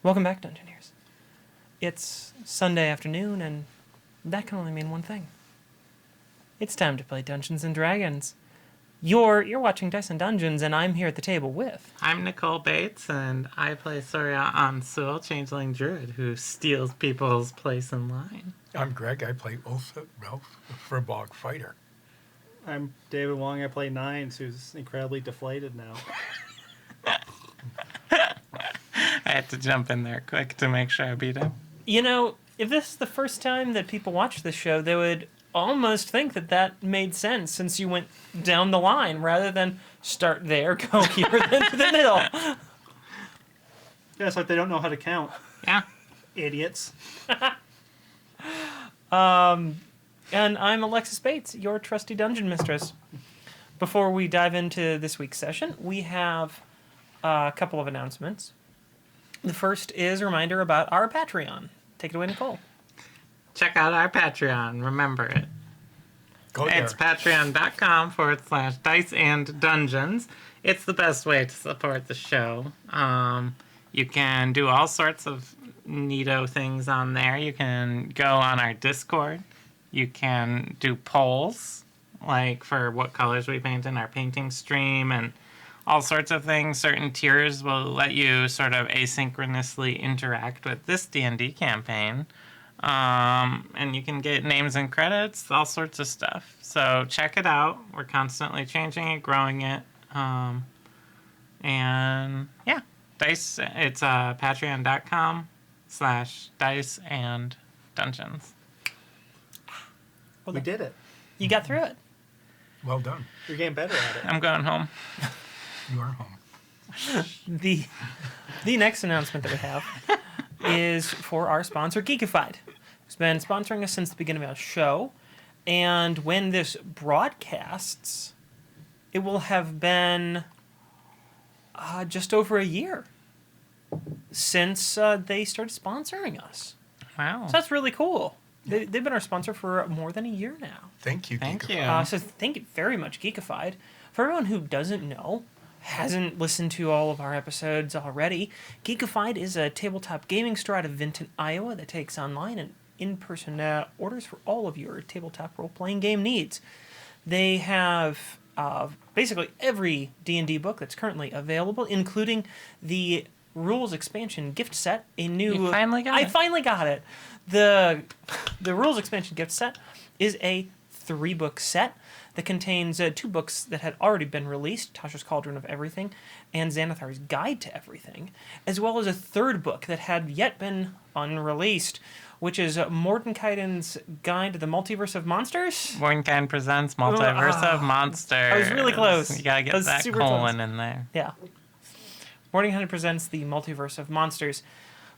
Welcome back, Dungeoneers. It's Sunday afternoon, and that can only mean one thing. It's time to play Dungeons and Dragons. You're watching Dice and Dungeons, and I'm here at the table with... I'm Nicole Bates, and I play Surya Ansul, Changeling Druid, who steals people's place in line. I'm Greg. I play Ulsa Ralph, Furbog Fighter. I'm David Wong. I play Nines, who's incredibly deflated now. I had to jump in there quick to make sure I beat him. You know, if this is the first time that people watch this show, they would almost think that that made sense since you went down the line rather than start there, go here, then to the middle. Yeah, it's like they don't know how to count. Yeah. Idiots. And I'm Alexis Bates, your trusty dungeon mistress. Before we dive into this week's session, we have a couple of announcements. The first is a reminder about our Patreon. Take it away, Nicole. Check out our Patreon. Remember it. Go there. It's patreon.com/dice and dungeons. It's the best way to support the show. You can do all sorts of neato things on there. You can go on our Discord. You can do polls, like for what colors we paint in our painting stream and all sorts of things. Certain tiers will let you sort of asynchronously interact with this D&D campaign. And you can get names and credits, all sorts of stuff. So check it out. We're constantly changing it, growing it. And yeah, Dice, it's patreon.com/dice and dungeons. We did it. You got through it. Well done. You're getting better at it. I'm going home. You are home. The next announcement that we have is for our sponsor, Geekified, who's been sponsoring us since the beginning of our show. And when this broadcasts, it will have been just over a year since they started sponsoring us. Wow. So that's really cool. They've been our sponsor for more than a year now. Thank you. Thank Geekified. you. So thank you very much, Geekified. For everyone who doesn't know, hasn't listened to all of our episodes already, Geekified is a tabletop gaming store out of Vinton, Iowa that takes online and in-person orders for all of your tabletop role-playing game needs. They have basically every D&D book that's currently available, including the Rules Expansion gift set. You finally got it. I finally got it. The Rules Expansion gift set is a 3-book set that contains 2 books that had already been released, Tasha's Cauldron of Everything and Xanathar's Guide to Everything, as well as a 3rd book that had yet been unreleased, which is Mordenkainen's Guide to the Multiverse of Monsters. Mordenkainen presents Multiverse of Monsters. I was really close. You gotta get that colon in there. Yeah. Mordenkainen presents the Multiverse of Monsters,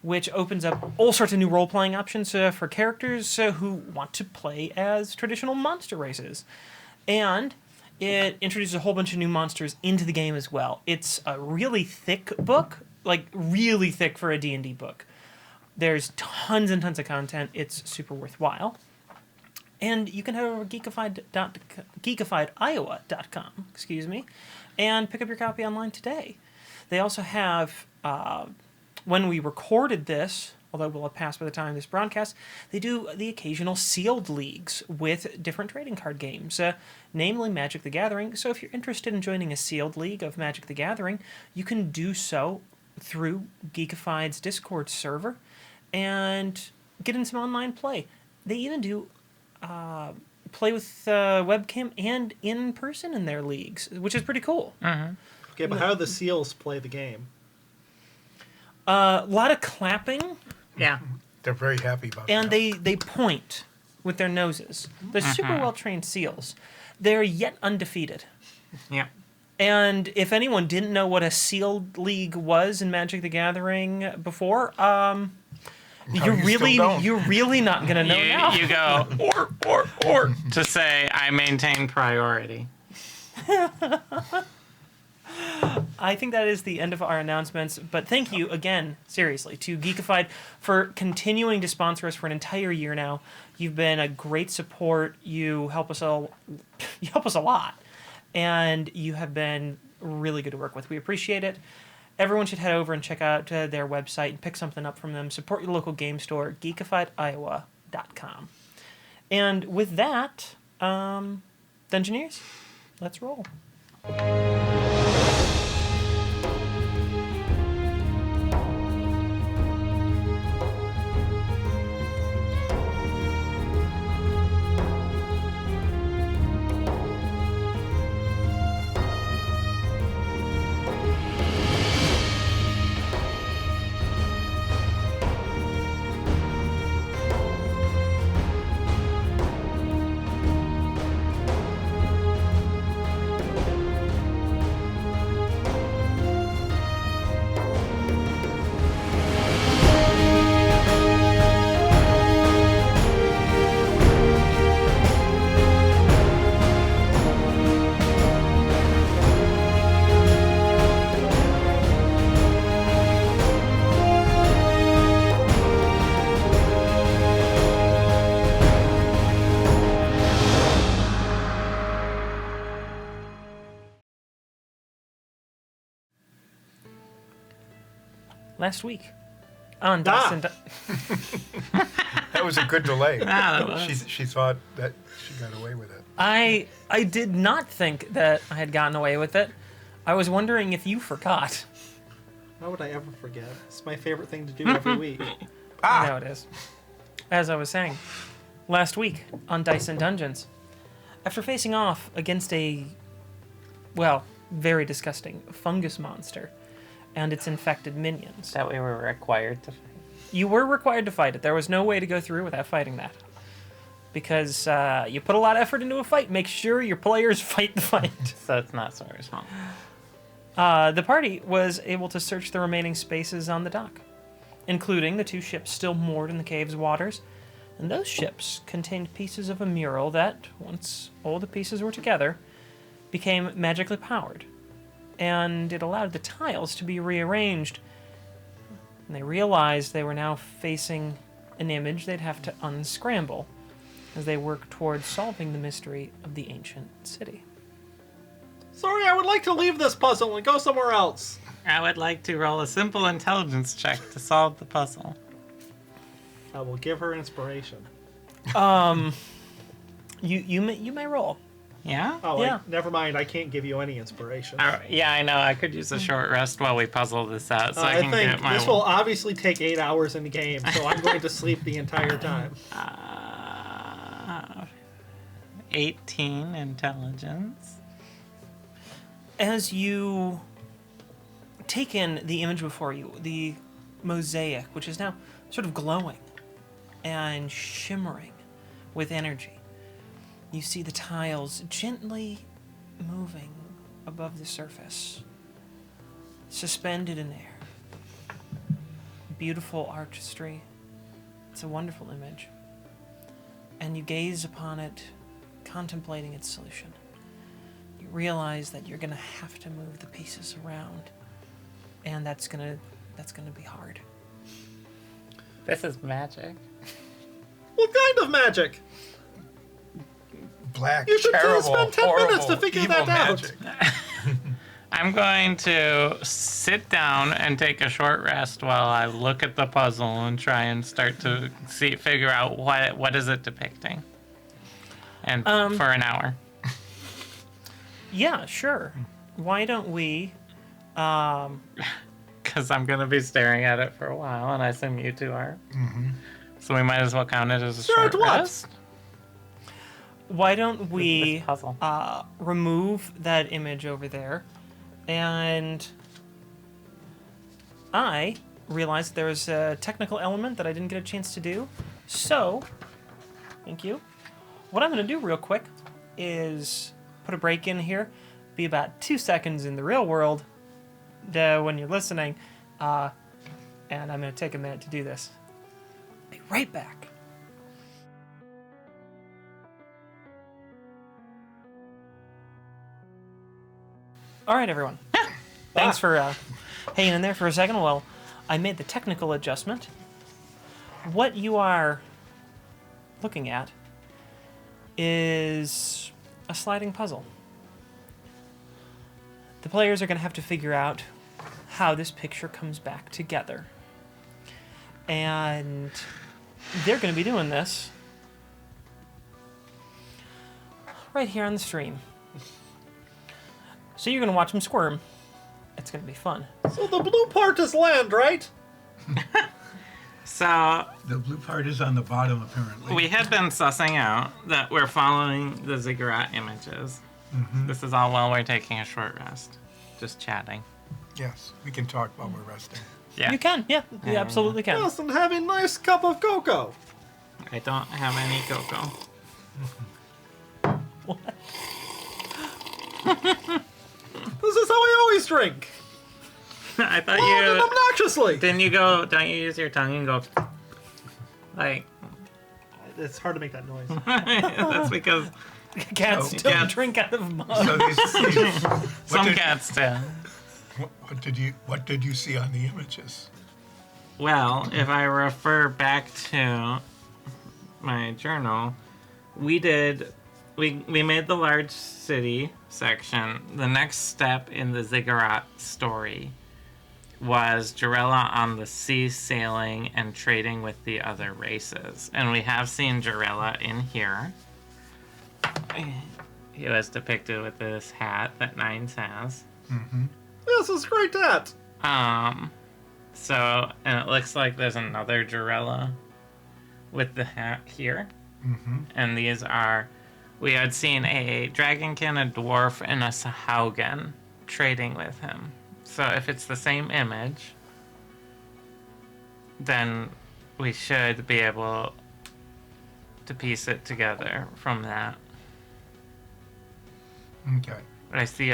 which opens up all sorts of new role-playing options for characters who want to play as traditional monster races. And it introduces a whole bunch of new monsters into the game as well. It's a really thick book, like really thick for a D&D book. There's tons and tons of content. It's super worthwhile. And you can head over to geekifiediowa.com, and pick up your copy online today. They also have, when we recorded this, although it will have passed by the time of this broadcast, they do the occasional sealed leagues with different trading card games, namely Magic the Gathering. So if you're interested in joining a sealed league of Magic the Gathering, you can do so through Geekified's Discord server and get in some online play. They even do play with webcam and in person in their leagues, which is pretty cool. Mm-hmm. Okay, but how do the seals play the game? A lot of clapping. Yeah. They're very happy about And that. they point with their noses. They're super well-trained seals. They're yet undefeated. Yeah. And if anyone didn't know what a sealed league was in Magic the Gathering before, you're really not going to know now. You go, or, to say, I maintain priority. I think that is the end of our announcements, but thank you again, seriously, to Geekified for continuing to sponsor us for an entire year now. You've been a great support. You help us a lot, and you have been really good to work with. We appreciate it. everyone should head over and check out their website and pick something up from them. Support your local game store, geekifiediowa.com. And with that, Dungeoneers, let's roll. Last week on Dustin. That was a good delay. that was. She thought that she got away with it. I did not think that I had gotten away with it. I was wondering if you forgot. How would I ever forget? It's my favorite thing to do every week. I know it is. As I was saying, last week on Dice and Dungeons, after facing off against a, well, very disgusting fungus monster and its infected minions. That we were required to fight. You were required to fight it. There was no way to go through without fighting that. Because you put a lot of effort into a fight. Make sure your players fight the fight. So it's not Sawyer's fault. The party was able to search the remaining spaces on the dock, including the 2 ships still moored in the cave's waters. And those ships contained pieces of a mural that, once all the pieces were together, became magically powered. And it allowed the tiles to be rearranged. And they realized they were now facing an image they'd have to unscramble as they work towards solving the mystery of the ancient city. Sorry, I would like to leave this puzzle and go somewhere else. I would like to roll a simple intelligence check to solve the puzzle. I will give her inspiration. You may roll. Yeah? Oh, Yeah. never mind. I can't give you any inspiration. Yeah, I know. I could use a short rest while we puzzle this out, so I can think get my... this will obviously take 8 hours in the game, so I'm going to sleep the entire time. 18 intelligence. As you take in the image before you, the mosaic, which is now sort of glowing and shimmering with energy, you see the tiles gently moving above the surface, suspended in air. Beautiful artistry. It's a wonderful image. And you gaze upon it, contemplating its solution. You realize that you're going to have to move the pieces around, and that's going to be hard. This is magic. What kind of magic? Black, You should terrible, spend 10 horrible, minutes to figure evil that out. magic. I'm going to sit down and take a short rest while I look at the puzzle and try and start to figure out what is it depicting. And for an hour. Yeah, sure. Why don't we... Because I'm going to be staring at it for a while, and I assume you two are. Mm-hmm. So we might as well count it as a short rest. Why don't we This puzzle. remove that image over there, and I realized there was a technical element that I didn't get a chance to do. So, thank you. What I'm going to do real quick is put a break in here, be about 2 seconds in the real world when you're listening, and I'm going to take a minute to do this. Be right back. All right, everyone. Thanks for hanging in there for a second while I made the technical adjustment. What you are looking at is a sliding puzzle. The players are going to have to figure out how this picture comes back together. And they're going to be doing this right here on the stream. So you're going to watch them squirm. It's going to be fun. So the blue part is land, right? So The blue part is on the bottom, apparently. we had been sussing out that we're following the ziggurat images. This is all while we're taking a short rest. Just chatting. Yes, we can talk while we're resting. Yeah. You can, yeah. You absolutely can. Yes, and having a nice cup of cocoa. I don't have any cocoa. This is how we always drink. I thought Loud and you obnoxiously. didn't you go. Don't you use your tongue and go like? It's hard to make that noise. That's because Cats So- don't Cats- drink out of mugs. So some did- cats do. what did you see on the images? Well, if I refer back to my journal, we made the large city section. The next step in the ziggurat story was Jarella on the sea sailing and trading with the other races. And we have seen Jarella in here. He was depicted with this hat that Nines has. This is great, Dad. So, and it looks like there's another Jarella with the hat here. And these are, we had seen a dragonkin, a dwarf, and a Sahaugen trading with him. So if it's the same image, then we should be able to piece it together from that. Okay. But I see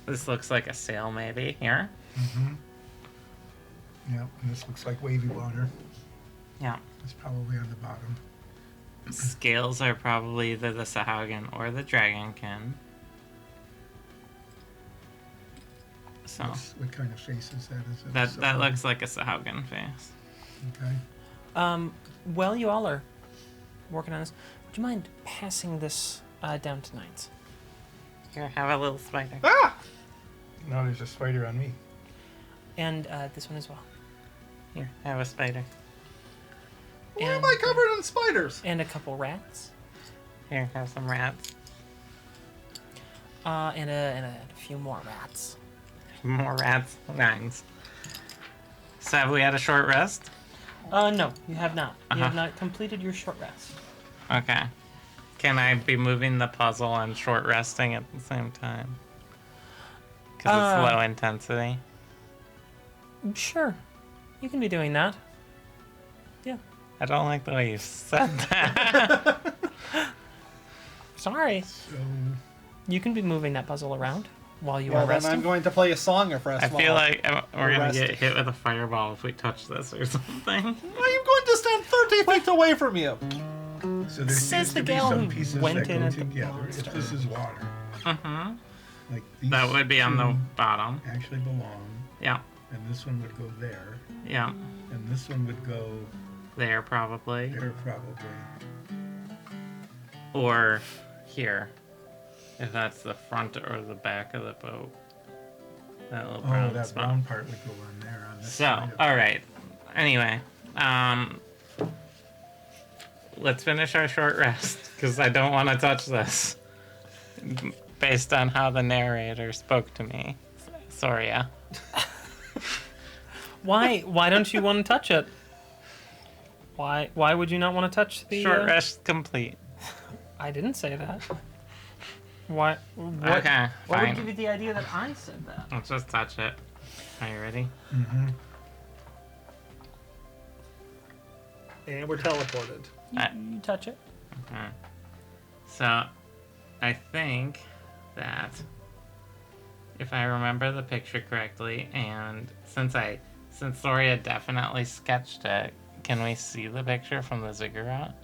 this looks like a sail maybe here. Yeah, and this looks like wavy water. Yeah. It's probably on the bottom. Scales are probably either the Sahaugen or the dragonkin. So What kind of face is that? Is it that looks like a Sahaugen face. Okay. While you all are working on this, would you mind passing this down to Nines? Here, have a little spider. Ah! Now there's a spider on me. And this one as well. Here, have a spider. Why am I covered in spiders? And a couple rats. Here, have some rats. And a few more rats. More rats. Nines. So have we had a short rest? No, you have not. You have Uh-huh. not completed your short rest. Okay. Can I be moving the puzzle and short resting at the same time? Because it's low intensity. Sure. You can be doing that. Yeah. I don't like the way you said that. Sorry. So You can be moving that puzzle around while you Well, are then resting. I'm going to play a song of rest. I feel like we're gonna resting. get hit with a fireball if we touch this or something. I am going to stand 30 feet away from you. So there Says seems the to be gal some who pieces went that in go at the together. monster. If this is water, Mm-hmm. like these That would be on the two bottom. actually belong, Yeah, and this one would go there, yeah. and this one would go There probably. there probably. Or here. If that's the front or the back of the boat. That little brown Oh, that spot. brown part would go on there on this So, side of alright. Anyway, let's finish our short rest, because I don't want to touch this. Based on how the narrator spoke to me. Soria. Why don't you want to touch it? Why would you not want to touch the Short rest complete. I didn't say that. What Okay, what fine. would give you the idea that I said that? Let's just touch it. Are you ready? And we're teleported. You touch it. Okay. So, I think that if I remember the picture correctly, and since Soria definitely sketched it, can we see the picture from the ziggurat?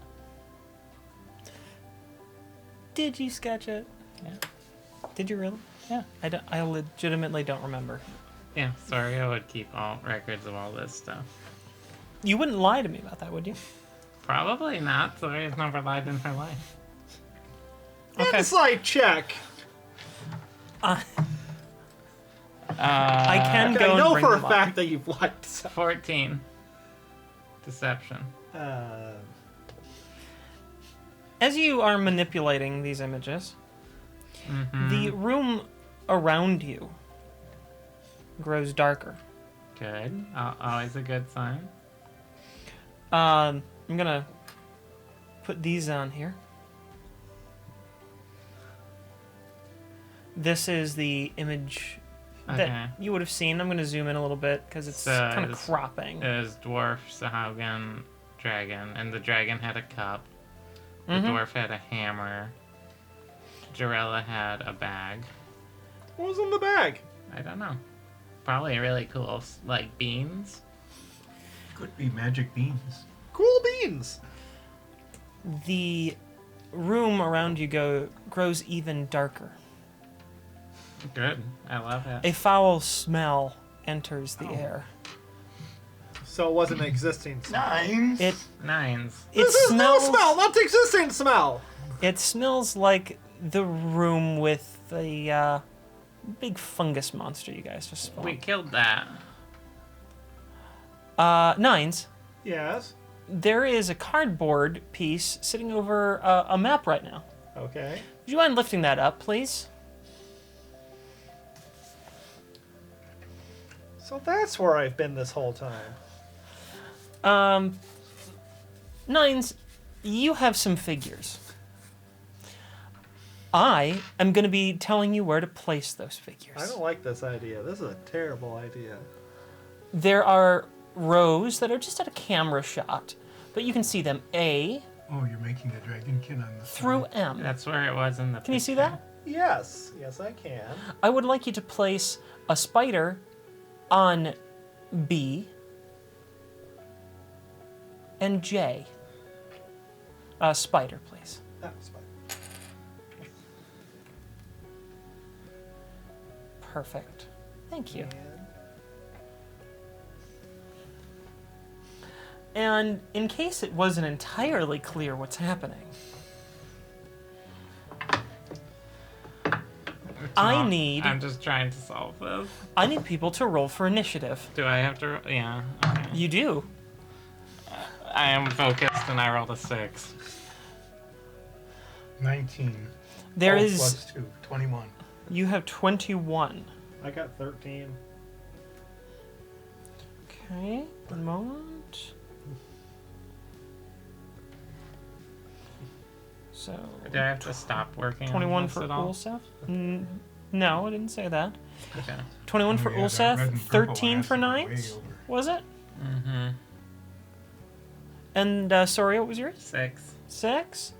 Did you sketch it? Yeah. Did you really? Yeah. I legitimately don't remember. Yeah, Soria would keep all records of all this stuff. You wouldn't lie to me about that, would you? Probably not. Soria's never lied in her life. Okay. Insight check. I can go I and know bring for a them up. fact that you've lied. 14. Deception. As you are manipulating these images, Mm-hmm. the room around you grows darker. Good. Always a good sign. I'm gonna put these on here. This is the image Okay. that you would have seen. I'm gonna zoom in a little bit because it's So kind of it's- cropping. It was dwarf, Sahagin, dragon, and the dragon had a cup. The Mhm. dwarf had a hammer. Jarella had a bag. What was in the bag? I don't know. Probably really cool, like beans. Could be magic beans. Cool beans. The room around you grows even darker. Good. I love it. A foul smell enters the air. So it wasn't an existing smell. 9. It Nines. it This is no smells smell, not the existing smell. It smells like the room with the big fungus monster you guys just spawned. We killed that. Nines. Yes. There is a cardboard piece sitting over a map right now. Okay. Would you mind lifting that up, please? So that's where I've been this whole time. Nines, you have some figures. I am going to be telling you where to place those figures. I don't like this idea. This is a terrible idea. There are rows that are just at a camera shot, but you can see them A Oh, you're making a dragonkin on the through side. M. That's where it was in the Can you see picture. that? Yes. Yes, I can. I would like you to place a spider on B and J. Spider, please. That's fine. Perfect. Thank you. And in case it wasn't entirely clear what's happening, I'm just trying to solve this. I need people to roll for initiative. Do I have to? Yeah. Okay. You do. I am focused, and I rolled a 6. 19. There Oh, is. plus 2. 21. You have 21. I got 13. Okay, one moment. So, Do I have to stop working 21 on this for at all? Ulseth? No, I didn't say that. Okay. 21 for Oh, yeah, that Ulseth, red and purple 13 for acid are way Nines? over. Was it? Mm-hmm. And, sorry, what was yours? 6. 6?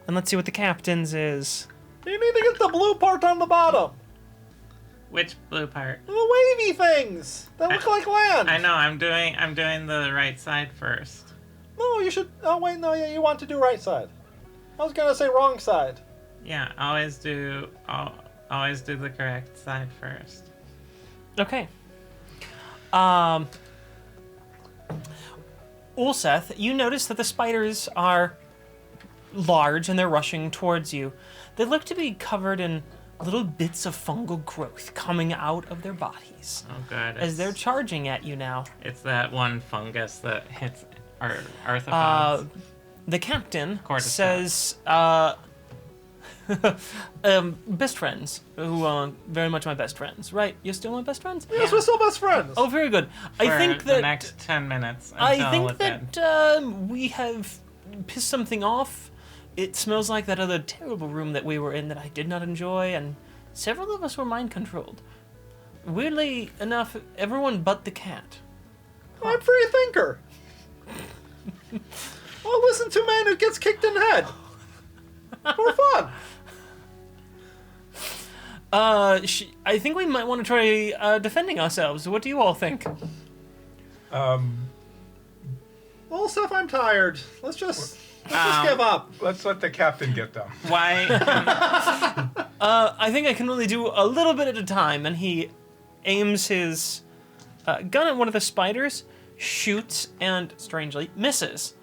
And let's see what the captain's is. You need to get the blue part on the bottom. Which blue part? The wavy things that look like land. I know. I'm doing the right side first. No, you should. Oh wait, no, yeah, you want to do right side. I was gonna say wrong side. Yeah. Always do the correct side first. Okay. Ulseth, you notice that the spiders are large and they're rushing towards you. They look to be covered in little bits of fungal growth coming out of their bodies Oh, good. as they're charging at you now. It's that one fungus that hits our arthropods. The captain Cordyceps. says, best friends, who very much my best friends, right? You're still my best friends? Yes, we're still best friends. Oh, very good. For I think the that next 10 minutes. I until think it that ends. we have pissed something off. It smells like that other terrible room that we were in that I did not enjoy, and several of us were mind controlled. Weirdly enough, everyone but the cat. I'm free thinker. I'll listen to a man who gets kicked in the head. For fun. I think we might want to try defending ourselves. What do you all think? Well, Seth, I'm tired. Let's just Um, give up. Let's let the captain get them. Why? I think I can only do a little bit at a time, and he aims his gun at one of the spiders, shoots, and strangely misses.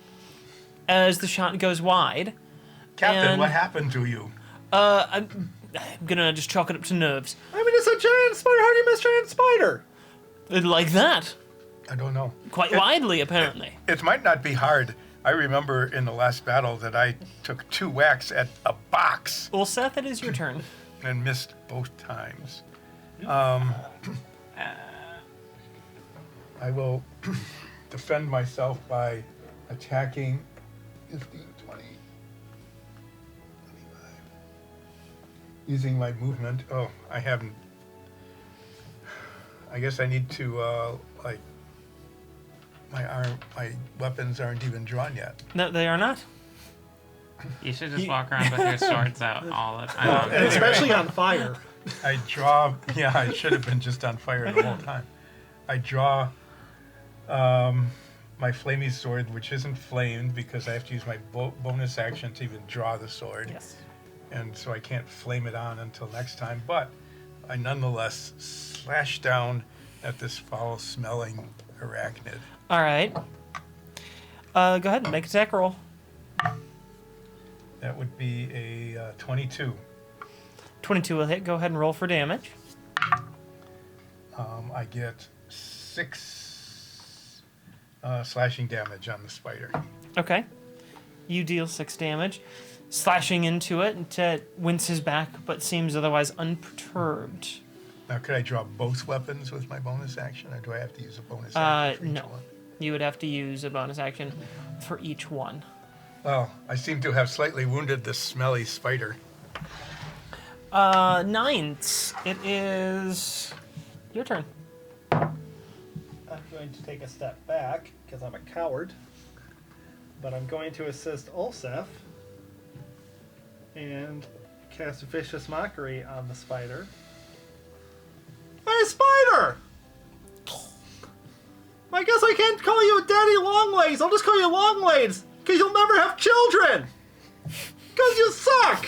As the shot goes wide, Captain, And- what happened to you? I'm gonna just chalk it up to nerves. I mean, it's a giant spider. How do you miss giant spider? Like that. I don't know. Quite widely, apparently. It might not be hard. I remember in the last battle that I took 2 whacks at a box Well, Seth, it is your turn. and missed both times. I will defend myself by attacking 15, 20, 25. Using my movement. Oh, I haven't. I guess I need to, my weapons aren't even drawn yet. No, they are not. You should just walk around with your swords out all the time. And especially on fire. I draw. Yeah, I should have been just on fire the whole time. I draw my flamey sword, which isn't flamed because I have to use my bonus action to even draw the sword. Yes. And so I can't flame it on until next time. But I nonetheless slash down at this foul-smelling arachnid. All right. Go ahead and make a attack roll. That would be a 22. 22 will hit. Go ahead and roll for damage. I get 6 slashing damage on the spider. Okay. You deal 6 damage, slashing into it, and it winces back, but seems otherwise unperturbed. Now, could I draw both weapons with my bonus action, or do I have to use a bonus action for each No. one? You would have to use a bonus action for each one. Well, I seem to have slightly wounded this smelly spider. Ninth. It is your turn. I'm going to take a step back because I'm a coward. But I'm going to assist Olsef and cast a vicious mockery on the spider. Hey, spider! I guess I can't call you Daddy Longlegs. I'll just call you Longlegs because you'll never have children. Because you suck.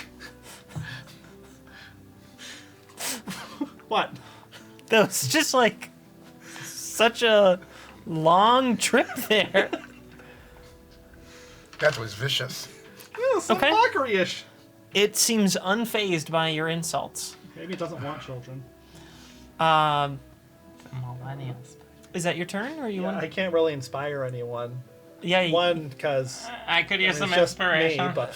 What? That was just like such a long trip there. That was vicious. Yeah, some Okay. mockery-ish. It seems unfazed by your insults. Maybe it doesn't want children. Millennials. Is that your turn, or you Yeah, want? I can't really inspire anyone. Yeah. One, because I could use some it's just inspiration. me, but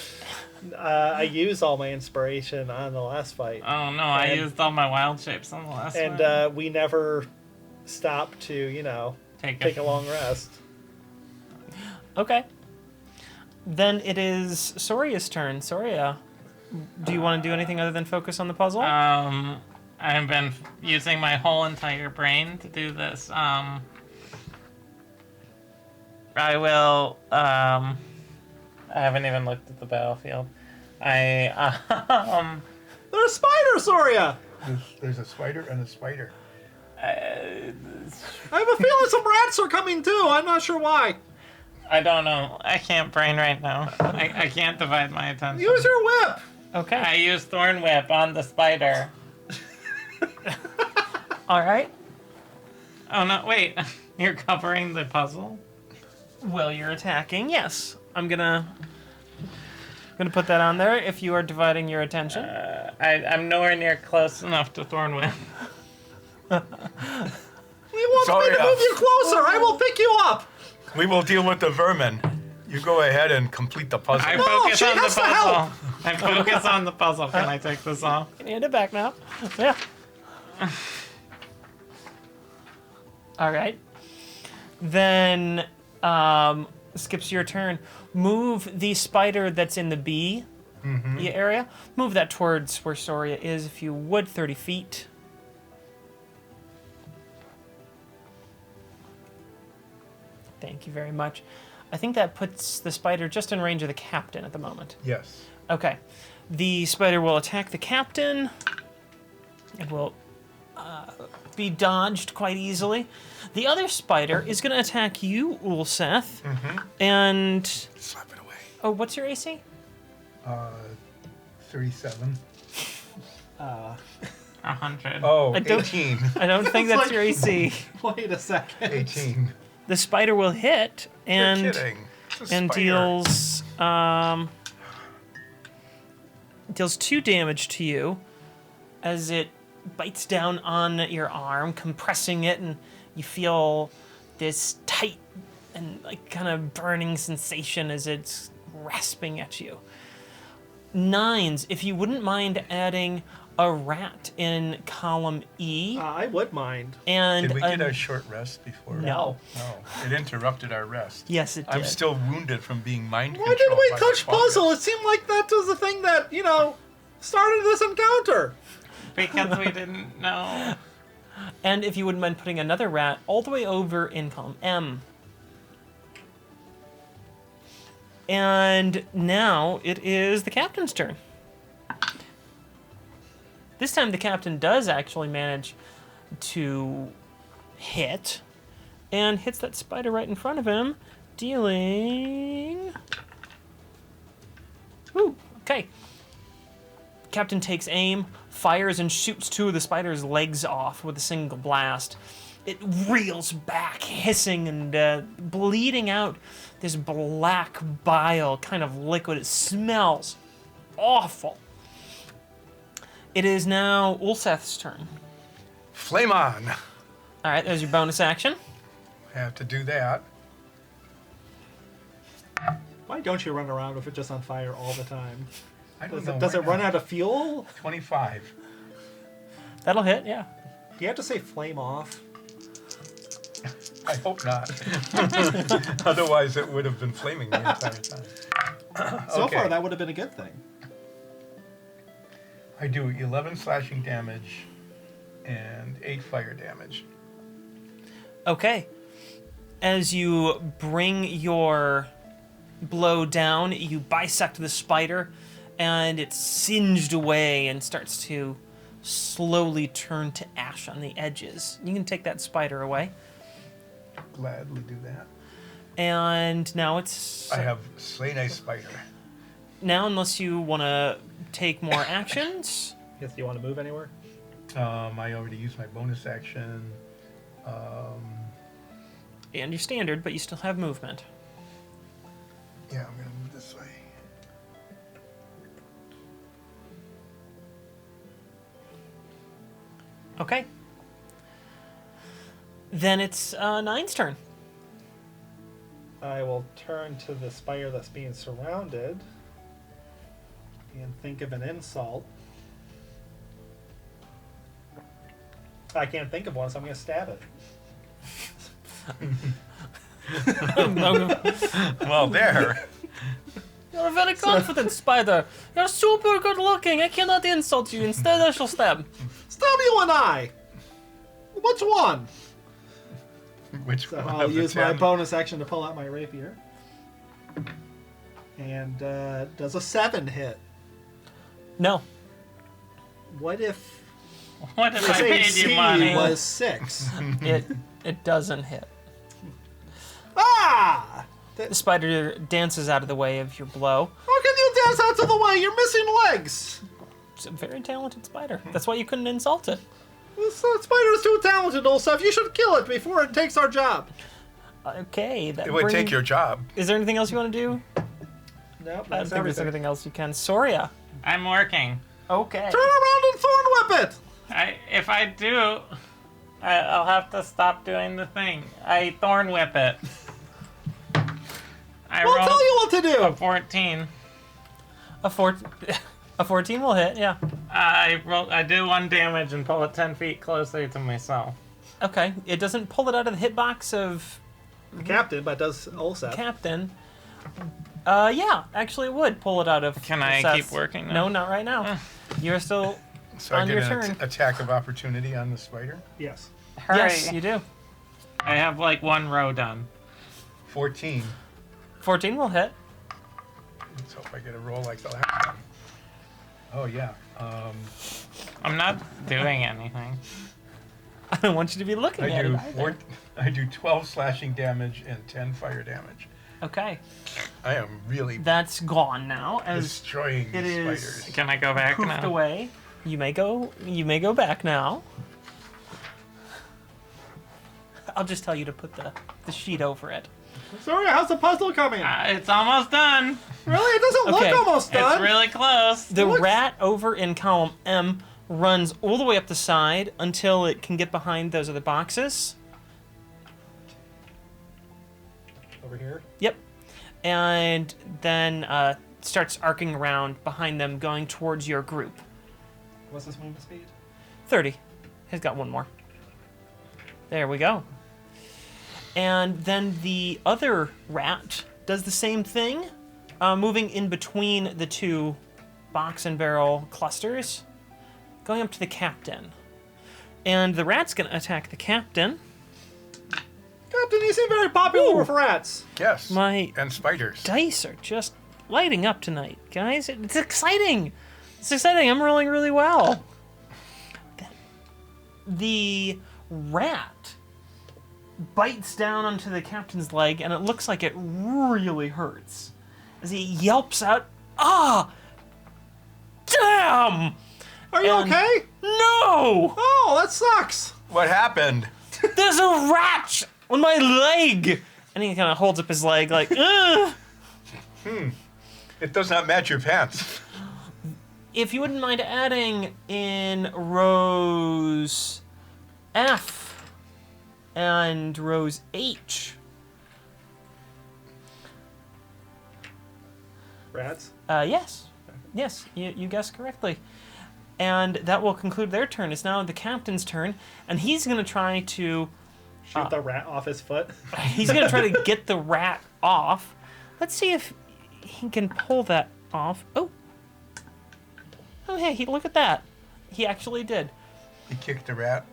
I used all my inspiration on the last fight, Oh no, I And- used all my wild shapes on the last one. and we never stopped to, take a long rest. Okay. Then it is Soria's turn. Soria, do you want to do anything other than focus on the puzzle? I've been using my whole entire brain to do this. I will. I haven't even looked at the battlefield. There's a spider, Soria! There's a spider and a spider. I have a feeling some rats are coming too. I'm not sure why. I don't know. I can't brain right now. I can't divide my attention. Use your whip! Okay. I used Thorn Whip on the spider. All right. Oh no! Wait, you're covering the puzzle. Well, you're attacking. Yes. I'm gonna put that on there. If you are dividing your attention. I'm nowhere near close enough to Thorn Whip. You want Sorry, me to move you closer? I will pick you up! We will deal with the vermin. You go ahead and complete the puzzle. I No, focus she on the has to puzzle. help. I focus on the puzzle. Can I take this off? Can you hand it back now? Yeah. All right. Then skips your turn. Move the spider that's in the bee area. Move that towards where Soria is, if you would, 30 feet. Thank you very much. I think that puts the spider just in range of the captain at the moment. Yes. Okay. The spider will attack the captain. It will be dodged quite easily. The other spider is going to attack you, Ulseth. And, Slap it away. oh, what's your AC? 37. 100. Oh, I don't- 18. I don't think It's that's like- your AC. Wait a second. 18. The spider will hit You're and kidding. It's a and spider. deals 2 damage to you. as it bites down on your arm, compressing it, and you feel this tight and like kind of burning sensation as it's rasping at you. 9s, if you wouldn't mind adding a rat in column E. I would mind. And Did we get a short rest before? No. No. It interrupted our rest. Yes, it did. I'm still wounded from being mind Why controlled. did we by touch the fungus. puzzle? It seemed like that was the thing that, started this encounter. Because we didn't know. And if you wouldn't mind putting another rat all the way over in column M. And now it is the captain's turn. This time the captain does actually manage to hit, and hits that spider right in front of him, dealing... Ooh, okay. Captain takes aim, fires, and shoots 2 of the spider's legs off with a single blast. It reels back, hissing and bleeding out this black bile kind of liquid. It smells awful. It is now Ulseth's turn. Flame on. All right, there's your bonus action. I have to do that. Why don't you run around with it just on fire all the time? I don't Does know. it, does why it run not. out of fuel? 25. That'll hit, yeah. Do you have to say flame off? I hope not. Otherwise, it would have been flaming the entire time. So Okay. far, that would have been a good thing. I do 11 slashing damage and 8 fire damage. Okay. As you bring your blow down, you bisect the spider, and it's singed away and starts to slowly turn to ash on the edges. You can take that spider away. Gladly do that. And now it's... I have slain a spider. Now, unless you want to take more actions... Yes, do you want to move anywhere? I already used my bonus action. And your standard, but you still have movement. Yeah, I'm going to move this way. Okay. Then it's 9's turn. I will turn to the spider that's being surrounded and think of an insult. I can't think of one, so I'm going to stab it. Well, there. You're a very confident spider. You're super good looking. I cannot insult you. Instead, I shall stab. Stab you and I! Which one? Which So one I'll of the use my 10? bonus action to pull out my rapier. And does a 7 hit? No. What if What if I his paid AC you money? was 6? It doesn't hit. Ah! The spider dances out of the way of your blow. How can you dance out of the way? You're missing legs! It's a very talented spider. That's why you couldn't insult it. This spider is too talented, Olsef. You should kill it before it takes our job. Okay. That It would take your job. Is there anything else you want to do? Nope, I don't think there's anything else you can. Soria. I'm working. Okay. Turn around and thorn whip it! If I do, I'll have to stop doing the thing. I thorn whip it. I I'll rolled tell you what to a do! 14. A 14 will hit, yeah. I do 1 damage and pull it 10 feet closer to myself. Okay. It doesn't pull it out of the hitbox of The captain, but does Olsef. Captain. Yeah, actually it would pull it out of... Can I Seth's- keep working now? No, not right now. You're still... So I On get your an turn. attack of opportunity on the spider. Yes. Hurry. Yes, you do. I have like 1 row done. 14. 14 will hit. Let's hope I get a roll like the last time. Oh, yeah. I'm not doing anything. I don't want you to be looking at it either. I do 12 slashing damage and 10 fire damage. Okay. I am really That's gone now. As destroying it these is- spiders. Can I go back poofed now? away. You may go back now. I'll just tell you to put the sheet over it. Sorry, how's the puzzle coming? It's almost done. Really? It doesn't Okay. look almost done. It's really close. The What? rat over in column M runs all the way up the side until it can get behind those other boxes. Over here. Yep. And then starts arcing around behind them, going towards your group. What's this movement speed? 30. He's got one more. There we go. And then the other rat does the same thing, moving in between the two box and barrel clusters, going up to the captain. And the rat's going to attack the captain. Captain, you seem very popular Ooh. with rats. Yes. My And spiders. dice are just lighting up tonight, guys. It's exciting. It's exciting. I'm rolling really well. The rat bites down onto the captain's leg, and it looks like it really hurts as he yelps out, "Ah! Damn! Are you And- okay? No! Oh, that sucks. What happened? There's a rat on my leg!" And he kind of holds up his leg like, "Ugh!" It does not match your pants. If you wouldn't mind adding in rows F and rows H. Rats? Yes. Yes, you guessed correctly. And that will conclude their turn. It's now the captain's turn, and he's going to try to Shoot the rat off his foot. get the rat off. Let's see if he can pull that off. Oh, hey, look at that. He actually did. He kicked the rat.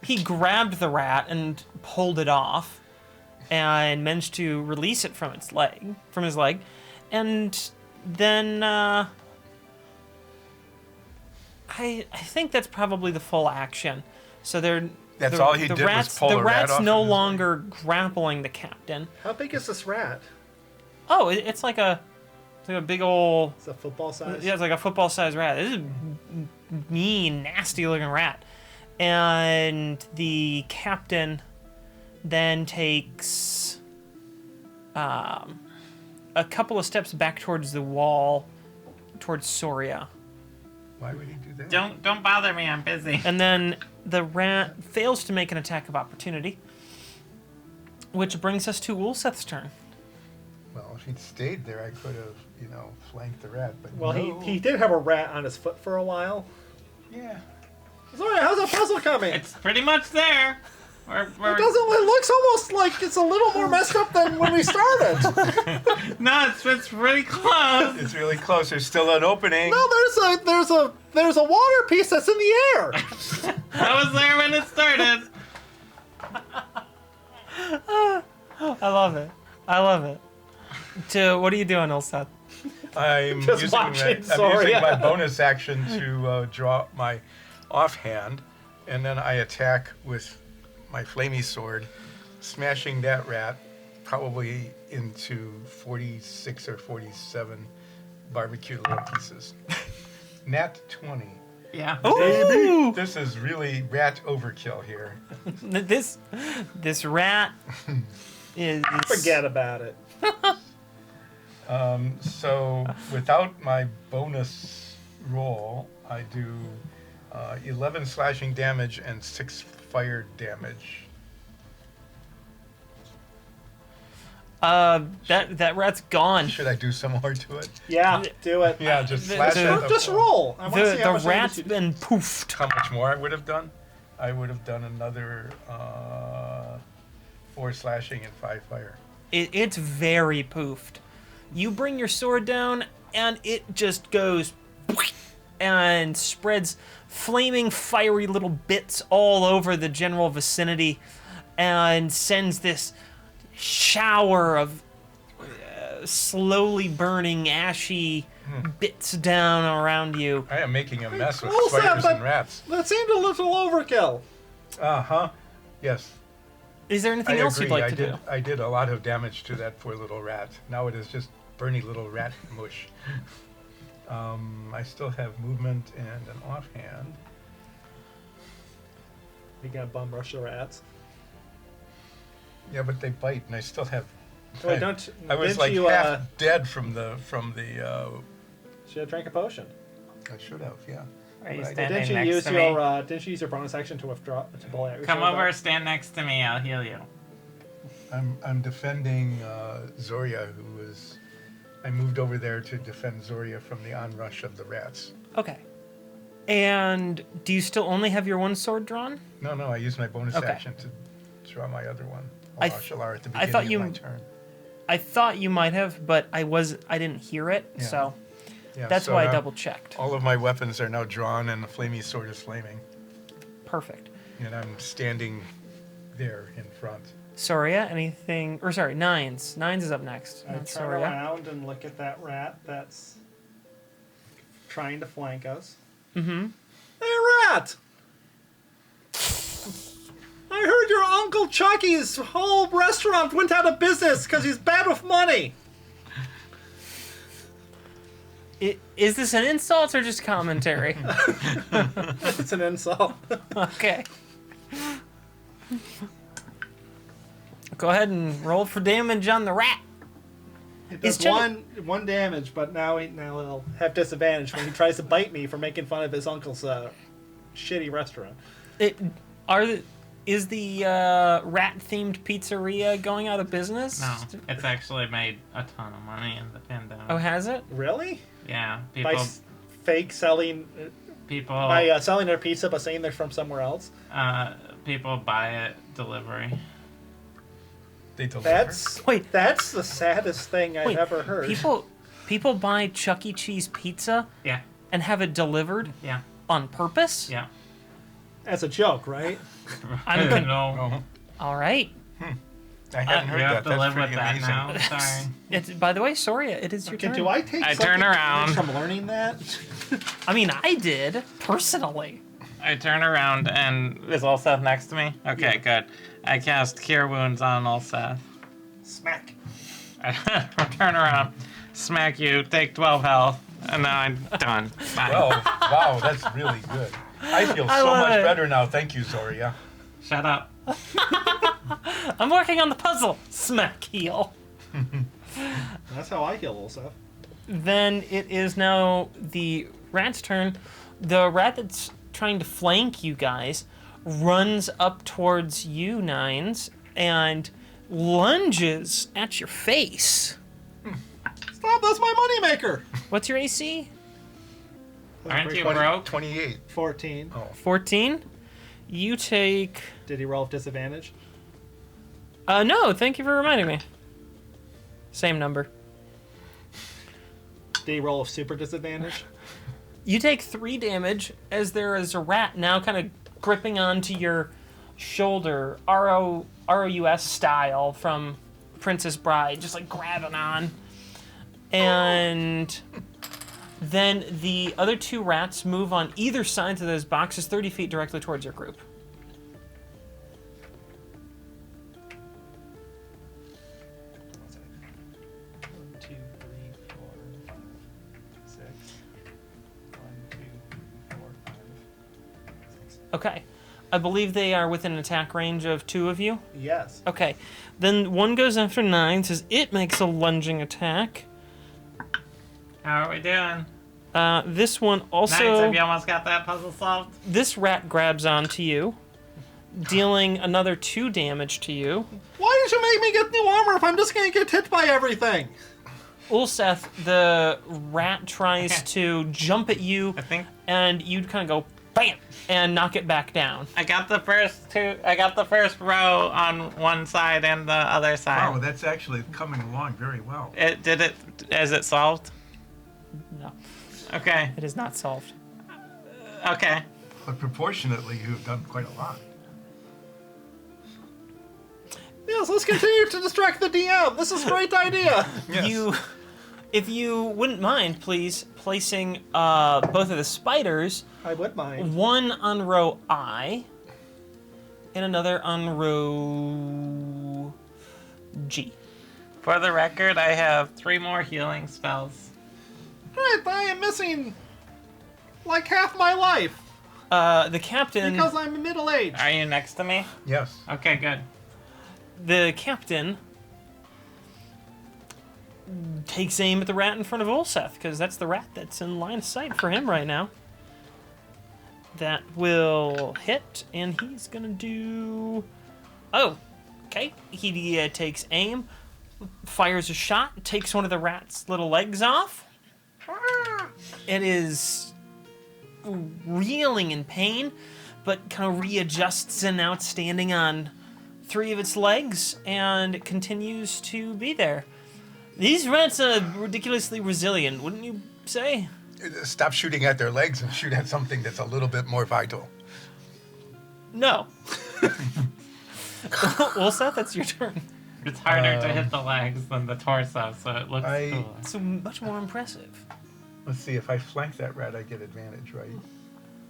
He grabbed the rat and pulled it off, and managed to release it from his leg, and then I think that's probably the full action. So That's all he did was pull the rat rat's off no of his longer grappling the captain. How big is this rat? Oh, it's like a big old. It's a football size? Yeah, it's like a football-sized rat. This is a mean, nasty-looking rat. And the captain then takes a couple of steps back towards the wall, towards Soria. Why would he do that? Don't bother me. I'm busy. And then the rat fails to make an attack of opportunity, which brings us to Ulseth's turn. Well, if he'd stayed there, I could have, flanked the rat. But Well, no. he did have a rat on his foot for a while. Yeah. Sorry, how's that puzzle coming? It's pretty much there. It looks almost like it's a little more messed up than when we started. No, it's really close. It's really close. There's still an opening. No, there's a water piece that's in the air. I was there when it started. I love it. So, what are you doing, Ulseth? I'm Just using watching, I'm sorry. using my bonus action to draw my offhand, and then I attack with my flamey sword, smashing that rat probably into 46 or 47 barbecue little pieces. Nat 20. Yeah. Ooh! This is really rat overkill here. This rat is. Forget about it. So without my bonus roll, I do 11 slashing damage and 6 fire damage. That rat's gone. Should I do some more to it? Yeah, do it. Yeah, just The- slash the- it. Just roll. I want to see how The much rat's damage you do. been poofed. How much more I would have done? I would have done another 4 slashing and 5 fire. It's very poofed. You bring your sword down, and it just goes and spreads flaming, fiery little bits all over the general vicinity, and sends this shower of slowly burning, ashy bits down around you. I am making a mess with Well, Sam, spiders but- and rats. That seemed a little overkill. Uh-huh. Yes. Is there I anything else agree. you'd like to do? I did a lot of damage to that poor little rat. Now it is just burny little rat mush. I still have movement and an offhand. You gonna bum rush the rats? Yeah, but they bite, and I still have. Wait, don't. I was didn't like you, half dead from the. should have drank a potion. I should have, yeah. Are you Right. standing Didn't you next use to me? your didn't you use your bonus action to withdraw to pull out your Come sword over, back? stand next to me. I'll heal you. I'm defending Zoria, who was. I moved over there to defend Zoria from the onrush of the rats. Okay. And do you still only have your one sword drawn? No, I used my bonus Okay. action to draw my other one. I Shalar at the I beginning thought of you- my turn. I thought you might have, but I didn't hear it, Yeah. so Yeah, that's so why I now double checked. All of my weapons are now drawn, and the flaming sword is flaming, Perfect. and I'm standing there in front. Soria, anything? Or sorry, Nines. Nines is up next. I Not turn Soria. around and look at that rat that's trying to flank us. Mm-hmm. Hey, rat! I heard your Uncle Chucky's whole restaurant went out of business because he's bad with money. Is this an insult or just commentary? It's an insult. Okay. Go ahead and roll for damage on the rat. It does Is Chucky- one damage, but now he'll have disadvantage when he tries to bite me for making fun of his uncle's shitty restaurant. Is the rat-themed pizzeria going out of business? No, it's actually made a ton of money in the pandemic. Oh, has it? Really? Yeah, By fake selling, people, by selling their pizza but saying they're from somewhere else. people buy it delivery. They deliver. Wait. That's the saddest thing I've Wait, ever heard. People buy Chuck E. Cheese pizza Yeah, and have it delivered yeah, on purpose? yeah. As a joke, right? I'm con- no. Oh, All right. I hadn't We heard have that. to That's live pretty with that amazing. now. Sorry. It's, by the way, Soria, it is your Okay, turn. do I take I something turn around. from learning that? I mean, I did, personally. I turn around and is Ulseth next to me? Okay, good. I cast Cure Wounds on Ulseth. Smack. I turn around, smack you, take 12 health, and then I'm done. Bye. Well, wow, that's really good. I feel I so love much it. better now. Thank you, Zoria. Shut up. I'm working on the puzzle. Smack heal. That's how I heal Olsef. Then it is now the rat's turn. The rat that's trying to flank you guys runs up towards you, Nines, and lunges at your face. Stop, that's my moneymaker! What's your AC? Aren't you 20 broke? 28. 14. Oh, 14. You take... Did he roll with disadvantage? No, thank you for reminding me. Same number. Did he roll with super disadvantage? You take 3 damage as there is a rat now kind of gripping onto your shoulder, ROUS style from Princess Bride, just like grabbing on. And then the other 2 rats move on either side of those boxes 30 feet directly towards your group. One, two, three, four, five, six. 1, 2, 3, 4, 5, 6. Okay. I believe they are within attack range of 2 of you. Yes. Okay. Then one goes after 9, says it makes a lunging attack. How are we doing? This one Nice, also... have you almost got that puzzle solved? This rat grabs onto you, dealing another 2 damage to you. Why did you make me get new armor if I'm just gonna get hit by everything? Ulseth, the rat tries to jump at you, I think and you kind of go BAM! And knock it back down. I got the first 2. I got the first row on one side and the other side. wow, that's actually coming along very well. Is it solved? No, Okay. it is not solved. Okay. But proportionately, you've done quite a lot. Yes, let's continue to distract the DM. This is a great idea. Yes. If you wouldn't mind, please, placing both of the spiders, I would mind. one on row I, and another on row G. For the record, I have 3 more healing spells. Right, I am missing like half my life The captain... because I'm middle-aged. Are you next to me? Yes. Okay, good. The captain takes aim at the rat in front of Ulseth, because that's the rat that's in line of sight for him right now. That will hit, and he's gonna do. Oh, okay. He takes aim, fires a shot, takes one of the rat's little legs off. It is reeling in pain, but kind of readjusts and now it's standing on 3 of its legs and it continues to be there. These rats are ridiculously resilient, wouldn't you say? Stop shooting at their legs and shoot at something that's a little bit more vital. No. Well, Seth, that's your turn. It's harder to hit the legs than the torso, so it looks cool. It's much more impressive. Let's see, if I flank that rat, I get advantage, right?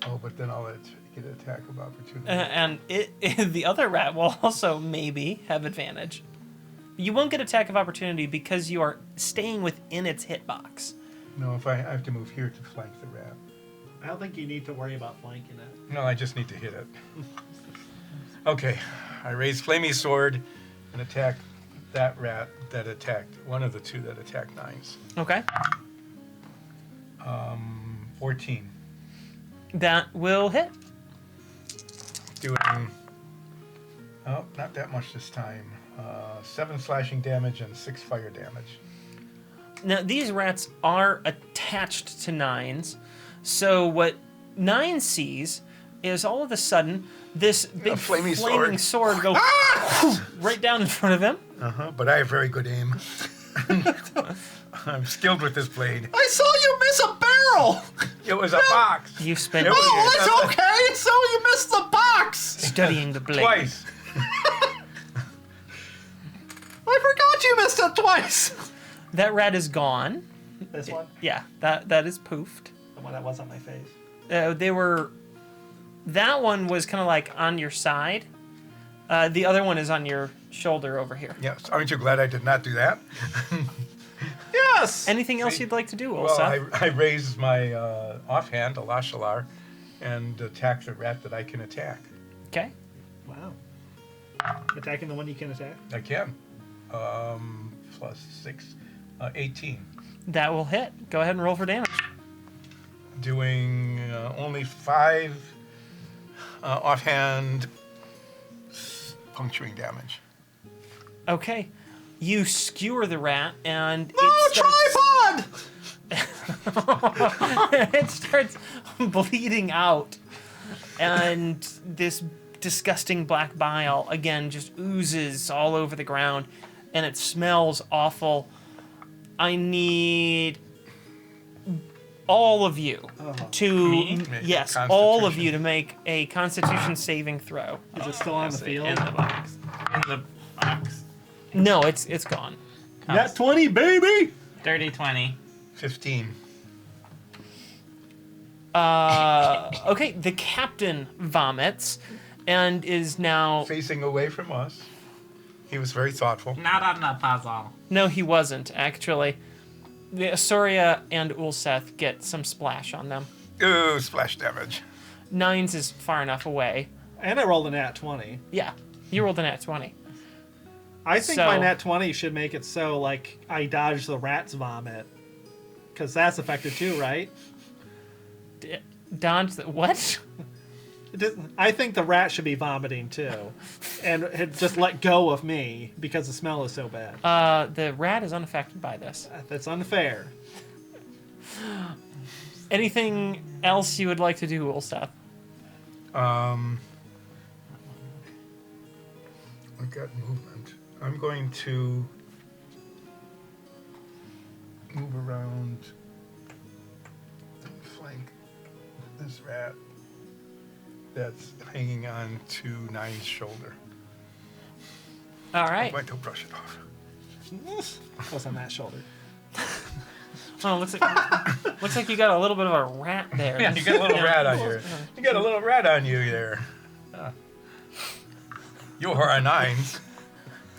Oh, but then I'll get an attack of opportunity. And the other rat will also maybe have advantage. You won't get attack of opportunity because you are staying within its hitbox. No, if I have to move here to flank the rat. I don't think you need to worry about flanking it. No, I just need to hit it. Okay, I raise Flamey Sword and attack that rat that attacked, one of the 2 that attacked Nines. Okay. 14. That will hit. Doing, oh, not that much this time. 7 slashing damage and 6 fire damage. Now, these rats are attached to Nines, so what Nine sees is all of a sudden this big flaming flaming sword goes right down in front of him. But I have very good aim. I'm skilled with this blade. I saw you miss a barrel! It was a box. You spend It was- Oh, that's okay! So you missed the box! studying the blade. Twice. I forgot you missed it twice! That rat is gone. This one? Yeah, that is poofed. The one that was on my face. That one was kind of like on your side. The other one is on your shoulder over here. Yes. Aren't you glad I did not do that? Yes! Anything else you'd like to do, Well, Ulsa? I raise my offhand, a Lashalar, and attack the rat that I can attack. Okay. Wow. Attacking the one you can attack? I can. Plus 6, 18. That will hit. Go ahead and roll for damage. Doing only 5 offhand puncturing damage. Okay. You skewer the rat, and tripod! it starts bleeding out. And this disgusting black bile, again, just oozes all over the ground. And it smells awful. I need all of you to... Me? Yes, all of you to make a Constitution saving throw. Is it still on the field? In the box. In the box. No, it's gone. Nat 20, baby! Dirty 20. 15. Okay, the captain vomits and is now... Facing away from us. He was very thoughtful. Not on the puzzle. No, he wasn't, actually. The Asuria and Ulseth get some splash on them. Ooh, splash damage. Nines is far enough away. And I rolled a nat 20. Yeah, you rolled a nat 20. I think So- my nat 20 should make it so, like, I dodge the rat's vomit. Because that's effective too, right? Dodge the... What? I think the rat should be vomiting too. And had just let go of me because the smell is so bad. The rat is unaffected by this. That's unfair. Anything else you would like to do, Ulseth? I've got movement. I'm going to move around and flank this rat that's hanging on to Nine's shoulder. All I'm right. going to brush it off. What's on that shoulder? Oh, looks like you got a little bit of a rat there. Yeah, you got a little rat on you. You got a little rat on you there. You are a Nines.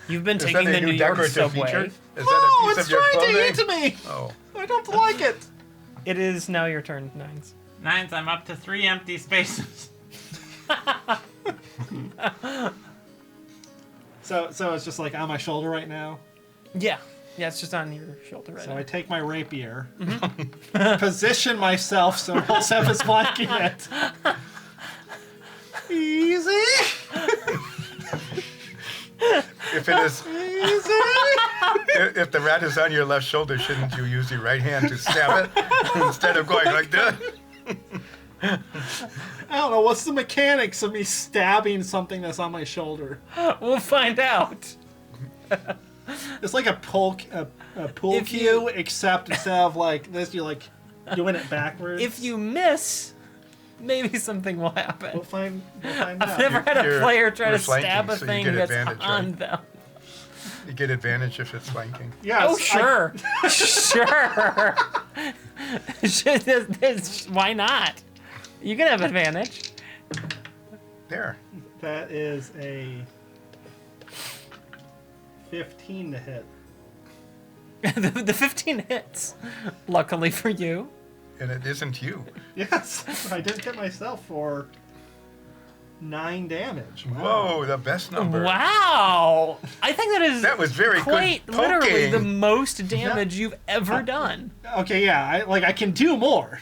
You've been Is taking that the a New new York decorative subway. feature? Is No, that a piece it's of your trying clothing? to eat me! Oh. I don't like it! It is now your turn, Nines. Nines, I'm up to 3 empty spaces. So it's just like on my shoulder right now. Yeah, it's just on your shoulder right So now. I take my rapier, position myself so Seth is flanking it, Easy. If it is, Easy. if the rat is on your left shoulder, shouldn't you use your right hand to stab it instead of going like that? I don't know. What's the mechanics of me stabbing something that's on my shoulder? We'll find out. It's like a pool If cue, you- except instead of like this, you're like doing it backwards. If you miss, maybe something will we'll happen. find I've out. never had a You're- player try you're to stab flanking, a so you thing get that's advantage, on right? them. You get advantage if it's flanking. Yes, Oh, sure. Sure. Why not? You can have advantage. There. That is a 15 to hit. The 15 hits, luckily for you. And it isn't you. Yes, I did hit myself for 9 damage. Whoa, the best number. Wow. I think That was very quite good literally poking. the most damage you've ever done. Okay, yeah, I can do more.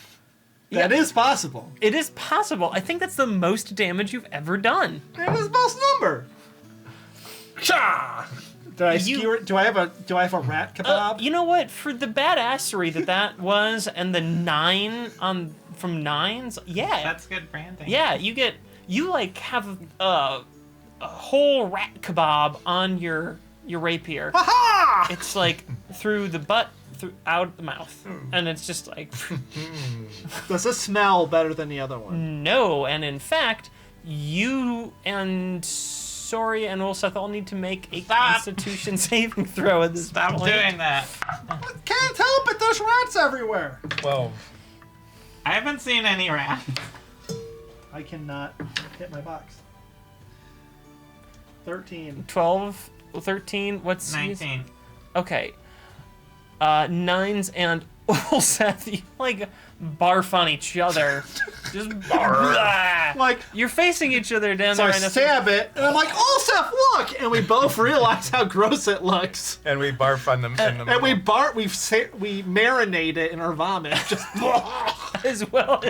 That Yeah. is possible. It is possible. I think that's the most damage you've ever done. That is the most number. Did I You- skewer it? Do I have a rat kebab? You know what? For the badassery that was, and the 9 from 9s, yeah, That's good branding. yeah, you like have a whole rat kebab on your rapier. Ha! It's like through the butt, out the mouth, and it's just like Does this smell better than the other one? no. And in fact, you and Sori and Ulseth all need to make a Stop. Constitution saving throw at this Stop point. doing that. Can't help it. There's rats everywhere. 12. I haven't seen any rat. I cannot hit my box. 13. 12, 13. What's 19. Okay. 9s and Ulseth, you like barf on each other. Just barf. Like, You're facing each other down so there. I and stab it, and I'm like, Olsef, look! And we both realize how gross it looks. And we barf on them in the And we middle. we marinate it in our vomit. Just as well.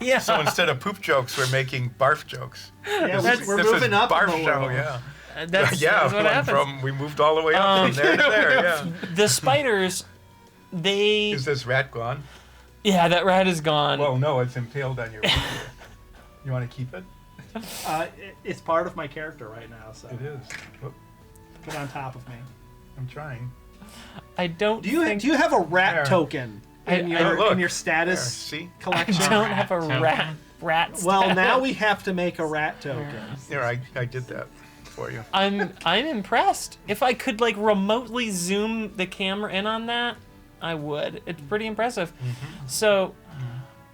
Yeah. So instead of poop jokes, we're making barf jokes. yeah, That's- we're This is moving up. barf in the show, world. yeah. That's Yeah, what happens. we moved all the way up from there to there, yeah. The spiders, they. Is this rat gone? Yeah, that rat is gone. Well, no, it's impaled on your You want to keep it? It's part of my character right now, so It is. Whoop, get on top of me. I'm trying. I don't. Do you think, do you have a rat There. token in I- look. your There, status see? I collection? don't have a Rat rat. Well, now status. we have to make a rat token. Here, I did that for you. I'm impressed. If I could like remotely zoom the camera in on that, I would. It's pretty impressive. So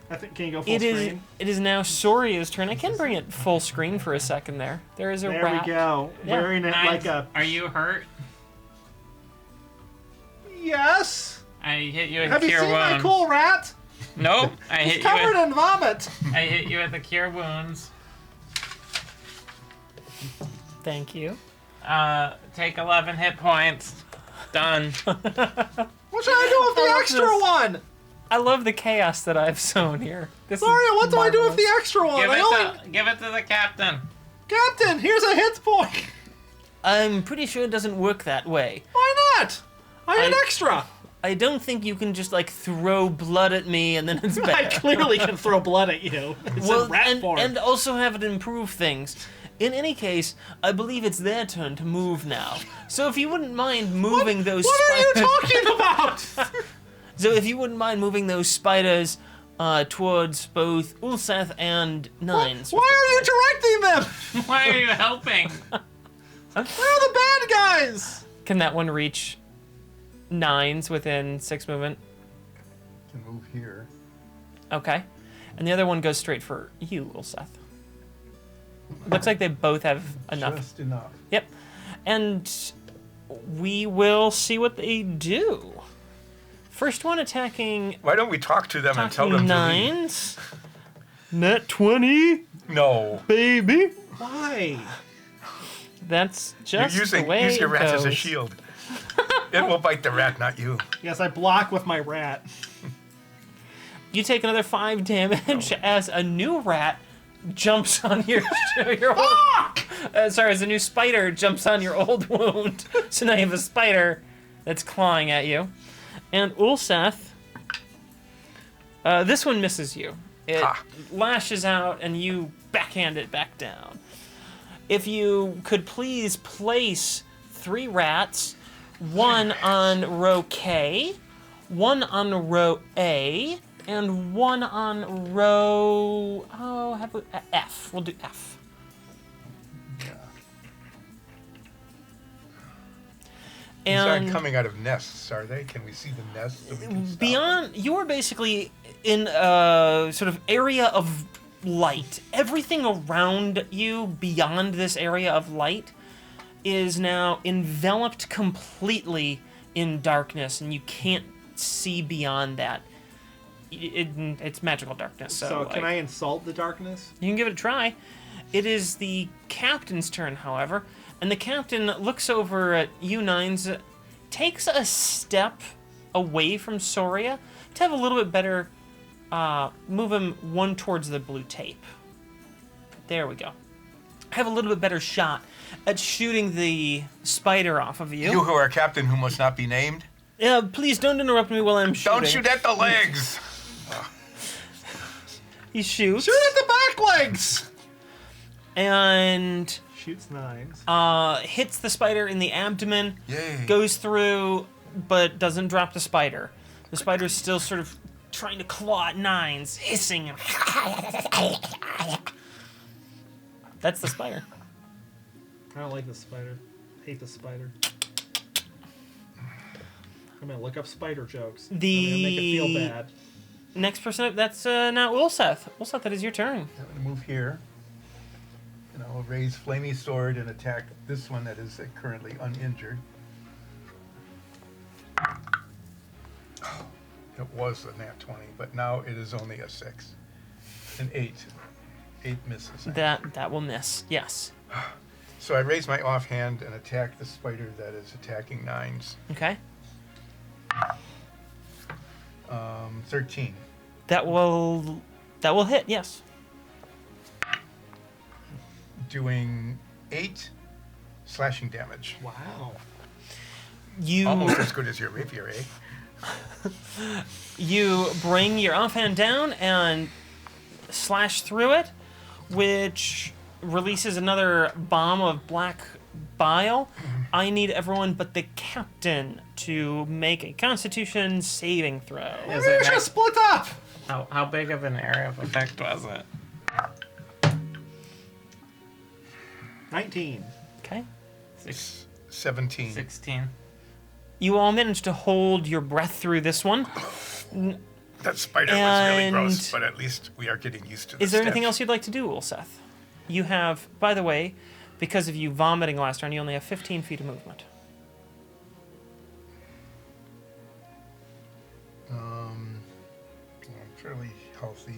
I think can you go full it screen? is now Soria's turn. I can bring it full screen for a second there. There is a There rat. we go. Yeah. Wearing it like a Are you hurt? yes. I hit you at Have you cure seen my wounds. cool rat? Nope. I hit He's you. covered At, in vomit. I hit you at the cure wounds. Thank you. Take 11 hit points. Done. What should I do with the love extra this. one? I love the chaos that I've sown here. This is Sorry, what do I do with the marvelous. extra one? give it to the captain. Captain, here's a hit point. I'm pretty sure it doesn't work that way. Why not? I had I- extra. I don't think you can just like throw blood at me and then it's I better. clearly can throw blood at you. It's in rat and, form. and also have it improve things. In any case, I believe it's their turn to move now. So if you wouldn't mind moving those what are you spiders, talking about? so if you wouldn't mind moving those spiders towards both Ulseth and Nines. Why are you directing them? Why are you helping? They're the bad guys. Can that one reach Nines within 6 movement? Can move here. Okay. And the other one goes straight for you, Ulseth. Looks like they both have enough. Just enough. Yep. And we will see what they do. First one attacking Why don't we talk to them and tell them to leave? Nines. Net 20, No. baby. Why? That's You're just using the way use your it rat as a goes. shield. It will bite the rat, not you. Yes, I block with my rat. You take another 5 damage as a new rat jumps on your old, as a new spider jumps on your old wound. So now you have a spider that's clawing at you. And Ulseth, this one misses you. It lashes out and you backhand it back down. If you could please place 3 rats, one on row K, one on row A, and one on row F. We'll do F. These And aren't coming out of nests, are they? Can we see the nests? So we can stop them? beyond, you are basically in a sort of area of light. Everything around you beyond this area of light is now enveloped completely in darkness, and you can't see beyond that. It's magical darkness. So can I insult the darkness? You can give it a try. It is the captain's turn, however, and the captain looks over at you nines, takes a step away from Soria to have a little bit better, move him one towards the blue tape. There we go. Have a little bit better shot at shooting the spider off of you. You who are captain who must not be named, Please don't interrupt me while I'm shooting. don't shoot at the legs. He shoots. Shoot at the back legs! And Shoots 9s. hits the spider in the abdomen. Yay. Goes through, but doesn't drop the spider. The spider's still sort of trying to claw at 9s, hissing. That's the spider. I don't like the spider. Hate the spider. I'm gonna look up spider jokes. I'm gonna make it feel bad. Next person up, that's now Ulseth. Ulseth, that is your turn. I'm going to move here. And I will raise Flamey Sword and attack this one that is currently uninjured. It was a nat 20, but now it is only a 6. An 8. 8 misses. That will miss. Yes. So I raise my offhand and attack the spider that is attacking 9s. Okay. 13. That will hit. Yes. Doing 8 slashing damage. Wow. You Almost as good as your rapier, eh? you bring your offhand down and slash through it, which releases another bomb of black bile. I need everyone but the captain to make a Constitution saving throw. Is Maybe it we should next- split up! How big of an area of effect was it? 19. Okay. 17. 16. You all managed to hold your breath through this one. That spider was really And- gross, but at least we are getting used to the Is there anything stench. else you'd like to do, Ulseth? You have, by the way, because of you vomiting last round, you only have 15 feet of movement. I'm fairly healthy.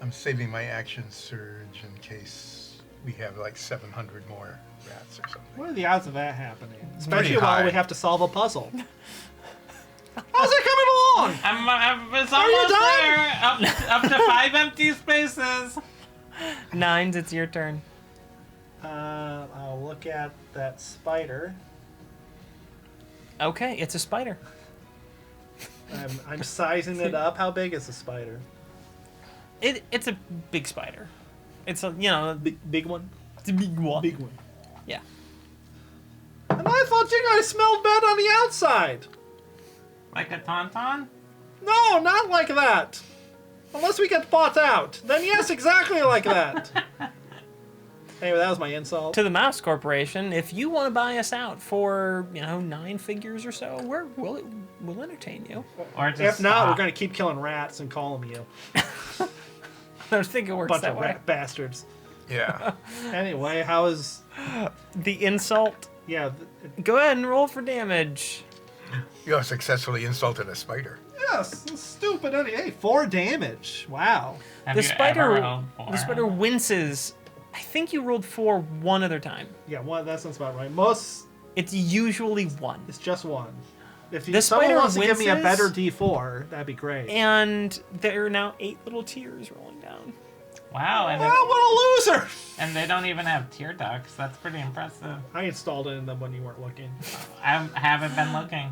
I'm saving my action surge in case we have like 700 more rats or something. What are the odds of that happening? Pretty Especially while high. we have to solve a puzzle. How's it coming along? It's Are you almost done? there. Up to 5 empty spaces. 9s, it's your turn. I'll look at that spider. Okay, it's a spider. I'm sizing it up. How big is the spider? It's a big spider. It's a, Big one? it's a big one. Big one. Yeah. And I thought you guys smelled bad on the outside. Like a tauntaun? No, not like that. Unless we get bought out. Then yes, exactly like that. Anyway, that was my insult. To the Mouse Corporation, if you want to buy us out for, 9 figures or so, we'll entertain you. Or just If not, stop. we're going to keep killing rats and call them you. I think it works Bunch that of way. rat bastards. Yeah. Anyway, how is... The insult. Yeah, Go ahead and roll for damage. You have successfully insulted a spider. yes, it's stupid. Hey, 4 damage. Wow. Have The you spider, ever rolled the spider winces. I think you rolled 4 one other time. Yeah, that sounds about right. Most, It's usually 1. it's just 1. If The someone spider wants to give me a winces. better D4, that'd be great. And there are now 8 little tears rolling down. Wow, and, Oh, what a loser! and they don't even have tear ducts. That's pretty impressive. I installed it in them when you weren't looking. I haven't been looking.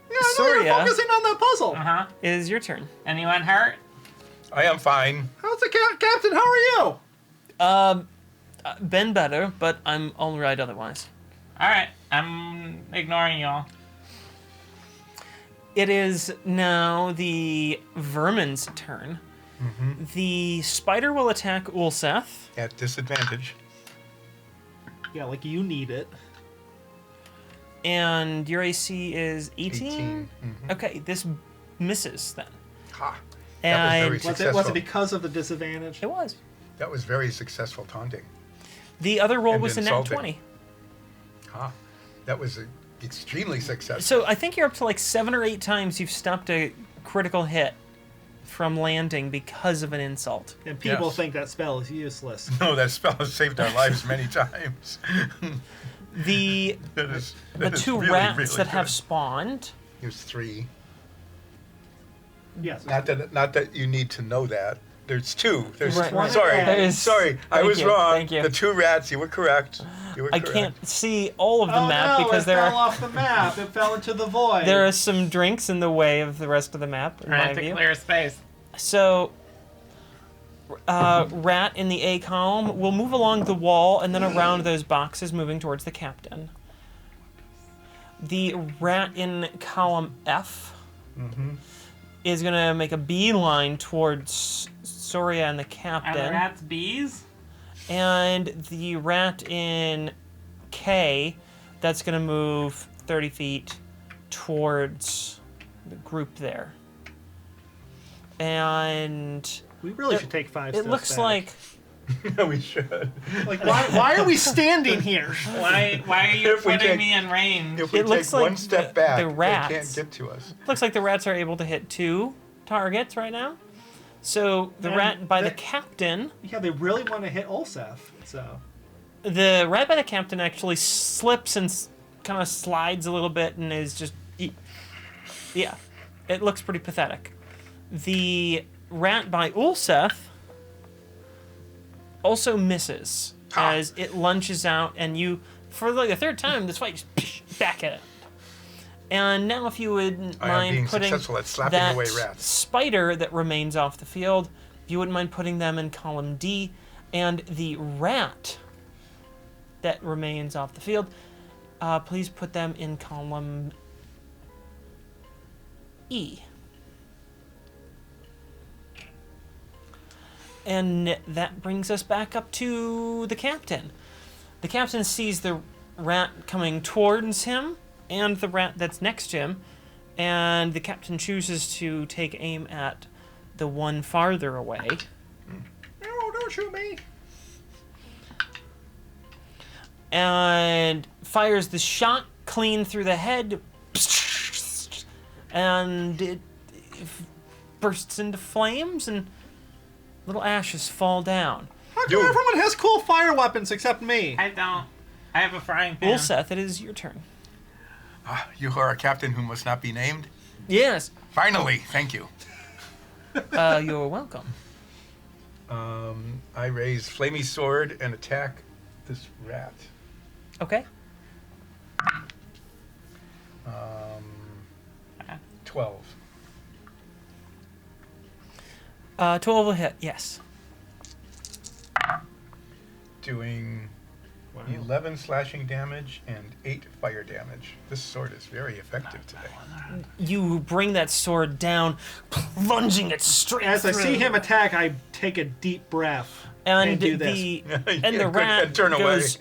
Yeah, I know you're Soria. focusing on that puzzle. Uh-huh. It is your turn. Anyone hurt? I am fine. How's the captain? How are you? Been better, but I'm all right otherwise. Alright, I'm ignoring y'all. It is now the vermin's turn. The spider will attack Ulseth. At disadvantage. Yeah, like you need it. And your AC is 18? 18. Okay, this misses then. Ha. That was very And successful. Was it because of the disadvantage? it was. That was very successful taunting. The other roll And was a nat insulting. 20. Ha. That was extremely successful. So I think you're up to like 7 or 8 times you've stopped a critical hit from landing because of an insult. And people Yes. think that spell is useless. No, that spell has saved our lives many times. The That is two really, rats really that have good. spawned. There's 3. Yes. Not that you need to know that. There's 2. There's Right, right. sorry. There is- Sorry, I Thank was you, wrong. thank you. The 2 rats, you were correct. You were I correct. can't see all of the Oh map no, because it there fell are off the map. It fell into the void. there are some drinks in the way of the rest of the map, in my Trying to view. clear space. So, rat in the A column will move along the wall and then around those boxes, moving towards the captain. The rat in column F is going to make a beeline towards Soria and the Are the captain. rats bees? And the rat in K, that's going to move 30 feet towards the group there. And we really should take 5 steps it looks back. like No, we should. Like, why are we standing here? Why are you If we putting take- me in range? If we It take looks like one step the back, they rats- can't get to us. looks like the rats are able to hit 2 targets right now. So the And rat by the that- captain, Yeah, they really want to hit Olseth. So the rat by the captain actually slips and kind of slides a little bit and is just, yeah, it looks pretty pathetic. The rat by Ulseth also misses Ha. as it lunges out, and you, for like the 3rd time, this fight just back at it. And now, if you would I am mind being putting successful at slapping that away rats. spider that remains off the field, if you wouldn't mind putting them in column D, and the rat that remains off the field, please put them in column E. And that brings us back up to the captain. The captain sees the rat coming towards him and the rat that's next to him, and the captain chooses to take aim at the one farther away. no, don't shoot me. And fires the shot clean through the head, and it bursts into flames, and little ashes fall down. How come Dude. everyone has cool fire weapons except me? I don't. I have a frying pan. Ulseth, it is your turn. You are a captain who must not be named? Yes, Finally, thank you. you're welcome. I raise Flamey Sword and attack this rat. Okay. 12. 12 will hit, yes. Doing 11 slashing damage and 8 fire damage. This sword is very effective today. You bring that sword down, plunging it straight As I through. see him attack, I take a deep breath and do the this. and Yeah, the good, rat and turn away. goes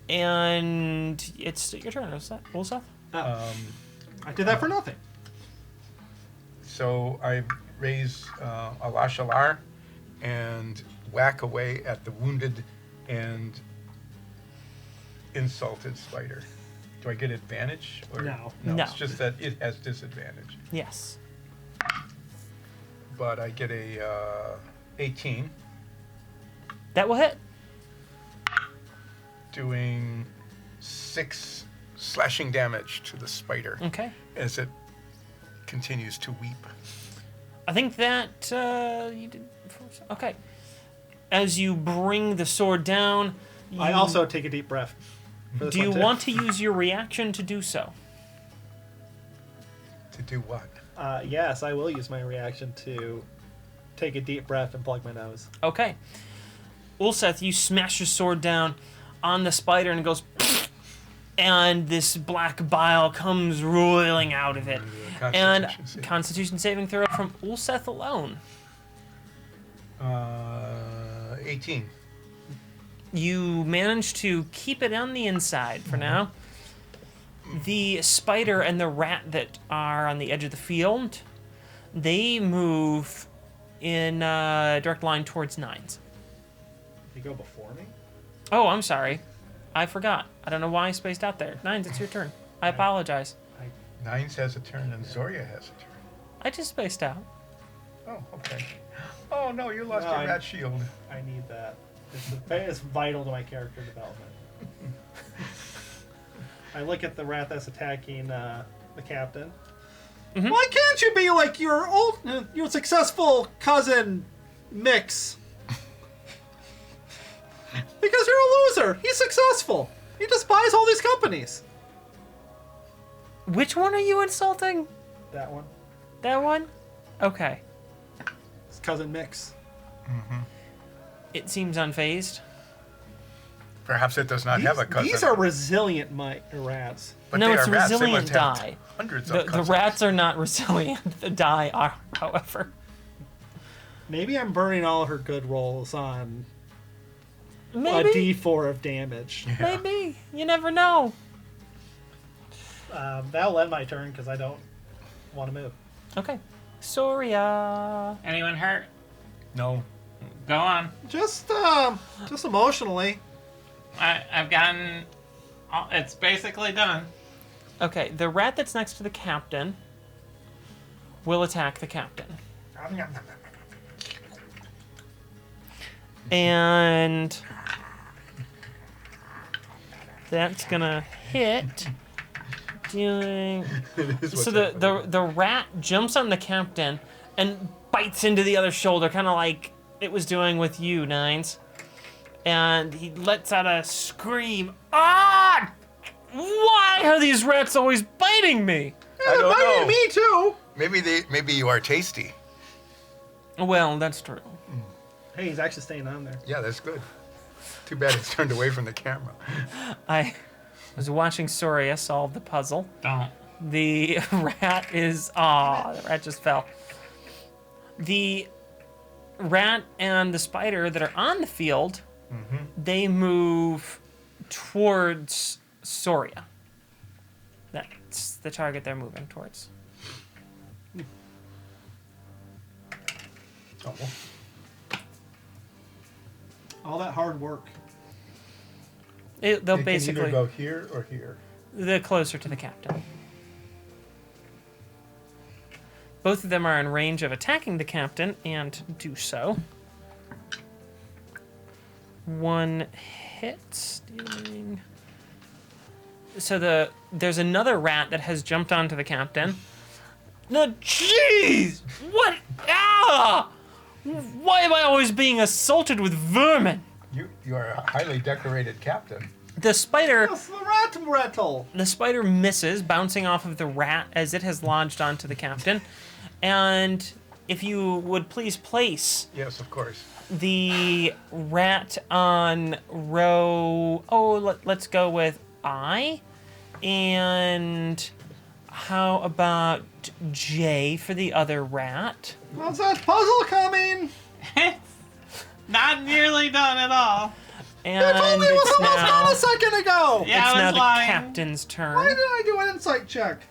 and it's your turn, Ulseth. I did that for nothing. So I raise Alashalar and whack away at the wounded and insulted spider. Do I get advantage? Or? No. No. It's just that it has disadvantage. Yes. But I get a 18, That will hit. doing 6 slashing damage to the spider Okay. as it continues to weep. I think that you did. Okay. As you bring the sword down, I also take a deep breath. for this do you one, too. want to use your reaction to do so? To do what? Yes, I will use my reaction to take a deep breath and plug my nose. Okay. Ulseth, you smash your sword down on the spider and it goes, and this black bile comes roiling out of it. And Constitution save. Constitution saving throw from Ulseth alone. 18. You manage to keep it on the inside for now. The spider and the rat that are on the edge of the field, they move in a direct line towards Nines. You go before me? Oh, I'm sorry. I forgot. I don't know why I spaced out there. Nines, it's your turn. I apologize. Nines has a turn and Zoria has a turn. I just spaced out. Oh, okay. Oh no, you lost No, your rat shield. I need that. It's vital to my character development. I look at the rat that's attacking the captain. Mhm. Why can't you be like your successful cousin, Mix? Because you're a loser. He's successful. He just buys all these companies. Which one are you insulting? That one. That one? Okay. It's cousin Mix. It seems unfazed. Perhaps it does not have a cousin. These are resilient rats. But No, they it's are rats. They resilient must have die. Hundreds The of cousins. rats are not resilient. The die are, however. Maybe I'm burning all her good rolls on Maybe. a D4 of damage. Yeah. Maybe. You never know. That'll end my turn because I don't want to move. Okay. Soria. Anyone hurt? No. Go on. Just emotionally. I've gotten. It's basically done. Okay, the rat that's next to the captain will attack the captain. And that's gonna hit. Dealing. So the rat jumps on the captain and bites into the other shoulder, kind of like it was doing with you, Nines. And he lets out a scream. Ah! Why are these rats always biting me? I don't know. Me too. Maybe you are tasty. Well, that's true. Hey, he's actually staying on there. Yeah, that's good. Too bad it's turned away from the camera. I was watching Soria solve the puzzle. Don't. The rat is... Aw, the rat just fell. The rat and the spider that are on the field, they move towards Soria. That's the target they're moving towards. Oh, All that hard work. They'll it can basically... either go here or here. They're closer to the captain. Both of them are in range of attacking the captain and do so. One hit, dealing... So there's another rat that has jumped onto the captain. No, jeez! What? Ah! Why am I always being assaulted with vermin? You are a highly decorated captain. The spider... That's the rat rattle. The spider misses, bouncing off of the rat as it has lodged onto the captain. And if you would please place Yes, of course. the rat on row... Oh, let's go with I. And how about J for the other rat? How's that puzzle coming? Not nearly done at all. And You told me it was it's almost now, done a second ago. Yeah, it's I now was the lying. captain's Why turn. did I do an insight check?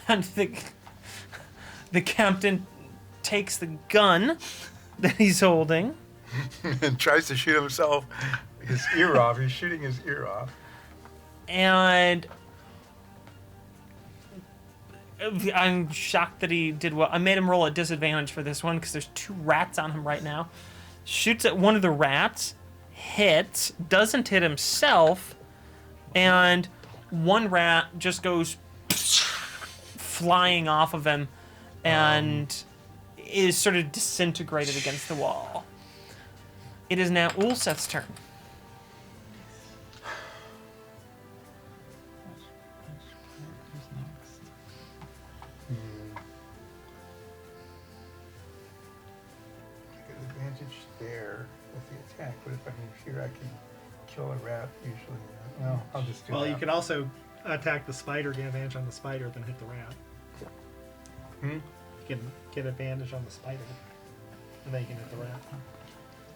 And the captain takes the gun that he's holding. And tries to shoot himself his ear off. He's shooting his ear off. And I'm shocked that he did well. I made him roll a disadvantage for this one because there's two rats on him right now. Shoots at one of the rats, hits, doesn't hit himself, and one rat just goes flying off of him and is sort of disintegrated against the wall. It is now Ulseth's turn. I get advantage there with the attack, but if I move here, I can kill a rat usually. Well, I'll just do Well, that. you can also attack the spider, get advantage on the spider, then hit the rat. Hmm? You can get advantage on the spider, and then you can hit the rat.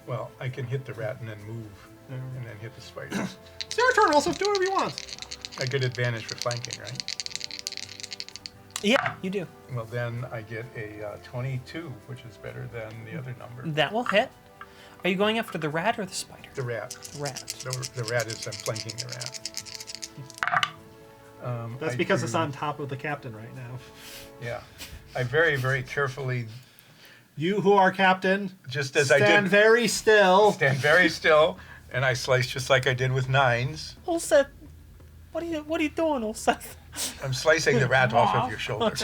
Well, I can hit the rat and then move, and then hit the spider. It's your turn, also. Do whatever you want. I get advantage for flanking, right? Yeah, you do. Well, then I get a 22, which is better than the other number. That will hit. Are you going after the rat or the spider? The rat. The rat. The rat is I'm flanking the rat. That's I because do- it's on top of the captain right now. Yeah. I very, very carefully, You who are captain, just as I stand did, very still. stand very still, and I slice just like I did with 9s. Ulseth, what are you doing, Ulseth? I'm slicing the rat off of your shoulder.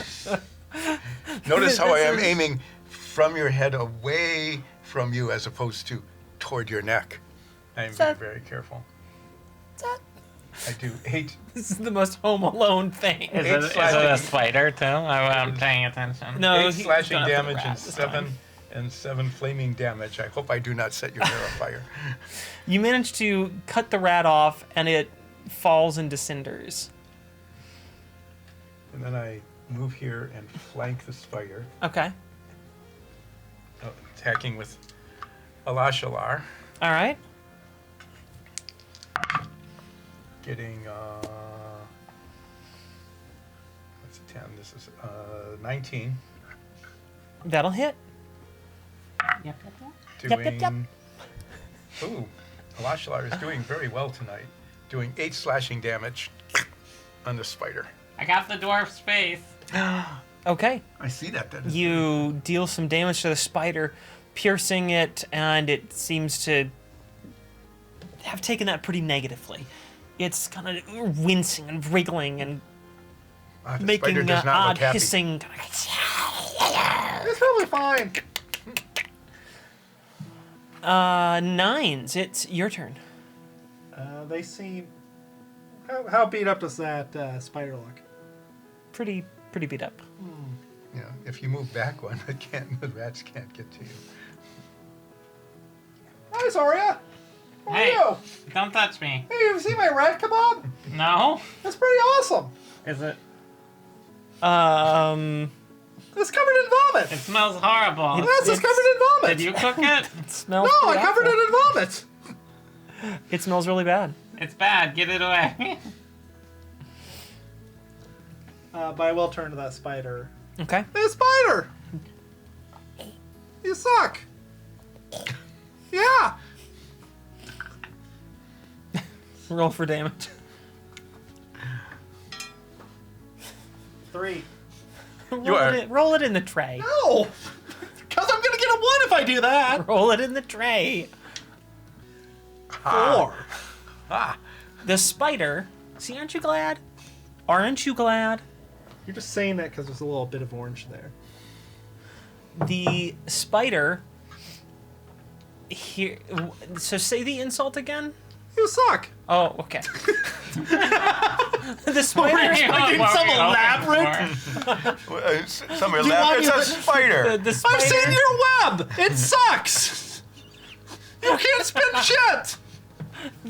Notice how I am This is- aiming from your head away from you as opposed to toward your neck. I am very, very careful. I do 8. This is the most Home Alone thing. Is Eight it a slashing- spider too? I'm paying attention. No, 8 he's slashing going after the damage rat and this 7 time. and 7 flaming damage. I hope I do not set your hair on fire. You manage to cut the rat off, and it falls into cinders. And then I move here and flank the spider, Okay. attacking with Alashalar, All right. getting what's a 10? This is 19. That'll hit. Yep. Doing. yep. Ooh, Alashalar is doing very well tonight. Doing 8 slashing damage on the spider. I got the dwarf's face. Okay. I see that. That is You deal some damage to the spider, piercing it, and it seems to have taken that pretty negatively. It's kind of wincing and wriggling and the spider making does not odd look happy. hissing. It's really fine. 9s. It's your turn. They seem. How beat up does that spider look? Pretty beat up. Yeah, if you move back one, the rats can't get to you. Hi, Soria. How Hey. are you? Don't touch me. Hey, you see my rat kebab? No. That's pretty awesome. Is it? It's covered in vomit. It smells horrible. Yes, it's covered in vomit. Did you cook it? It smells No, I pretty covered awful. it in vomit. It smells really bad. It's bad. Get it away. But I will turn to that spider. Okay. Hey, spider! You suck. Yeah. Roll for damage. 3. Roll it in the tray. No. Because I'm gonna get a 1 if I do that. Roll it in the tray. 4. The spider. See, aren't you glad? Aren't you glad? You're just saying that because there's a little bit of orange there. The spider. Here. So say the insult again. You suck. Oh, okay. The spider. some elaborate- Some are You want laughing. me It's a to- spider. The I've spider. seen your web. It sucks. You can't spin shit.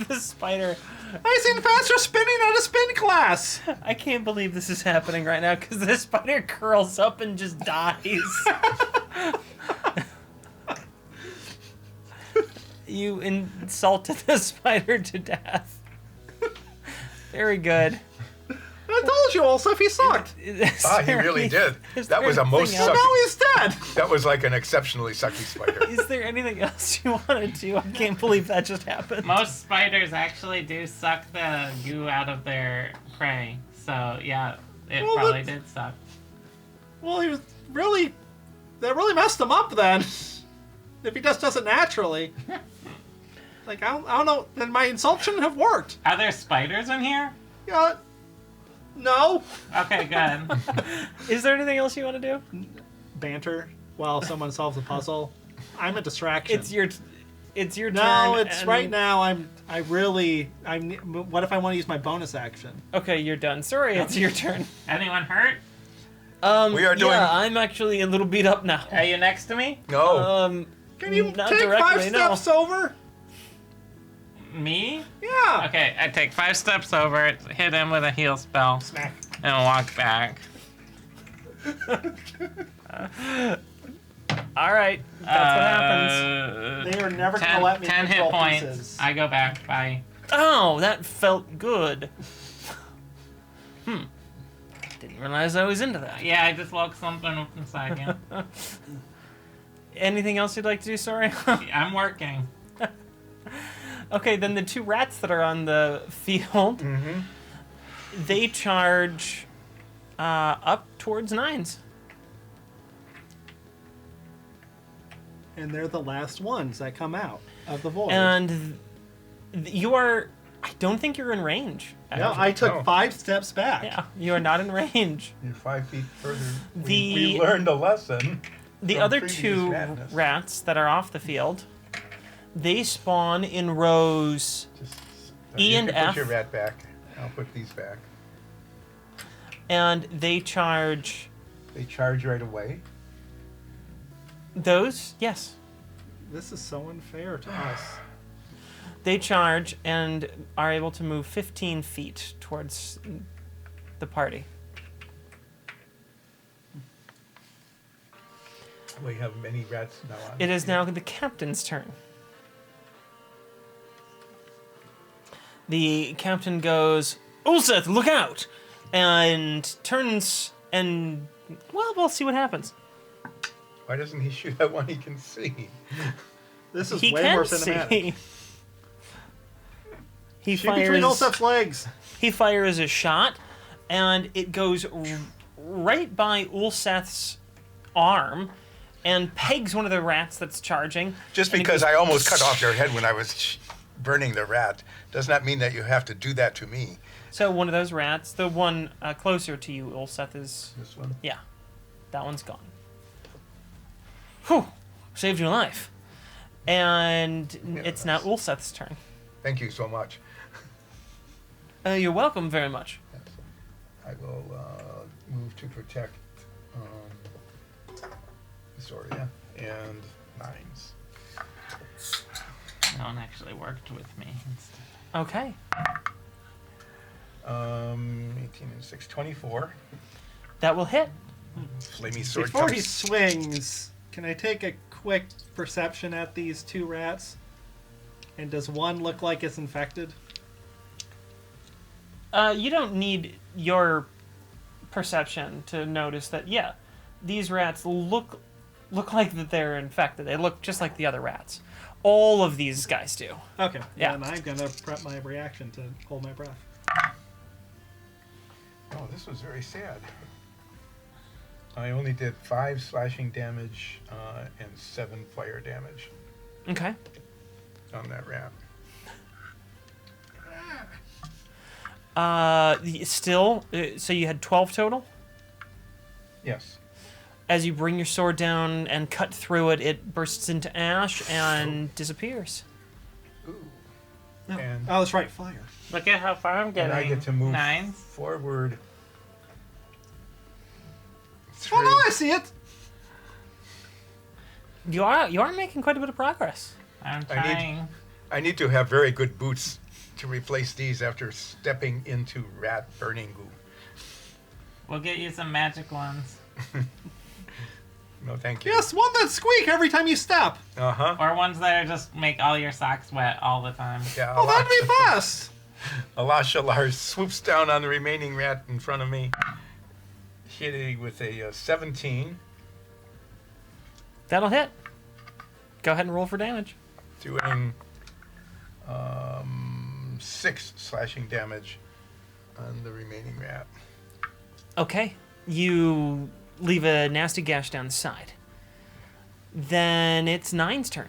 The spider. I've seen faster spinning at a spin class. I can't believe this is happening right now because the spider curls up and just dies. You insulted the spider to death. Very good. I told you, Olsef, he sucked. He really did. Is That there was a most anything So else- now he's dead. That was like an exceptionally sucky spider. Is there anything else you want to do? I can't believe that just happened. Most spiders actually do suck the goo out of their prey. So, yeah, it Well, probably that's- did suck. Well, he was really... That really messed him up then. If he just does it naturally. Like, I don't know. Then my insult shouldn't have worked. Are there spiders in here? Yeah. No. Okay, good. Is there anything else you want to do? Banter while someone solves a puzzle. I'm a distraction. It's your turn. No, it's and- right now. What if I want to use my bonus action? Okay, you're done. Sorry, it's your turn. Anyone hurt? We are doing- Yeah, I'm actually a little beat up now. Are you next to me? No. Can you Not take directly, 5 no. steps over? Me? Yeah. Okay, I take 5 steps over, hit him with a heal spell, Smack. and walk back. All right, that's what happens. They are never going 10, to let me 10 hit control points. pieces. I go back. Bye. Oh, that felt good. Didn't realize I was into that. Yeah, I just woke something up inside you. Anything else you'd like to do? Sorry. I'm working. Okay, then the 2 rats that are on the field, they charge up towards 9s. And they're the last ones that come out of the void. And you are... I don't think you're in range. no, actually. I took Oh. 5 steps back. Yeah, you are not in range. You're 5 feet further. The- We learned a lesson. The From other previous 2 madness. rats that are off the field, they spawn in rows Just, E you and can F. Put your rat back. I'll put these back. and they charge They charge right away. those. Yes, This is so unfair to us. they charge and are able to move 15 feet towards the party. We have many rats now on. It is now the captain's turn. The captain goes, "Ulseth, look out!" and turns and, well, we'll see what happens. Why doesn't he shoot at one he can see? This is He way can more cinematic. see. He Shoot between Olsef's legs. He fires a shot, and it goes right by Ulseth's arm and pegs one of the rats that's charging. Just and it because goes- I almost cut off their head when I was burning the rat does not mean that you have to do that to me. So one of those rats, the one closer to you, Ulseth, is... This one? Yeah, that one's gone. Whew, saved your life. And it's now Ulseth's turn. Thank you so much. You're welcome very much. Yes. I will move to protect Soria and 9s. No one actually worked with me. Instead. Okay. 18 and 6, 24. That will hit. Flamey sword Before he comes. swings, can I take a quick perception at these 2 rats? And does one look like it's infected? You don't need your perception to notice that, yeah, these rats look like that they're infected. They look just like the other rats. All of these guys do. Okay. Yeah. And I'm gonna prep my reaction to hold my breath. Oh, this was very sad. I only did 5 slashing damage and 7 fire damage Okay. on that rat. Still, so you had 12 total? Yes. As you bring your sword down and cut through it, it bursts into ash and disappears. Ooh. No. And- Oh, that's right, fire. Look at how far I'm And getting. I get to move 9s. forward. Oh no, I see it! You are making quite a bit of progress. I'm I need- trying. I need to have very good boots to replace these after stepping into rat burning goo. We'll get you some magic ones. No, thank you. Yes, one that squeak every time you step. Uh-huh. Or ones that are just make all your socks wet all the time. Yeah, Oh, that'd be best. Alashalar swoops down on the remaining rat in front of me, hitting with a 17, That'll hit. Go ahead and roll for damage. doing 6 slashing damage on the remaining rat. Okay. You leave a nasty gash down the side. Then it's 9's turn.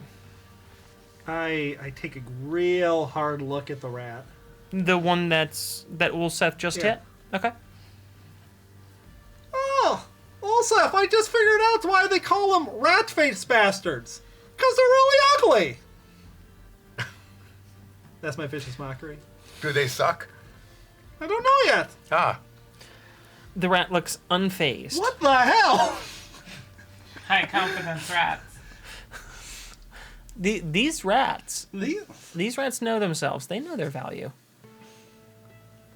I take a real hard look at the rat. The one that Ulseth just Yeah. hit? Okay. Ulsef, I just figured out why they call them rat face bastards. Because they're really ugly. That's my vicious mockery. Do they suck? I don't know yet. Ah. The rat looks unfazed. What the hell? High confidence rats. These rats These? These rats know themselves. They know their value.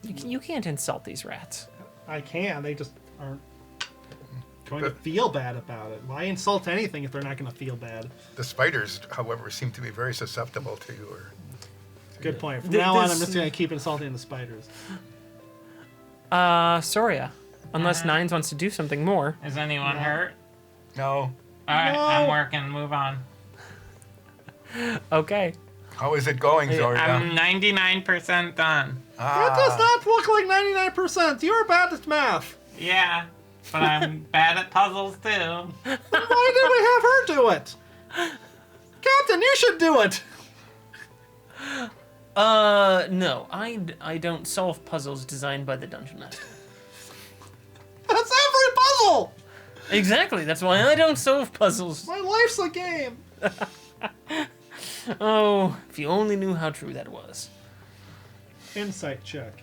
You can't insult these rats. I can. They just aren't going to feel bad about it. Why insult anything if they're not going to feel bad? The spiders, however, seem to be very susceptible to your... Good point. From Th- now on, this- I'm just going to keep insulting the spiders. Soria. Unless Nines wants to do something more. Is anyone hurt? No. Alright, No. I'm working. Move on. Okay. How is it going, Zoria? I'm 99% done. That does not look like 99%. You're bad at math. Yeah, but I'm bad at puzzles too. Why did we have her do it? Captain, you should do it. No. I don't solve puzzles designed by the Dungeon Master. That's every puzzle. Exactly. That's why I don't solve puzzles. My life's a game. Oh, if you only knew how true that was. Insight check.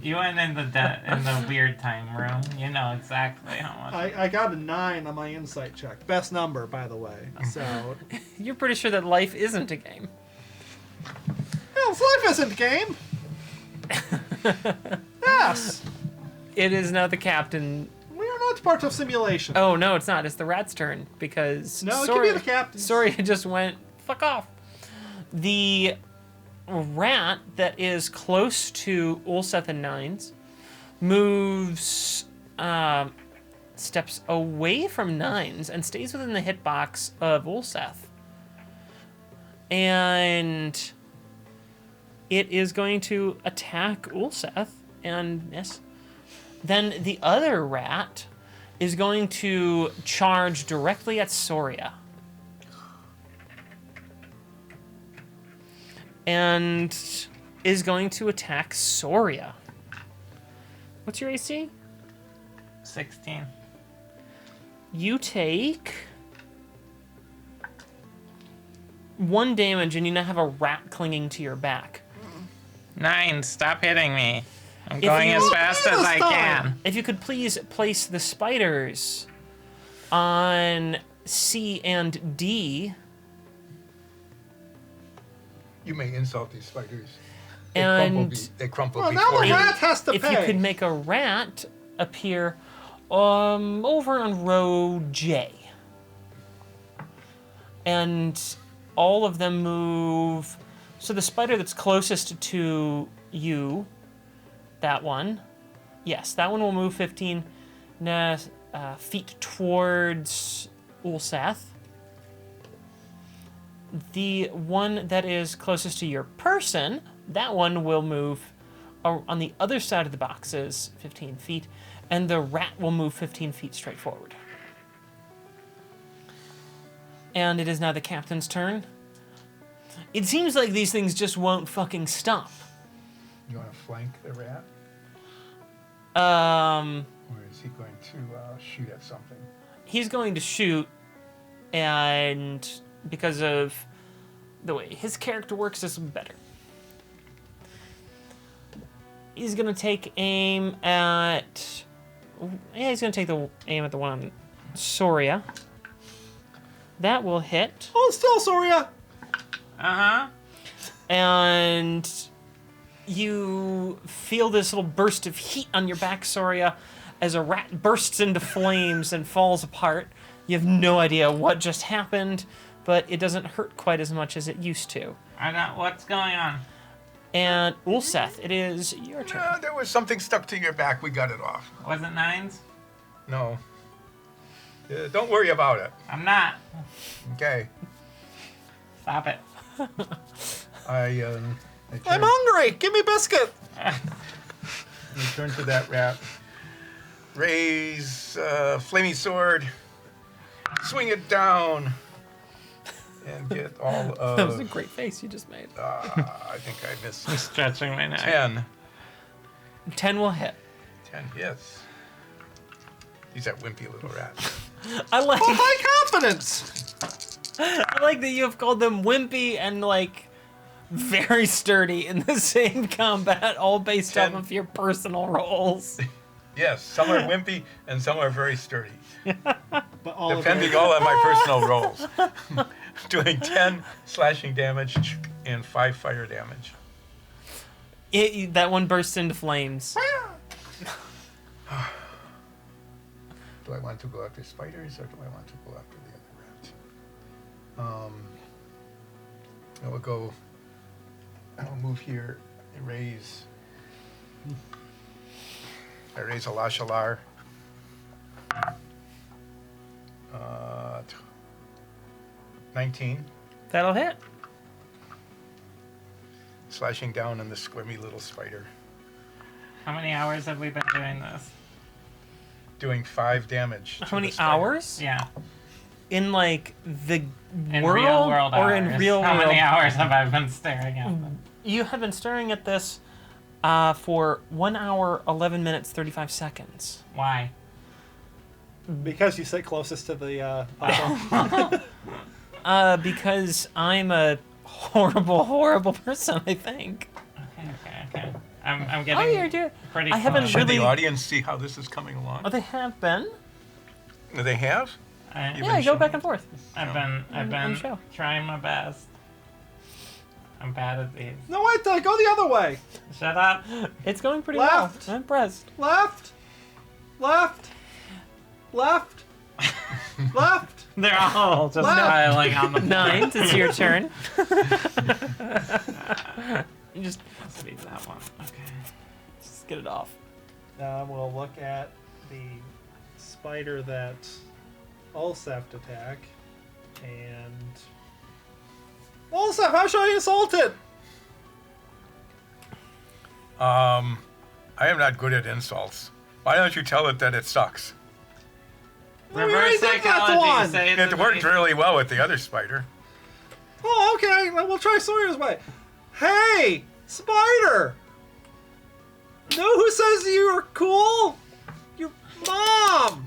You went in the weird time room. You know exactly how much. I got a 9 on my insight check. Best number, by the way. So, You're pretty sure that life isn't a game. well, life isn't a game. Yes. It is now the captain. We are not part of simulation. Oh, no, it's not. It's the rat's turn because No, it could be the captain. Soria just went, fuck off. The rat that is close to Ulseth and Nines moves, steps away from Nines and stays within the hitbox of Ulseth. And it is going to attack Ulseth and miss. Then the other rat is going to charge directly at Soria. And is going to attack Soria. What's your AC? 16. You take 1 damage and you now have a rat clinging to your back. 9, stop hitting me. I'm If going you- as fast as I Stop. can. If you could please place the spiders on C and D. You may insult these spiders. And They crumple Well, now before the you. rat has to if pay. you could make a rat appear over on row J. And all of them move. So the spider that's closest to you, that one, yes, that one will move 15 feet towards Ulseth. The one that is closest to your person, that one will move on the other side of the boxes 15 feet, and the rat will move 15 feet straight forward. And it is now the captain's turn. It seems like these things just won't fucking stop. You want to flank the rat? Or is he going to shoot at something? He's going to shoot, and because of the way his character works, this will be better. He's going to take aim at... Yeah, he's going to take the aim at the one on Soria. That will hit. Oh, still, Soria. Uh-huh. And you feel this little burst of heat on your back, Soria, as a rat bursts into flames and falls apart. You have no idea what just happened, but it doesn't hurt quite as much as it used to. I don't. What's going on? And Ulseth, it is your turn. There was something stuck to your back. We got it off. Was it 9s? No. Don't worry about it. I'm not. Okay. Stop it. I I'm turn, hungry. Give me biscuit. I turn to that rat. Raise flaming sword. Swing it down. And get all of... That was a great face you just made. I think I missed I'm stretching my neck. 10. 10 will hit. 10 hits. He's that wimpy little rat. I like Well, high confidence. I like that you have called them wimpy and like very sturdy in the same combat, all based off of your personal roles. Yes, some are wimpy and some are very sturdy. But all Depending of all on my personal roles. Doing 10 slashing damage and 5 fire damage. That one bursts into flames. Do I want to go after spiders or do I want to go after the other rat? I will go. I'll move here. I raise a Lashalar. 19. That'll hit. Slashing down on the squirmy little spider. How many hours have we been doing this? Doing 5 damage. How to many the spider. hours? Yeah. In like the In world, real world or hours. in real How world? many hours have I been staring at them? You have been staring at this for 1 hour, 11 minutes, 35 seconds. Why? because you sit closest to the bottom. Because I'm a horrible, horrible person, I think. Okay. I'm getting Oh, you're doing. pretty I haven't close. Should really. the audience see how this is coming along? Oh, they have been. They have? I, You've Yeah, been go showing- back and forth. I've on been show. trying my best. I'm bad at these. No, wait, go the other way. Shut up. It's going pretty Left. well. I'm impressed. Left. Left. Left. Left. They're all just Left. piling on the Nines, it's your turn. You just Let's leave that one. Okay. get it off. Now we'll look at the spider that Ulsef attack. And Ulsef, how should I insult it? I am not good at insults. Why don't you tell it that it sucks? Well, we already Reverse did that psychology. one. Say it It worked really well with the other spider. Oh, okay. Well, we'll try Sawyer's way. Hey, spider! Know who says you're cool? Your mom!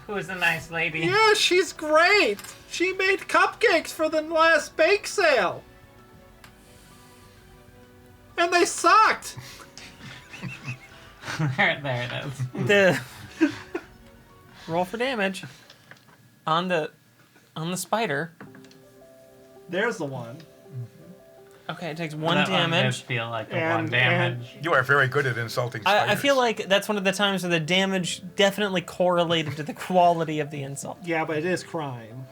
Who's a nice lady? Yeah, she's great. She made cupcakes for the last bake sale. And they sucked. there it is. The roll for damage on the spider. There's the one. Okay, it takes one That one did damage. feel like a And- one damage. You are very good at insulting spiders. I feel like that's one of the times where the damage definitely correlated to the quality of the insult. Yeah, but it is crime.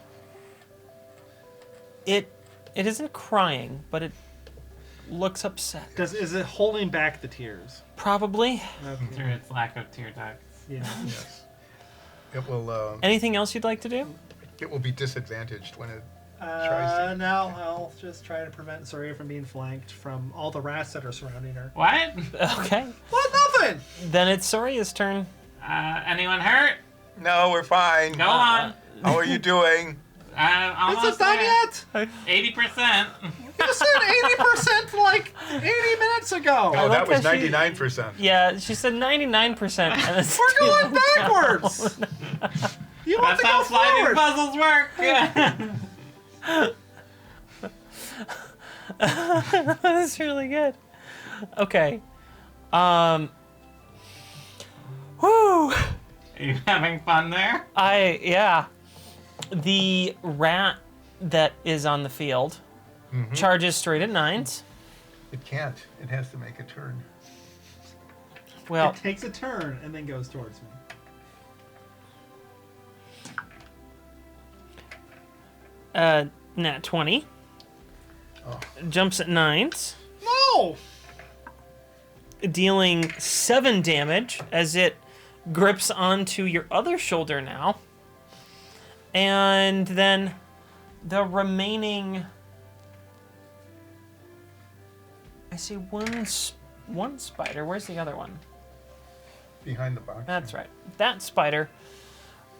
It isn't crying, but it looks upset. Is it holding back the tears? Probably. Through its lack of tear ducts. Yeah. Yes. It will. Anything else you'd like to do? It will be disadvantaged when it tries to. No, I'll just try to prevent Soria from being flanked from all the rats that are surrounding her. What? Okay. What? Nothing! Then it's Soria's turn. Anyone hurt? No, we're fine. Go on. How are you doing? Is Almost it done there. yet? 80%. You said 80% like 80 minutes ago. Oh, that like was how she- 99%. Yeah, she said 99%. And it's We're going backwards. You want That's to how go sliding forward. puzzles work. That's really good. Okay. Whoo! Are you having fun there? Yeah. The rat that is on the field charges straight at nines. It can't. It has to make a turn. Well, It takes a turn and then goes towards me. nat 20. Oh. Jumps at nines, No! dealing 7 damage as it grips onto your other shoulder now. And then the remaining... I see one spider. Where's the other one? Behind the box. That's right. That spider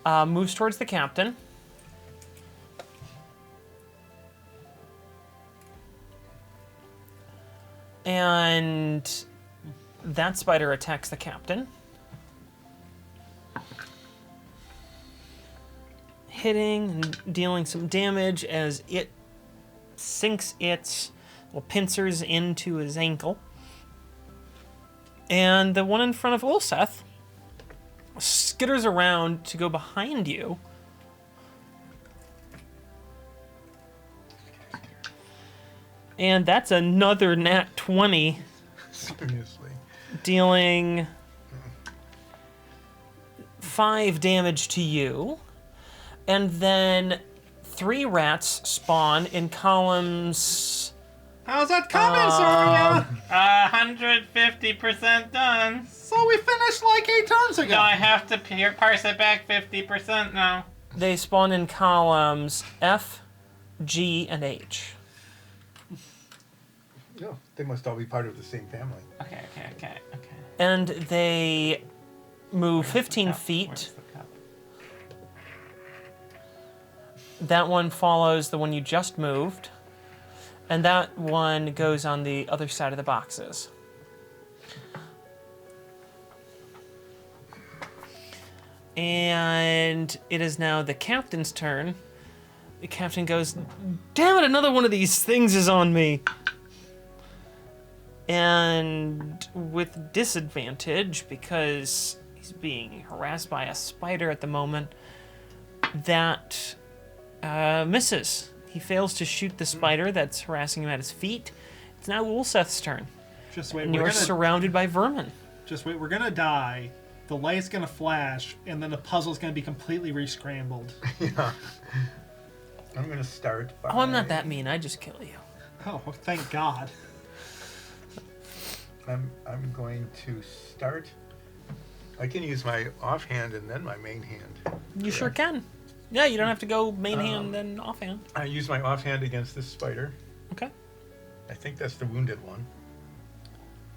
moves towards the captain. And that spider attacks the captain. hitting and dealing some damage as it sinks its little pincers into his ankle. And the one in front of Ulseth skitters around to go behind you. And that's another nat 20, Seriously. dealing 5 damage to you. And then 3 rats spawn in columns. How's that coming, Soria? 150% done. So we finished like 8 turns ago. No, I have to parse it back 50% now. They spawn in columns F, G, and H. No, they must all be part of the same family. Okay. And they move 15 Where's feet. the cup? That one follows the one you just moved. And that one goes on the other side of the boxes. And it is now the captain's turn. The captain goes, "Damn it, another one of these things is on me." And with disadvantage, because he's being harassed by a spider at the moment, that misses. He fails to shoot the spider that's harassing him at his feet. It's now Ulseth's turn. Just wait, And you are surrounded by vermin. Just wait, we're gonna die. The light's gonna flash, and then the puzzle's gonna be completely re-scrambled. Yeah. I'm gonna start by... Oh, I'm not that mean. I just kill you. Oh, thank God. I'm going to start... I can use my offhand and then my main hand. You sure can. Yeah, you don't have to go main hand then offhand. I use my offhand against this spider. Okay. I think that's the wounded one.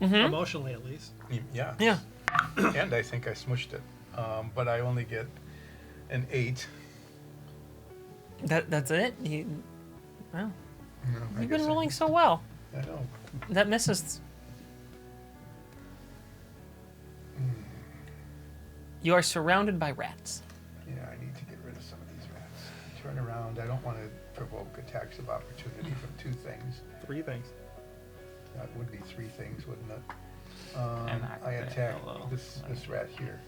Mm-hmm. Emotionally, at least. Yeah. Yeah. And I think I smushed it. But I only get an 8. That's it? Wow. You know, I You've guess been rolling so well. I know. That misses. You are surrounded by rats. Yeah, I need to get rid of some of these rats. Turn around. I don't want to provoke attacks of opportunity from 2 things. 3 things. That would be 3 things, wouldn't it? And I attack a little. this rat here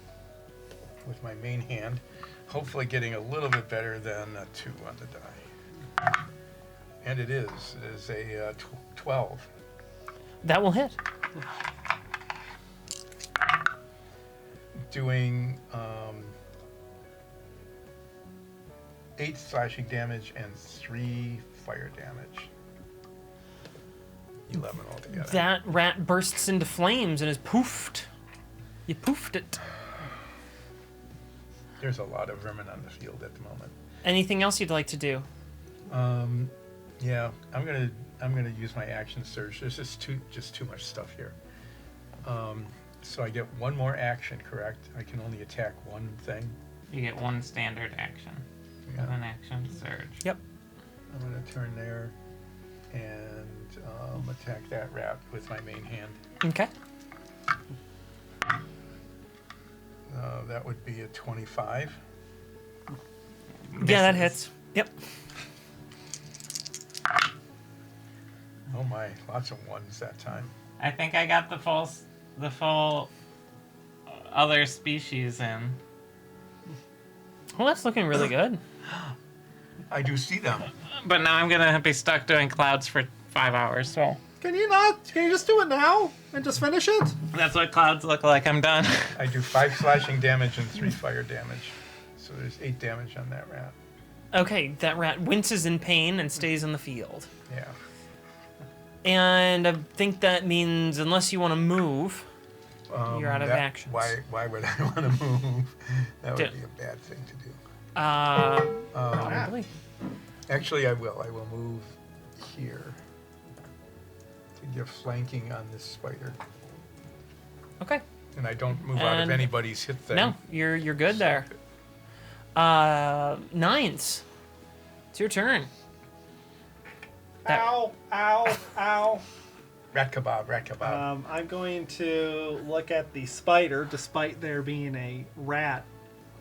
with my main hand, hopefully getting a little bit better than a 2 on the die. And it is. It is a 12. That will hit. Doing 8 slashing damage and 3 fire damage. 11 altogether. That rat bursts into flames and is poofed. You poofed it. There's a lot of vermin on the field at the moment. Anything else you'd like to do? Yeah, I'm gonna use my action surge. There's just too much stuff here. So I get 1 more action, correct? I can only attack 1 thing. You get 1 standard action. Yeah. With an action surge. Yep. I'm gonna turn there and attack that rat with my main hand. Okay. That would be a 25. Yeah, that Misses. hits. Yep. Oh my, lots of 1s that time. I think I got the full other species in. Well, that's looking really good. I do see them. But now I'm gonna be stuck doing clouds for 5 hours, so Can you not? Can you just do it now and just finish it? that's what clouds look like. I'm done. I do 5 slashing damage and 3 fire damage. So there's 8 damage on that rat. Okay, that rat winces in pain and stays on the field. Yeah. And I think that means unless you want to move, you're out of actions. Why would I want to move? That would Do- be a bad thing to do. Probably. Actually, I will. I will move here to give flanking on this spider. Okay. And I don't move out of And- anybody's hit thing. No, you're good there. Nines. It's your turn. That- Ow, ow, ow. Rat kebab, rat kebab. I'm going to look at the spider, despite there being a rat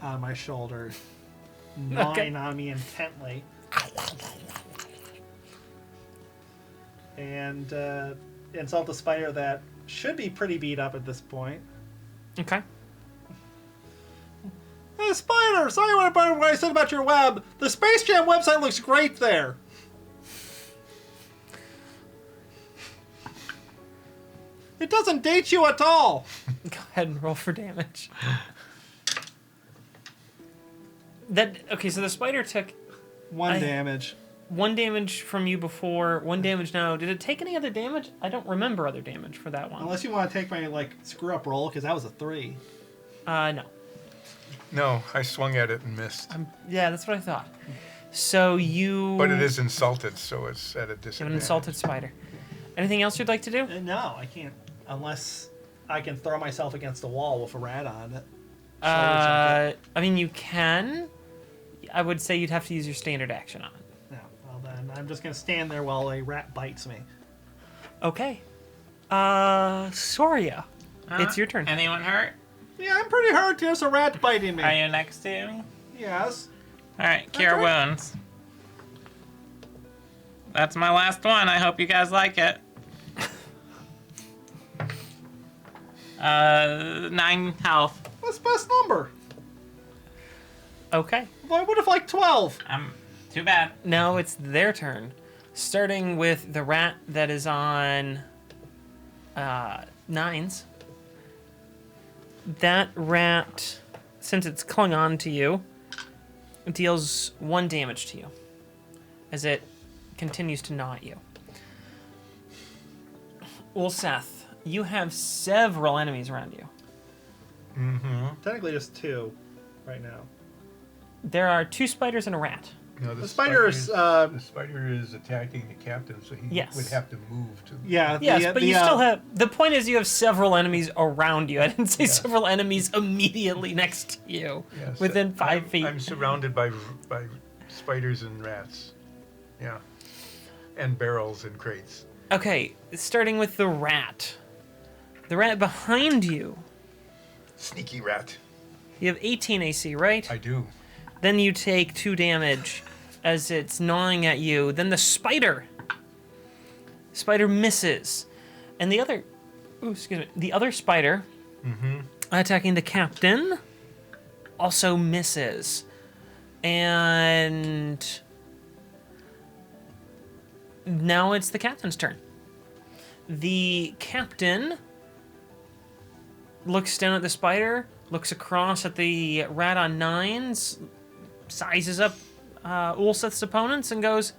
on my shoulder. gnawing on me intently. And insult the spider that should be pretty beat up at this point. Okay. Hey, Spider! Sorry what I said about your web. The Space Jam website looks great there. It doesn't date you at all. Go ahead and roll for damage. Okay, so the spider took One damage. 1 damage from you before, 1 damage now. Did it take any other damage? I don't remember other damage for that one. Unless you want to take my screw up roll, because that was a 3. No. No, I swung at it and missed. Yeah, that's what I thought. So you... But it is insulted, so it's at a You have disadvantage. an insulted spider. Anything else you'd like to do? No, I can't. Unless I can throw myself against the wall with a rat on it. I mean, you can. I would say you'd have to use your standard action on it. No, well then, I'm just going to stand there while a rat bites me. Okay. Soria. It's your turn. Anyone hurt? Yeah, I'm pretty hurt. There's a rat biting me. Are you next to me? Yes. All right, cure wounds. That's my last one. I hope you guys like it. 9 health. What's best number? Okay. I would have liked 12. Too bad. Now it's their turn. Starting with the rat that is on 9s. That rat, since it's clung on to you, deals 1 damage to you as it continues to gnaw at you. Ulseth, you have several enemies around you. Technically just 2 right now. There are 2 spiders and a rat. No, The spider's, the spider is attacking the captain, so he Yes. would have to move to. Yeah. Yes, but you still have... The point is you have several enemies around you. I didn't say several enemies immediately next to you. Yes, within 5 feet. I'm surrounded by spiders and rats. Yeah, and barrels and crates. Okay, starting with the rat. The rat behind you. Sneaky rat. You have 18 AC, right? I do. Then you take 2 damage as it's gnawing at you. Then the spider. Spider misses. And the other... Ooh, excuse me. The other spider attacking the captain also misses. And... now it's the captain's turn. The captain looks down at the spider, looks across at the rat on 9s, sizes up Ulseth's opponents, and goes,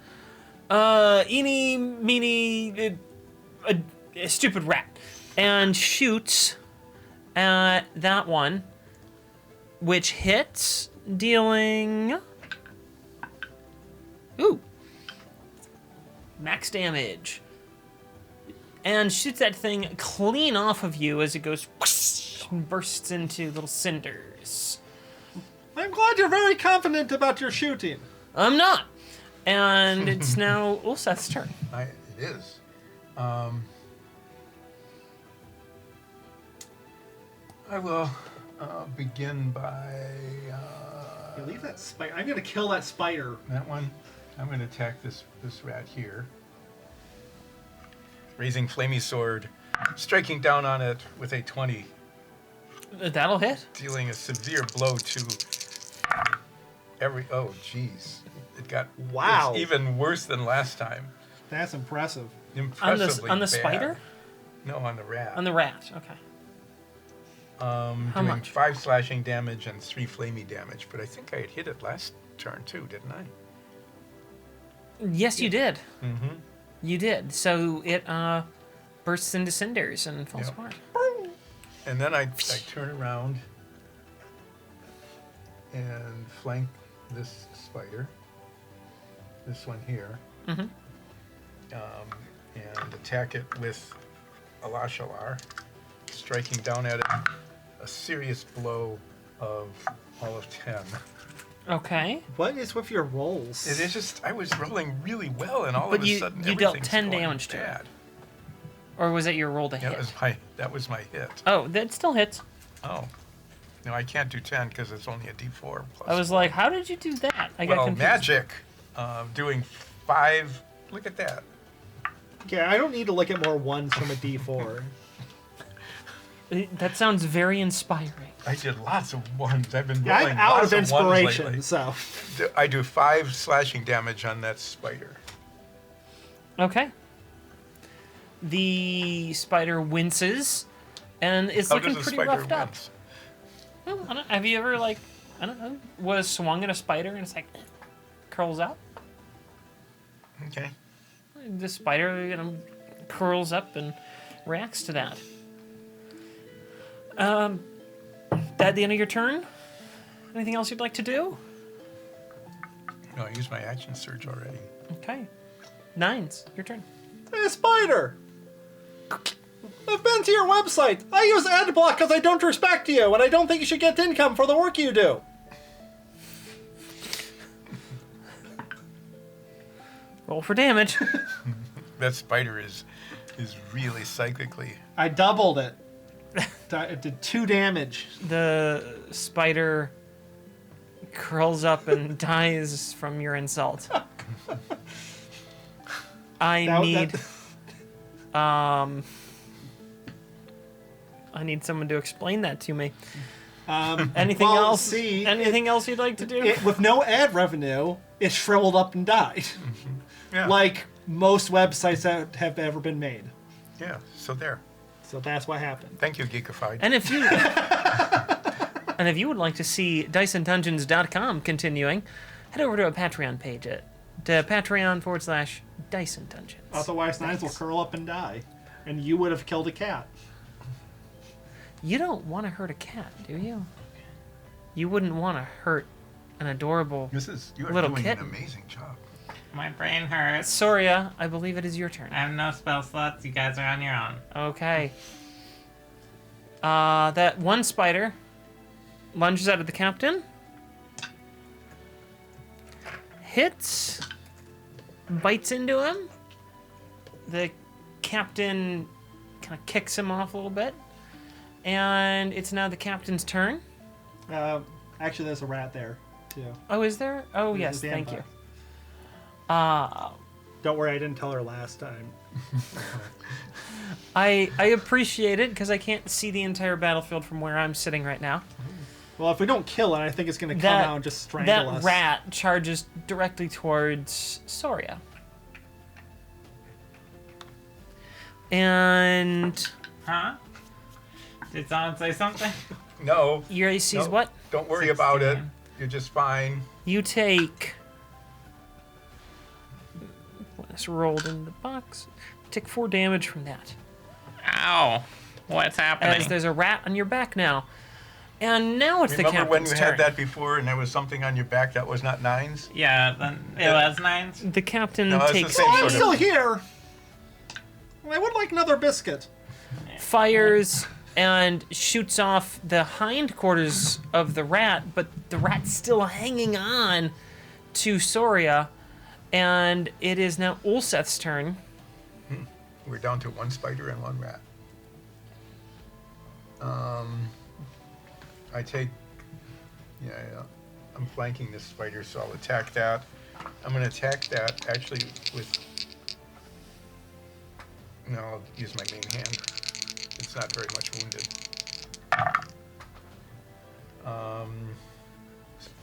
eeny, meeny, a stupid rat. And shoots at that one, which hits, dealing... Ooh. Max damage. And shoots that thing clean off of you as it goes whoosh, and bursts into little cinders. I'm glad you're very confident about your shooting. I'm not. And it's now Ulseth's turn. It is. I will begin by You leave that spider. I'm going to kill that spider. that one. I'm going to attack this rat here. Raising flamey sword, striking down on it with a 20, That'll hit. dealing a severe blow to every. Oh, jeez! It got Wow. It's even worse than last time. That's impressive. Impressively On the bad. spider? No, on the rat. On the rat. Okay. Doing much? 5 slashing damage and 3 flamey damage, but I think I had hit it last turn too, didn't I? Yes, you did. Mm-hmm. You did. So it bursts into cinders and falls Yep. apart. And then I turn around and flank this spider, this one here, Mhm. And attack it with Alashalar, striking down at it a serious blow of all of 10. Okay. What is with your rolls? It is just, I was rolling really well, and all But of a you- sudden you dealt everything's 10 going damage to it. bad. Or was that your roll to Yeah, hit? that was my hit. Oh, that still hits. Oh. No, I can't do 10 because it's only a D4 plus. I was like, how did you do that? I got well, confused. magic. Doing 5. Look at that. Okay, I don't need to look at more ones from a D4. That sounds very inspiring. I did lots of 1s. I've been Yeah, rolling I'm out lots of of 1s lately. inspiration, so. I do 5 slashing damage on that spider. Okay. The spider winces and is How looking does a pretty spider roughed up. wince? Well, have you ever, like, I don't know, was swung at a spider and it's like curls up? Okay. The spider, curls up and reacts to that. That the end of your turn? Anything else you'd like to do? No, I used my action surge already. Okay. Nines, your turn. Hey, Spider! I've been to your website. I use AdBlock because I don't respect you, and I don't think you should get income for the work you do. Roll for damage. That spider is really cyclically. I doubled it. It did 2 damage. The spider curls up and dies from your insult. I need someone to explain that to me. Anything well, else? see, Anything else you'd like to do? With no ad revenue, it shriveled up and died. Yeah. Like most websites that have ever been made. Yeah. So there. So that's what happened. Thank you, Geekified. And if you would like to see DysonDungeons.com continuing, head over to a Patreon page at Patreon.com/Dyson Dungeons. Otherwise, Nines will curl up and die. And you would have killed a cat. You don't want to hurt a cat, do you? You wouldn't want to hurt an adorable You are little doing kitten. an amazing job. My brain hurts. Soria, I believe it is your turn. I have no spell slots. You guys are on your own. Okay. That one spider lunges out of the captain. Hits. Bites into him. The captain kind of kicks him off a little bit. And it's now the captain's turn. Actually, there's a rat there, too. Oh, is there? Oh, There's yes, a thank you. vampire. Don't worry, I didn't tell her last time. I appreciate it because I can't see the entire battlefield from where I'm sitting right now. Well, if we don't kill it, I think it's going to come out and just strangle us. That rat charges directly towards Soria. And Huh? Did someone say something? No. your AC is No, what? Don't worry about it. 16. You're just fine. You take... When it's rolled in the box, take 4 damage from that. Ow. What's happening? As there's a rat on your back now. And now it's Remember the when captain's you turn. had that before and there was something on your back that was not 9s? Yeah, then it was 9s. The captain No, it's the takes same Oh, I'm sort still of- here! I would like another biscuit. fires and shoots off the hindquarters of the rat, but the rat's still hanging on to Soria, and it is now Ulseth's turn. We're down to 1 spider and 1 rat. I take... Yeah, I'm flanking this spider, so I'll attack that. I'm going to attack that actually with... No, I'll use my main hand. It's not very much wounded.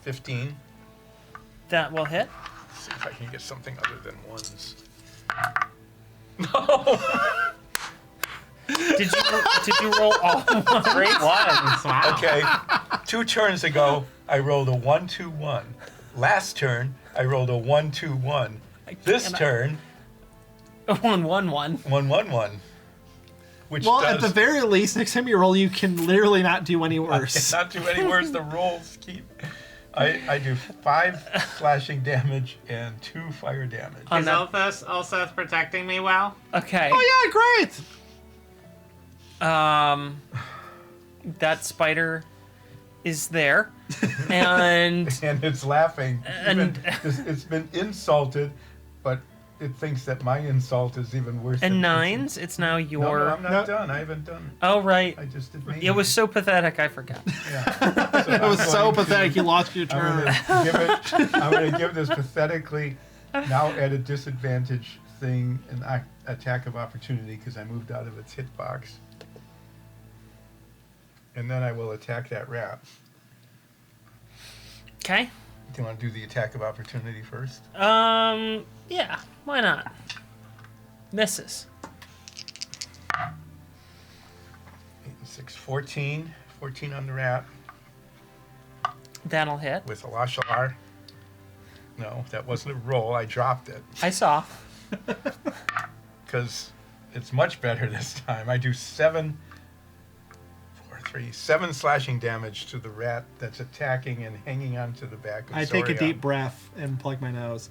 15. That will hit. Let's see if I can get something other than 1s. Did you roll all one? Great ones. Wow. Okay, 2 turns ago, I rolled a 1-2-1. Last turn, I rolled a 1-2-1. This turn, 1-1-1. 1-1-1. Which Well, does at the very least, next time you roll, you can literally not do any worse. not do any worse. The rolls keep. I do 5 slashing damage and 2 fire damage. On Is that- Ulseth protecting me well? Okay. Oh, yeah, great! That spider is there, and And it's laughing. And- It's been insulted, but it thinks that my insult is even worse. And than nines, it's now No, your. no, I'm not done. I haven't done. Oh, right. I just did. It was so pathetic, I forgot. Yeah. It was so pathetic. You lost your turn. I'm going to give this pathetically now at a disadvantage thing an attack of opportunity because I moved out of its hitbox. And then I will attack that rat. Okay. Do you want to do the attack of opportunity first? Yeah, why not? Misses. 8 and 6, 14. 14 on the rat That'll hit. with a Lashar. No, that wasn't a roll. I dropped it I saw. because it's much better this time. I do 7 slashing damage to the rat that's attacking and hanging onto the back of I take a Zoria. deep breath and plug my nose.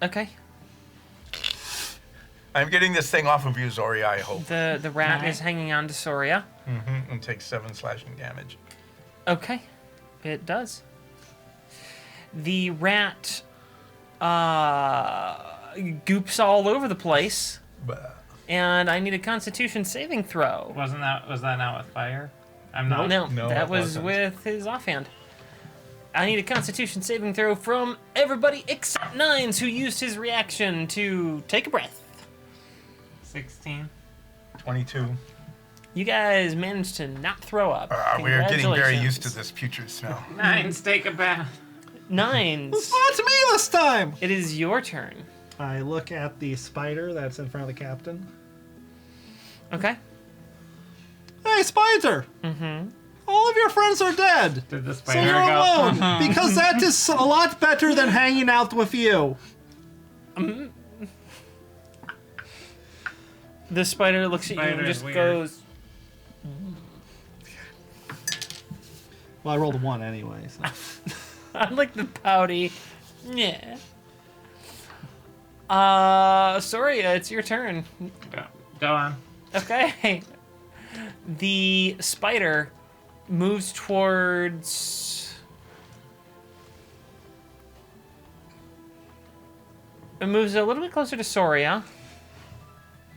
Okay. I'm getting this thing off of you, Zoria, I hope. The rat is hanging on to Soria. And take 7 slashing damage. Okay. It does. The rat goops all over the place, But and I need a Constitution saving throw. Was that not with fire? I'm not. No, No, that it was wasn't. with his offhand. I need a Constitution saving throw from everybody except Nines, who used his reaction to take a breath. 16. 22. You guys managed to not throw up. We're getting very used to Congratulations. this putrid smell. Nines, take a bath. Nines. It's not me this time. It is your turn. I look at the spider that's in front of the captain. Okay. Hey, Spider! Mm-hmm. All of your friends are dead. Did the So spider you're go? alone. Because that is a lot better than hanging out with you. The spider looks at you Spider and is just weird. goes, Well, I rolled a 1 anyway, so. I like the pouty. Yeah. Soria, it's your turn. Go on. Okay. The spider moves towards. It moves a little bit closer to Soria.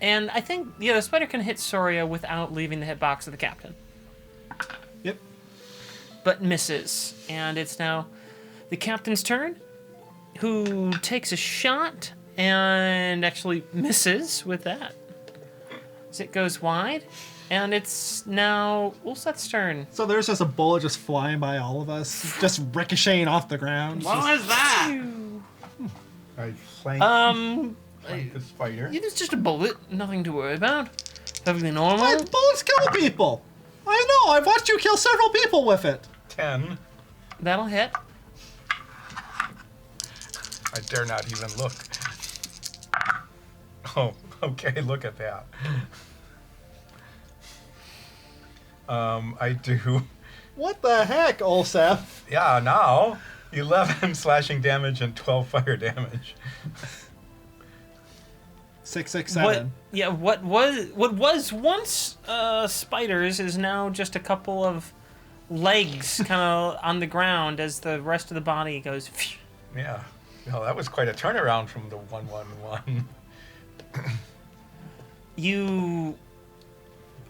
And I think, yeah, the spider can hit Soria without leaving the hitbox of the captain. Yep. But misses. And it's now the captain's turn, who takes a shot and actually misses with that. As it goes wide. And it's now Ulset's turn. So there's just a bullet just flying by all of us, just ricocheting off the ground. What was that? I flank, flank the spider. It's just a bullet. Nothing to worry about. Perfectly normal. Why, bullets kill people. I know. I've watched you kill several people with it. 10. That'll hit. I dare not even look. Oh, okay, look at that. I do, What the heck, Olsef? yeah, now 11 slashing damage and 12 fire damage. 6, 6, 7. What was once spiders is now just a couple of legs kind of on the ground as the rest of the body goes. Phew. Yeah, well, that was quite a turnaround from the 111.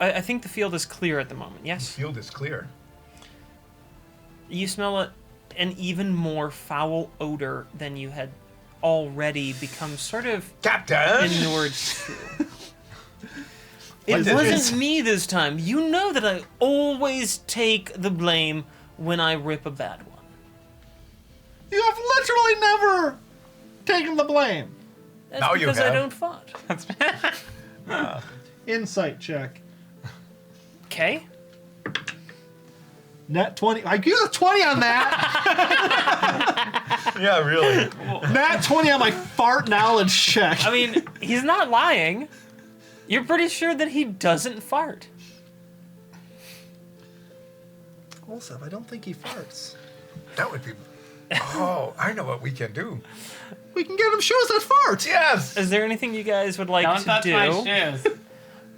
I think the field is clear at the moment. Yes. Field is clear. You smell an even more foul odor than you had already become sort of Captain! inured to. What It did wasn't you- me this time. You know that I always take the blame when I rip a bad one. You have literally never taken the blame. That's Now you because I have. don't fight. Insight check. Okay. Nat 20. I use a 20 on that. Yeah, really. Nat 20 on my fart knowledge check. I mean, he's not lying. You're pretty sure that he doesn't fart. Olsef, I don't think he farts. That would be... Oh, I know what we can do. We can get him shoes that fart. Yes! Is there anything you guys would like Don't to touch do? my shoes.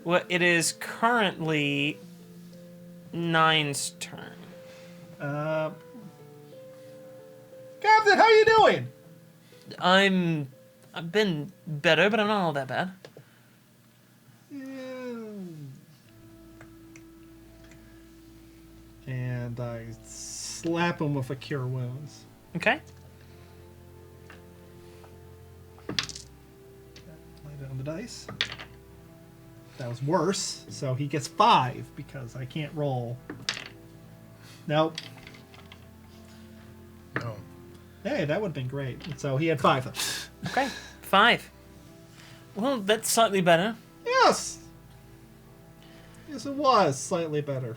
Well, it is currently Nine's turn. Captain, how you doing? I'm I've been better, but I'm not all that bad. And I slap him with a Cure Wounds. Okay. Lay down the dice. That was worse, so he gets 5 because I can't roll. Nope. No. Hey, that would have been great. So he had 5. Okay. 5. Well, that's slightly better. Yes! Yes, it was slightly better.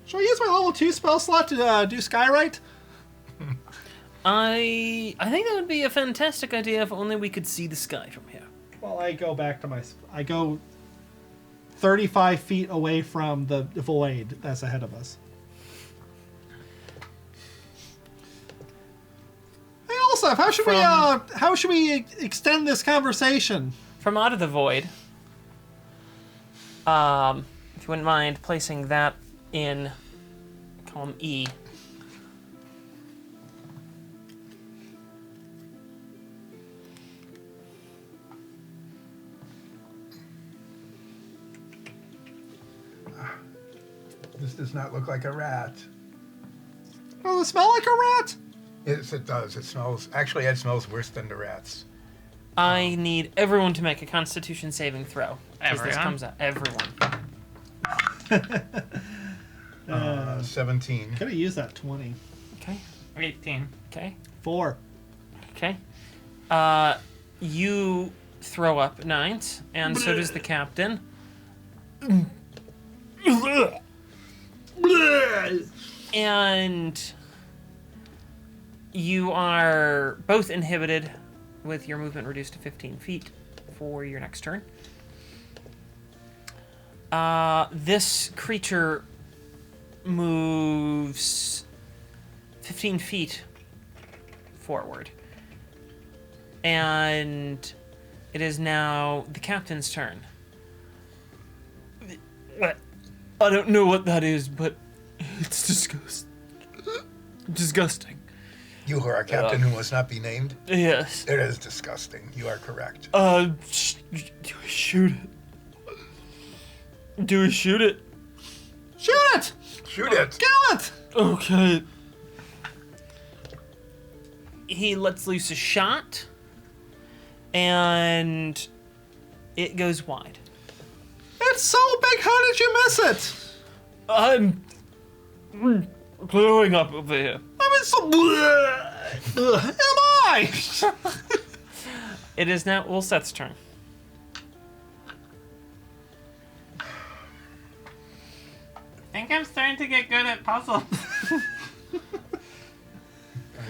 Shall I use my level 2 spell slot to do Skywrite? I think that would be a fantastic idea if only we could see the sky from here. Well, I go back to I go 35 feet away from the void that's ahead of us. Hey, Olsef, how should we extend this conversation? From out of the void, if you wouldn't mind placing that in column E. This does not look like a rat. Does it smell like a rat? Yes, it does. It smells. Actually, it smells worse than the rats. I need everyone to make a Constitution saving throw. As this Everyone? comes out. Everyone. 17. Could have used that 20. Okay. 18. Okay. 4. Okay. You throw up 9s, and so does the captain. And you are both inhibited with your movement reduced to 15 feet for your next turn. This creature moves 15 feet forward. And it is now the captain's turn. I don't know what that is, but it's disgusting. You are our captain who must not be named. Yes. It is disgusting. You are correct. Do we shoot it? Do we shoot it? Shoot it! Shoot it. Kill it! Okay. He lets loose a shot, and it goes wide. It's so big, how did you miss it? I'm blowing up over here. I mean, so... Am I? It is now Ulseth's turn. I think I'm starting to get good at puzzles. I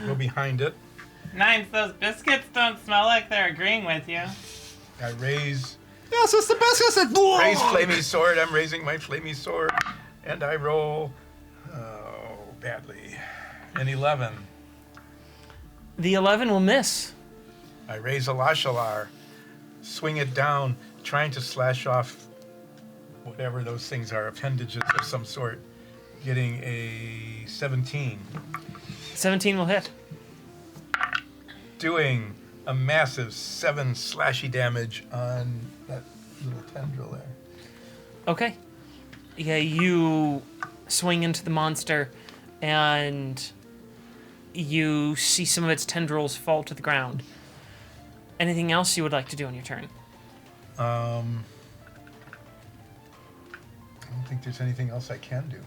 go behind it. 9, those biscuits don't smell like they're agreeing with you. I raise Yes, it's the best. raise flamey sword. I'm raising my flamey sword, and I roll badly. An 11. The 11 will miss. I raise a lashalar, swing it down, trying to slash off whatever those things are, appendages of some sort. Getting a 17. 17 will hit. Doing a massive 7 slashy damage on that little tendril there. Okay. Yeah, you swing into the monster, and you see some of its tendrils fall to the ground. Anything else you would like to do on your turn? I don't think there's anything else I can do.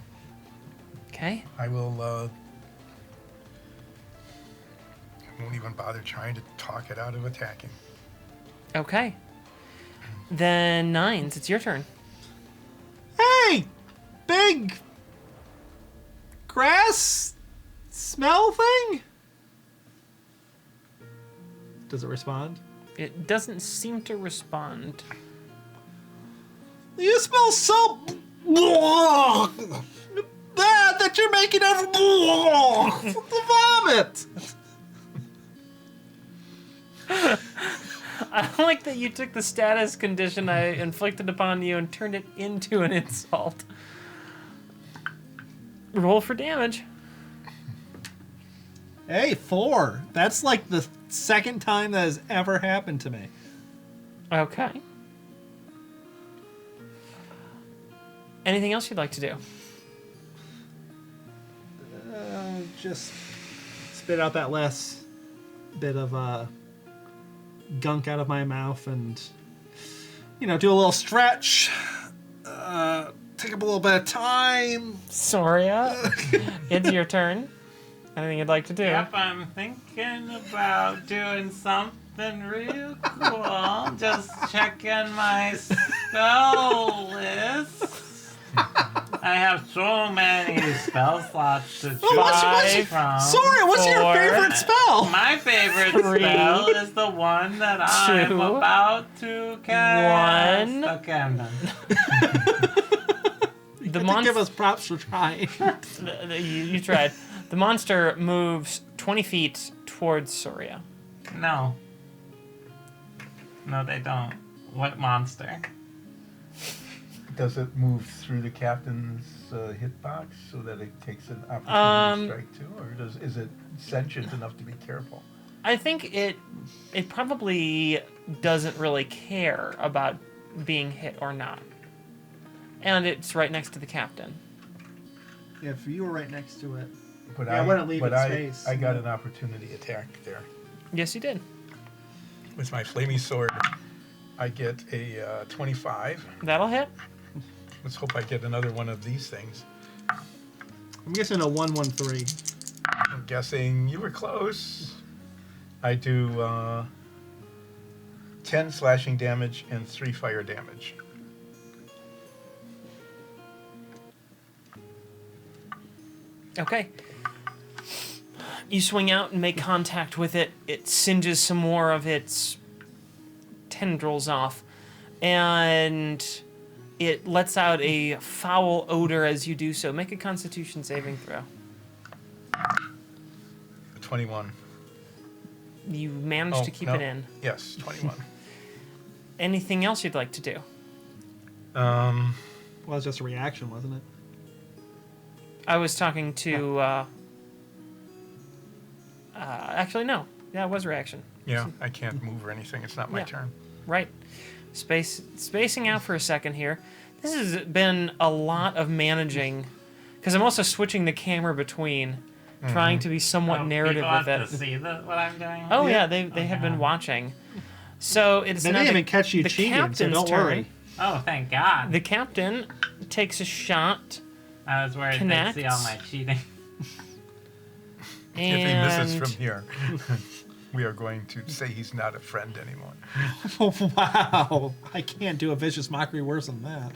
Okay. I will, I won't even bother trying to talk it out of attacking. Okay. Then 9s, it's your turn. Hey! Big... grass... smell thing? Does it respond? It doesn't seem to respond. You smell so... bad that you're making every... vomit! I like that you took the status condition I inflicted upon you and turned it into an insult. Roll for damage. Hey, 4. That's like the second time that has ever happened to me. Okay. Anything else you'd like to do? Just spit out that last bit of gunk out of my mouth and, do a little stretch. Take up a little bit of time. Soria, it's your turn. Anything you'd like to do? Yep, I'm thinking about doing something real cool. Just checking my spell list. I have so many spell slots to choose from. Soria, what's your 4. favorite spell? My favorite 3, spell is the one that I'm 2, about to cast. 1. Okay, I'm done. The Give monster. us props for trying. You tried. The monster moves 20 feet towards Soria. No. No, they don't. What monster? Does it move through the captain's hitbox so that it takes an opportunity to strike too, or is it sentient enough to be careful? I think it probably doesn't really care about being hit or not. And it's right next to the captain. If you were right next to it. But Yeah, I wouldn't leave it space. I got an opportunity attack there. Yes, you did. With my flamey sword, I get a 25. That'll hit. Let's hope I get another one of these things. I'm guessing a 113. I'm guessing you were close. I do 10 slashing damage and 3 fire damage. Okay. You swing out and make contact with it. It singes some more of its tendrils off. And it lets out a foul odor as you do so. Make a Constitution saving throw. 21. You managed to keep no. it in. Yes, 21. Anything else you'd like to do? Well, it's just a reaction, wasn't it? I was talking to... actually, no. Yeah, it was reaction. Yeah, I can't move or anything. It's not my Yeah. turn. Right. Spacing out for a second here. This has been a lot of managing, because I'm also switching the camera between, trying to be somewhat narrative people with have it. to see what I'm doing? Oh yeah, they have been watching. So it's They now didn't the, even catch you the cheating, so captain's don't turn. worry. Oh, thank God. The captain takes a shot, I was worried they'd see all my cheating. If he misses and from here, we are going to say he's not a friend anymore. Wow. I can't do a vicious mockery worse than that.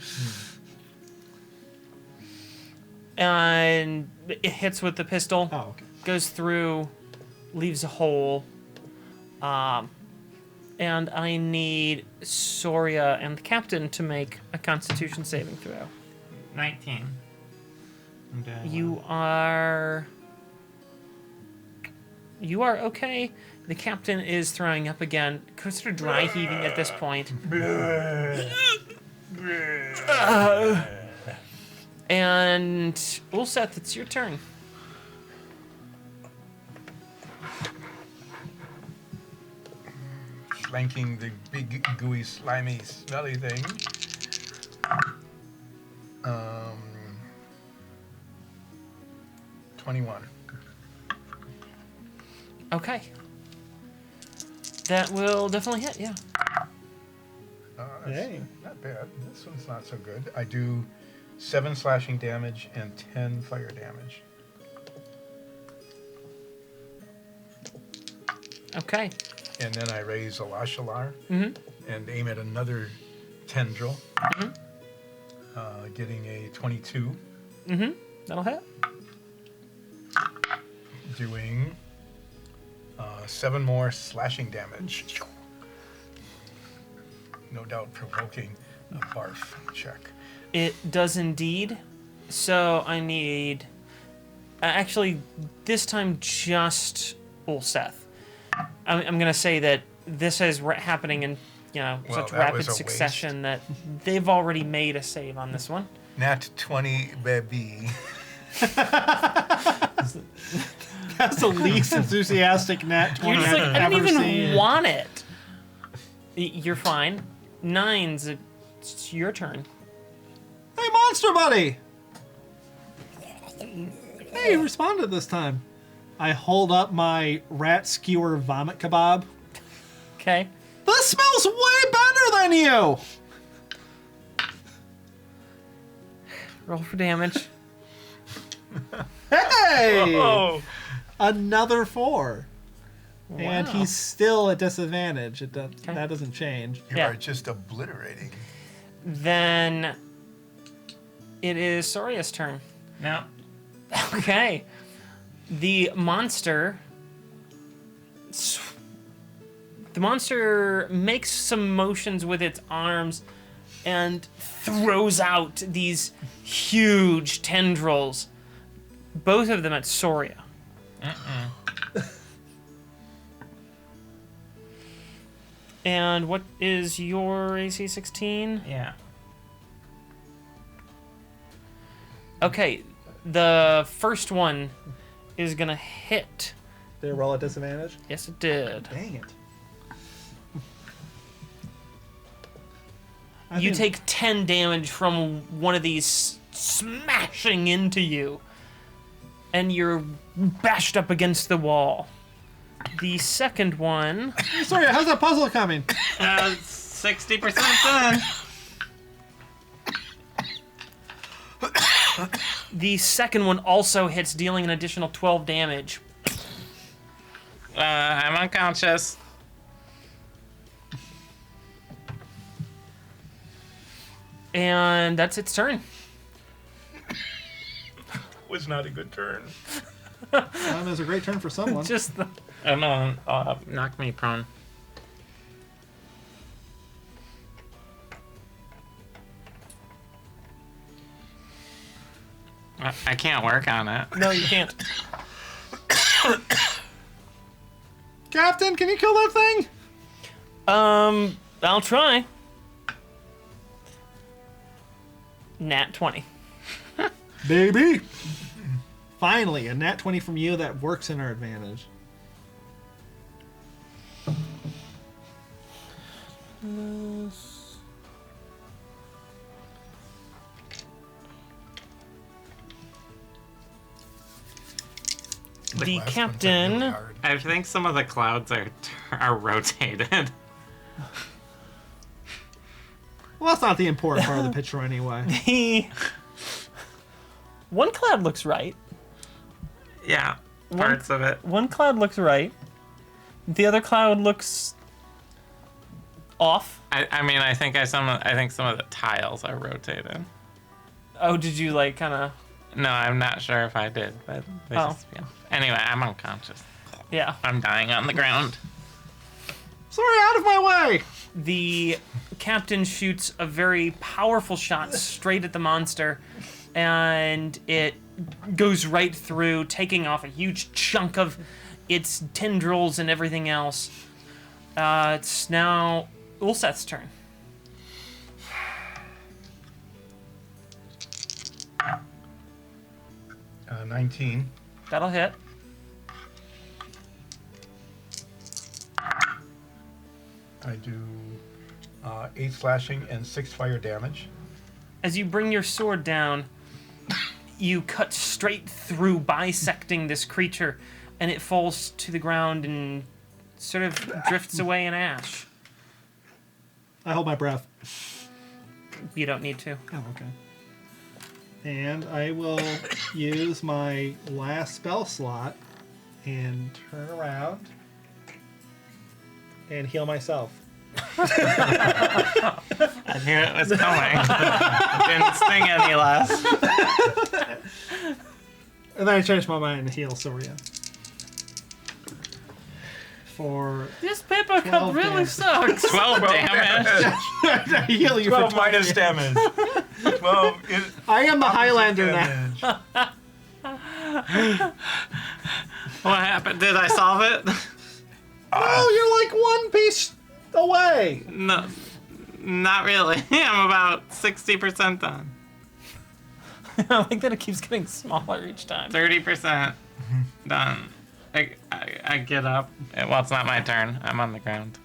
and it hits with the pistol. Oh, okay. Goes through, leaves a hole. And I need Soria and the captain to make a Constitution saving throw. 19. I'm doing You are okay. The captain is throwing up again. Consider dry heaving at this point. And Ulseth, it's your turn. Flanking the big, gooey, slimy, smelly thing. 21. Okay. That will definitely hit, yeah. That's Hey. not bad. This one's not so good. I do 7 slashing damage and 10 fire damage. Okay. And then I raise a Lashalar Mm-hmm. and aim at another tendril, getting a 22, Mm-hmm. That'll hit. doing 7 more slashing damage. No doubt provoking a barf check. It does indeed. So I need... actually, this time just Ulseth. I'm going to say that this is happening in Well, such that rapid was a succession that they've already made a save on this one. Nat 20, baby. That's the least enthusiastic nat 20 You're just like, I've I didn't ever even seen. want it. You're fine. 9s, it's your turn. Hey, monster buddy! Hey, you responded this time. I hold up my rat skewer vomit kebab. Okay. This smells way better than you! Roll for damage. Hey! Oh, Another 4. And Wow. he's still at disadvantage. That doesn't change. you Yeah. are just obliterating. Then it is Soria's turn. No. Okay. The monster makes some motions with its arms and throws out these huge tendrils, both of them at Soria. And what is your AC 16? Yeah. Okay, the first one is gonna hit. Did it roll at disadvantage? Yes, it did. Dang it. You take 10 damage from one of these smashing into you, and you're bashed up against the wall. The second one, Sorry, how's that puzzle coming? 60% done. the second one also hits, dealing an additional 12 damage. I'm unconscious. And that's its turn. Was not a good turn. It was a great turn for someone. Just the, Oh no, knock me prone. I can't work on it. no, you can't. Captain, can you kill that thing? I'll try. Nat 20. Baby! Finally, a nat 20 from you that works in our advantage. Like The last one's captain- really hard. I think some of the clouds are rotated. Well, that's not the important part of the picture anyway. The one cloud looks right. Yeah, parts of it. One cloud looks right. The other cloud looks off. I mean, I think some of the tiles are rotated. Oh, did you like kind of? No, I'm not sure if I did, but they Oh. just feel. Anyway, I'm unconscious. Yeah. I'm dying on the ground. Sorry, out of my way! The captain shoots a very powerful shot straight at the monster, and it goes right through, taking off a huge chunk of its tendrils and everything else. It's now Ulseth's turn. Uh, 19. That'll hit. I do 8 slashing and 6 fire damage. As you bring your sword down, you cut straight through, bisecting this creature, and it falls to the ground and sort of drifts away in ash. I hold my breath. You don't need to. Oh, okay. And I will use my last spell slot and turn around and heal myself. I knew it was coming. Didn't sting any less. And then I change my mind and heal Soria. For This paper 12 cup really damage. sucks. 12 damage. I heal you 12 for 12 minus damage. 12 is I am the opposite Highlander now. damage. What happened? Did I solve it? Oh, you're like one piece away. No, not really. I'm about 60% done. I like that it keeps getting smaller each time. 30% done. I get up. Well, it's not my turn. I'm on the ground.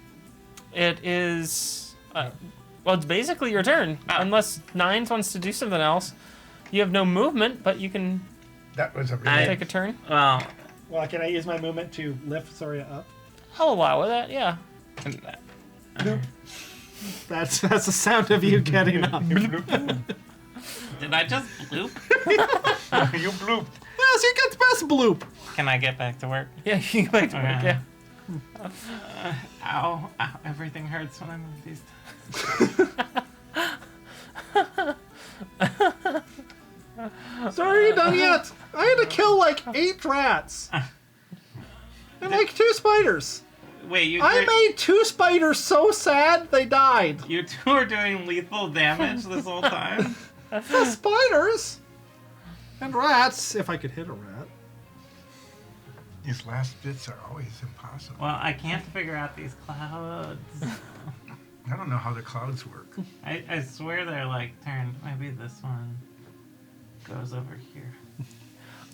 It is. Well, it's basically your turn, unless Nines wants to do something else. You have no movement, but you can That was a really... take a turn. Well, Well, can I use my movement to lift Soria up? I'll allow that. Yeah. That's the sound of you getting up. did I just bloop? You blooped. Yes, you get the best bloop. Can I get back to work? Yeah, you can go back to work. Okay. Yeah. Ow, ow, everything hurts when I move these. Sorry, you done yet? I had to kill like 8 rats. And like 2 spiders. Wait, you I made 2 spiders so sad they died. you two are doing lethal damage this whole time? The spiders and rats, if I could hit a rat. These last bits are always impossible. Well, I can't figure out these clouds. I don't know how the clouds work. I swear they're like turned. Maybe this one goes over here.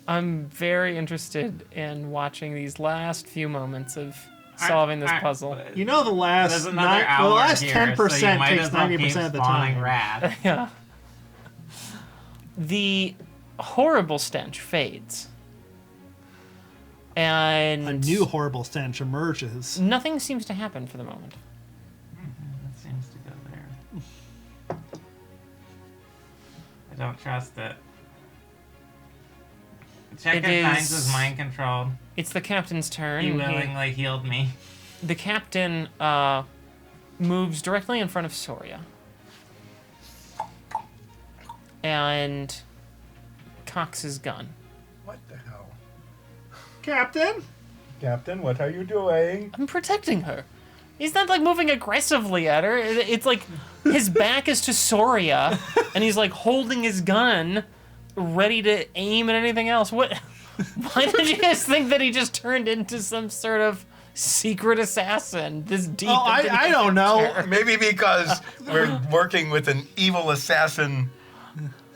I'm very interested in watching these last few moments of solving this puzzle. You know the last There's another hour the last here, 10% so you might takes as well 90% keep of the spawning time. Rat. Yeah. The horrible stench fades. And A new horrible stench emerges. nothing seems to happen for the moment. That seems to go there. I don't trust it. Check It if Nines is- is mind controlled. It's the captain's turn. He He- willingly healed me. the captain moves directly in front of Soria. And cocks his gun. What the hell? Captain? Captain, what are you doing? I'm protecting her. He's not like moving aggressively at her. It's like his back is to Soria, and he's like holding his gun, ready to aim at anything else. What? Why did you guys think that he just turned into some sort of secret assassin this deep? Oh, I don't know. Maybe because we're working with an evil assassin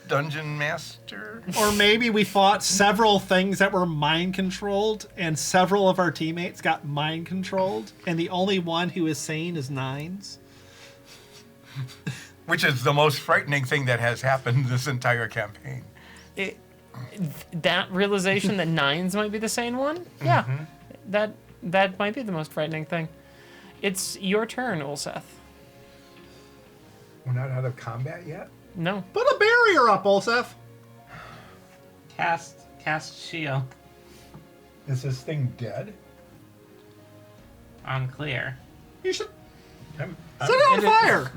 dungeon master? Or maybe we fought several things that were mind controlled, and several of our teammates got mind controlled, and the only one who is sane is Nines. Which is the most frightening thing that has happened this entire campaign. That realization that Nines might be the sane one? Yeah. That might be the most frightening thing. It's your turn, Ulseth. We're not out of combat yet? No. Put a barrier up, Olsef. Cast shield. Is this thing dead? Unclear. You should I'm, set it on fire.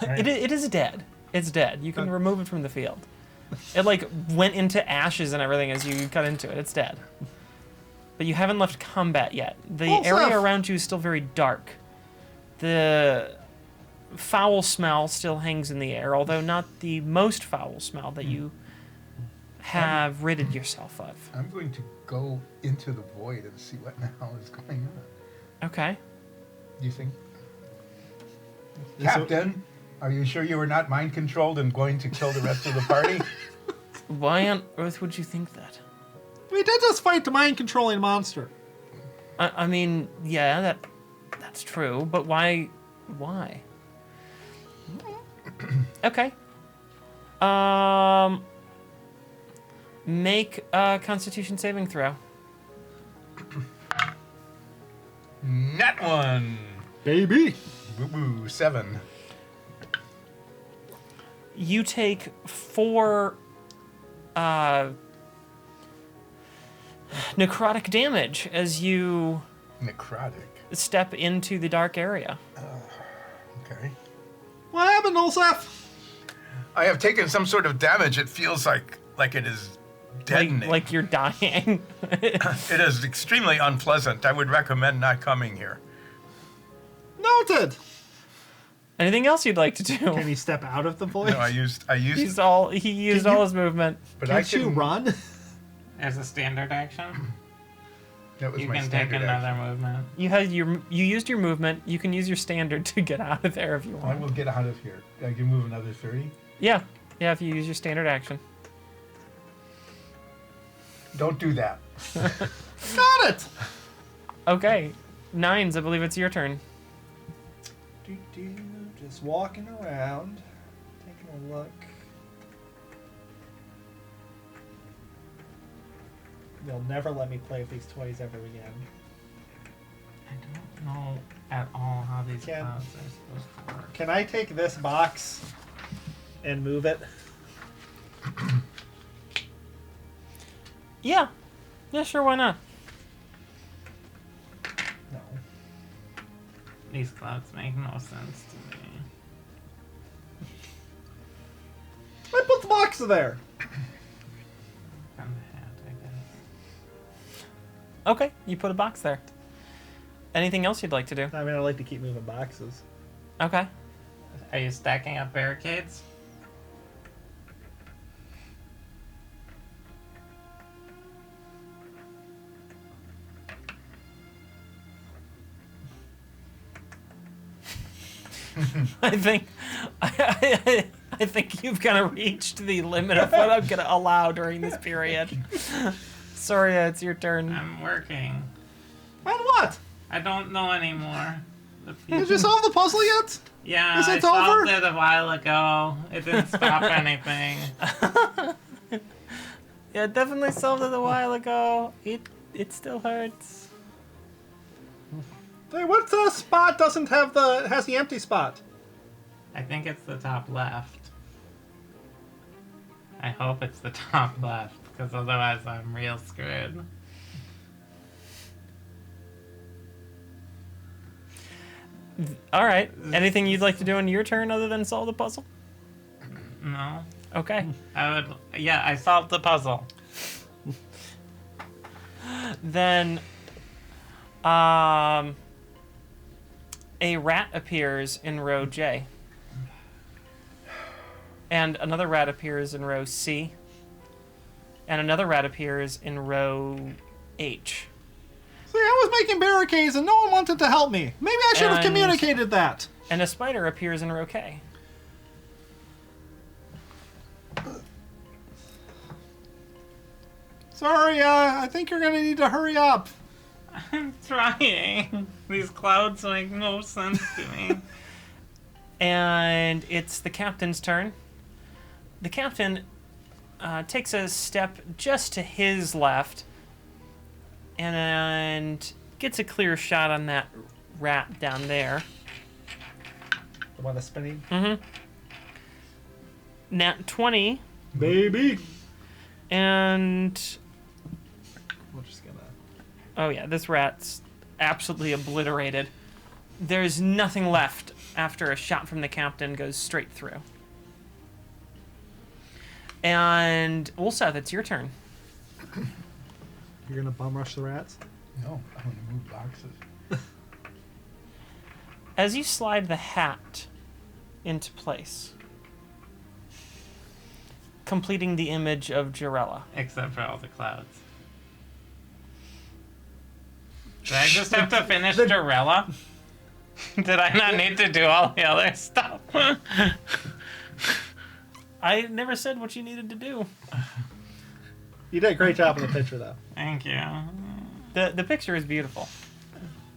It is dead. It's dead. You can remove it from the field. It like went into ashes and everything as you cut into it. It's dead. But you haven't left combat yet. The area around you is still very dark. The foul smell still hangs in the air, although not the most foul smell that you have ridded yourself of. I'm going to go into the void and see what the hell is going on. Okay. Do you think? Captain, are you sure you were not mind controlled and going to kill the rest of the party? Why on earth would you think that? We did just fight the mind controlling monster. I mean, yeah, that's true, but why? Why? Okay. Make a Constitution saving throw. Nat one. Baby. Boo boo. 7. You take 4 necrotic damage as you Necrotic. step into the dark area. Okay. What happened, Olsef? I have taken some sort of damage. It feels like it is deadening. Like you're dying. It is extremely unpleasant. I would recommend not coming here. Noted. Anything else you'd like to do? Can he step out of the void? No, I used. He used all his movement. But I Can't you can run? As a standard action, That was you my can take standard another action. movement. You used your movement. You can use your standard to get out of there if you I want. will get out of here. I can move another 30. Yeah, if you use your standard action. Don't do that. Got it! Okay. Nines, I believe it's your turn. Just walking around, taking a look. They'll never let me play with these toys ever again. I don't know at all how these Can- clouds are supposed to work. Can I take this box and move it? Yeah. Yeah, sure, why not? No. These clouds make no sense to me. I put the box there. From the hat, I guess. Okay, you put a box there. Anything else you'd like to do? I mean, I like to keep moving boxes. Okay. Are you stacking up barricades? I think I think you've kind of reached the limit of what I'm gonna allow during this period. Sorry, it's your turn. I'm working. And what? I don't know anymore. Did you solve the puzzle yet? Yeah, Is I it solved over? it a while ago. It didn't stop anything. Yeah, definitely solved it a while ago. It still hurts. Hey, what spot doesn't have has the empty spot? I think it's the top left. I hope it's the top left, because otherwise I'm real screwed. All right. Anything you'd like to do in your turn other than solve the puzzle? No? Okay. Yeah, I solved the puzzle. Then, a rat appears in row J. And another rat appears in row C. And another rat appears in row H. See, I was making barricades and no one wanted to help me. Maybe I should have And- communicated that. And a spider appears in row K. Sorry, I think you're gonna need to hurry up. I'm trying. These clouds make no sense to me. And it's the captain's turn. The captain takes a step just to his left and gets a clear shot on that rat down there. The one that's spinning. Mm-hmm. Nat 20, Baby. and We're just gonna... oh yeah, this rat's absolutely obliterated. There's nothing left after a shot from the captain goes straight through. And Ulseth, it's your turn. You're gonna bum rush the rats? No, I want to move boxes. As you slide the hat into place, completing the image of Jirella. Except for all the clouds. Did I just have to finish Dorella? Did I not need to do all the other stuff? I never said what you needed to do. You did a great job in the picture, though. Thank you. The picture is beautiful.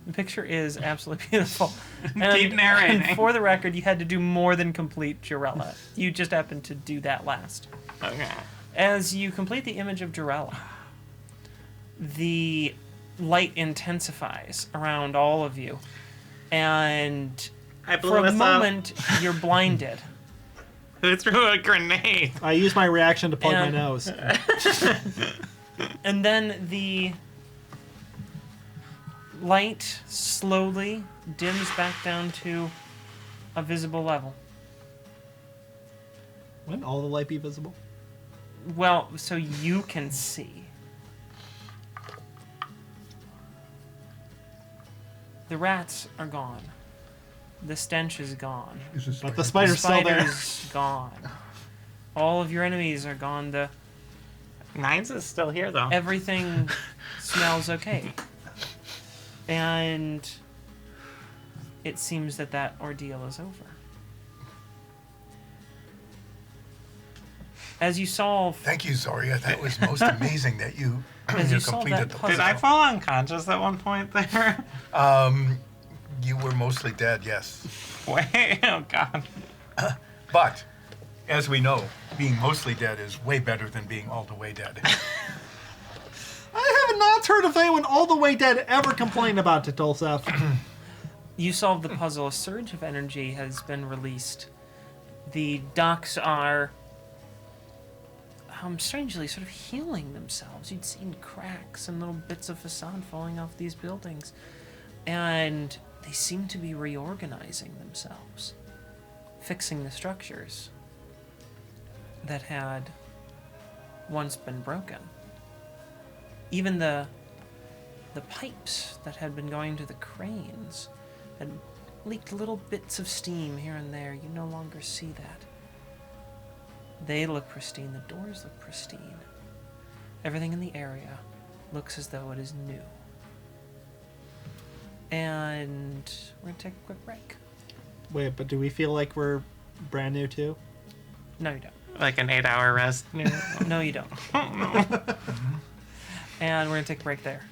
The picture is absolutely beautiful. Keep narrating. And for the record, you had to do more than complete Jirella. You just happened to do that last. Okay. As you complete the image of Jirella, the light intensifies around all of you. And I blew for a us up. moment, you're blinded. Who threw a grenade? I used my reaction to plug my And- nose. And then the light slowly dims back down to a visible level. Wouldn't all the light be visible? Well, so you can see. The rats are gone. The stench is gone. Is this But the The spider's still there. spider's gone. All of your enemies are gone. Nines is still here though. Everything smells okay. And it seems that ordeal is over. As you solve, Thank you, Zoria. That was most amazing that you, As you you solve completed that the puzzle. Did I fall unconscious at one point there? You were mostly dead, yes. Wait, oh god. But, as we know, being mostly dead is way better than being all the way dead. I have not heard of anyone all the way dead ever complain about it, Olsef. you solve the puzzle. A surge of energy has been released. The docks are strangely sort of healing themselves. You'd seen cracks and little bits of facade falling off these buildings. And they seem to be reorganizing themselves, fixing the structures that had once been broken. Even the pipes that had been going to the cranes had leaked little bits of steam here and there. You no longer see that. They look pristine. The doors look pristine. Everything in the area looks as though it is new. And we're going to take a quick break. Wait, but do we feel like we're brand new too? No, you don't. Like an 8-hour rest. No, you don't. And we're going to take a break there.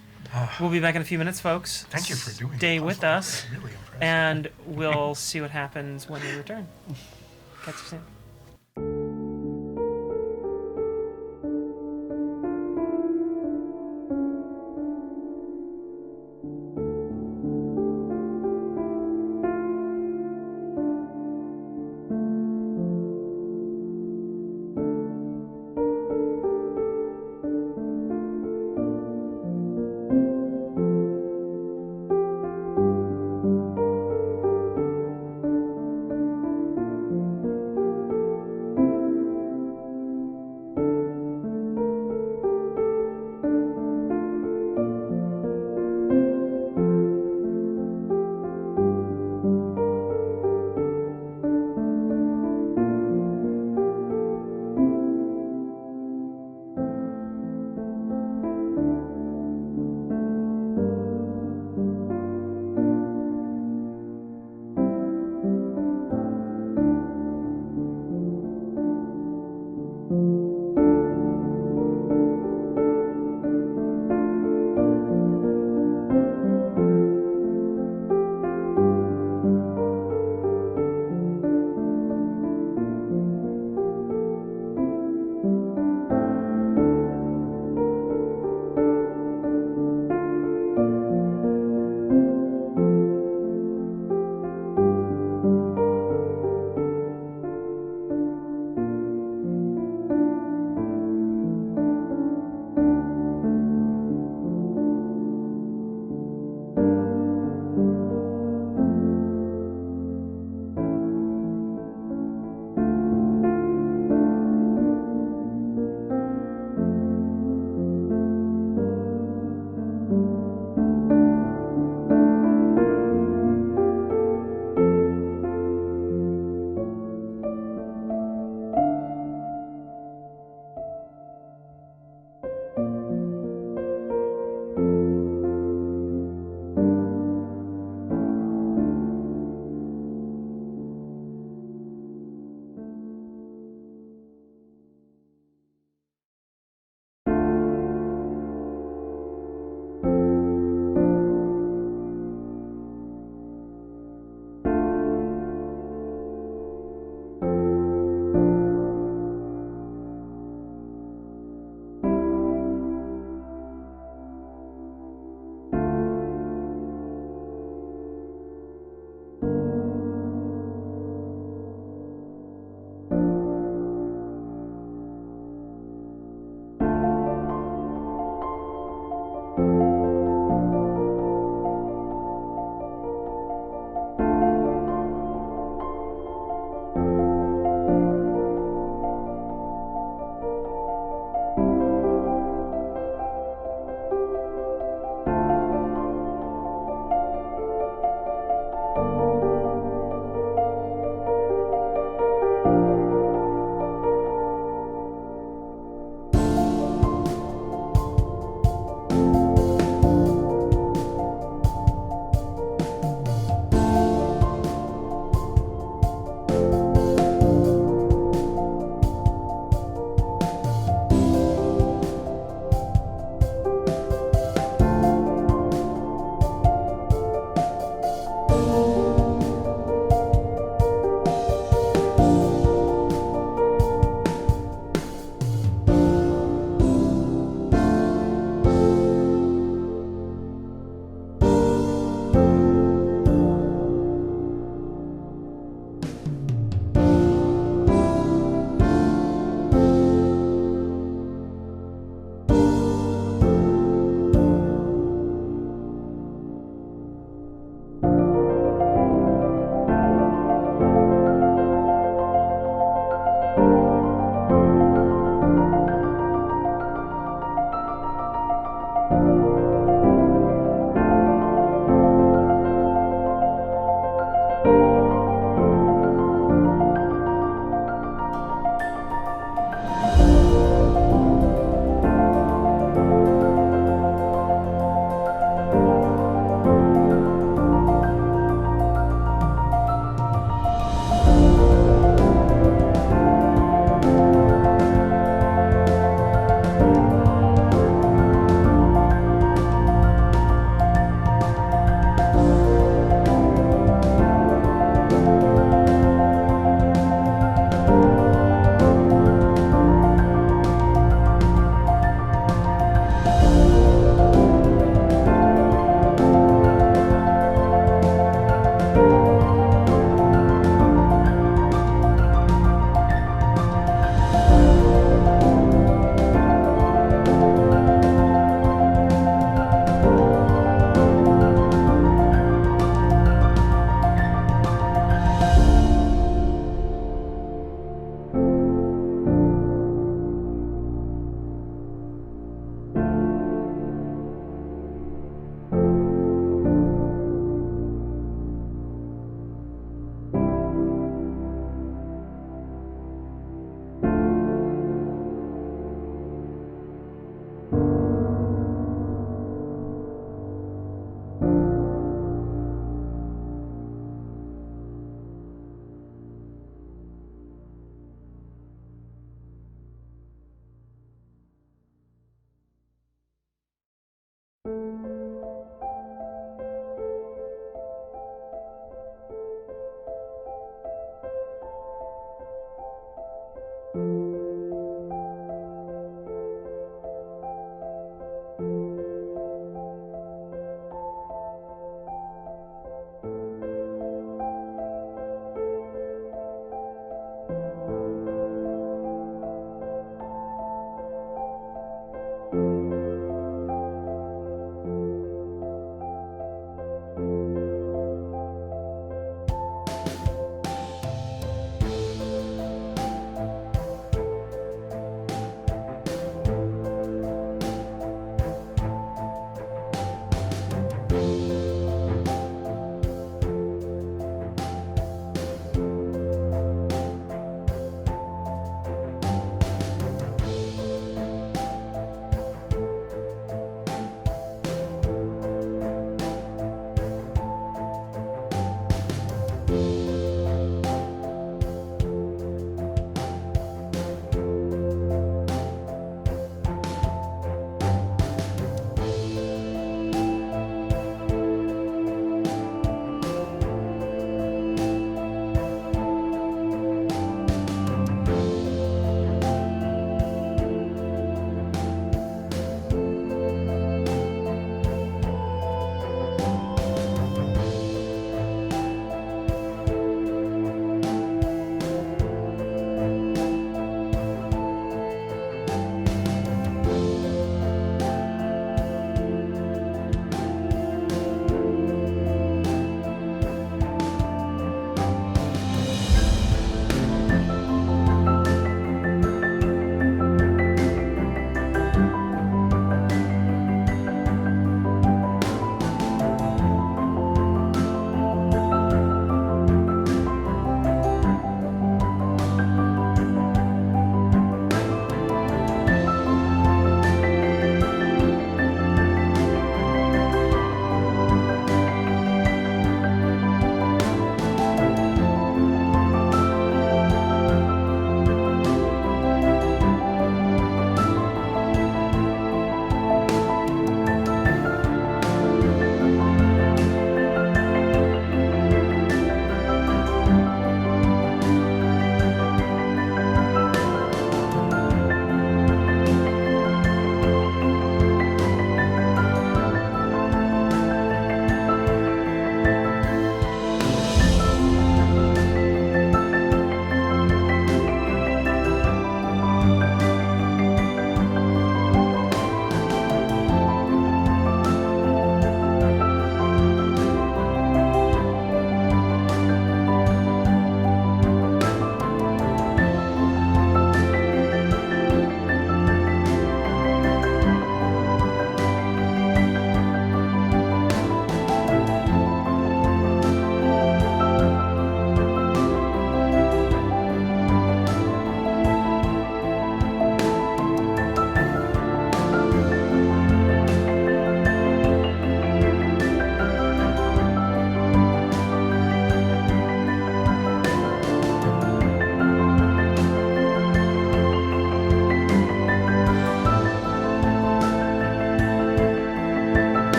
We'll be back in a few minutes, folks. Thank you for doing Stay the with puzzle. us, That's really impressive. and we'll see what happens when we return. Catch you soon.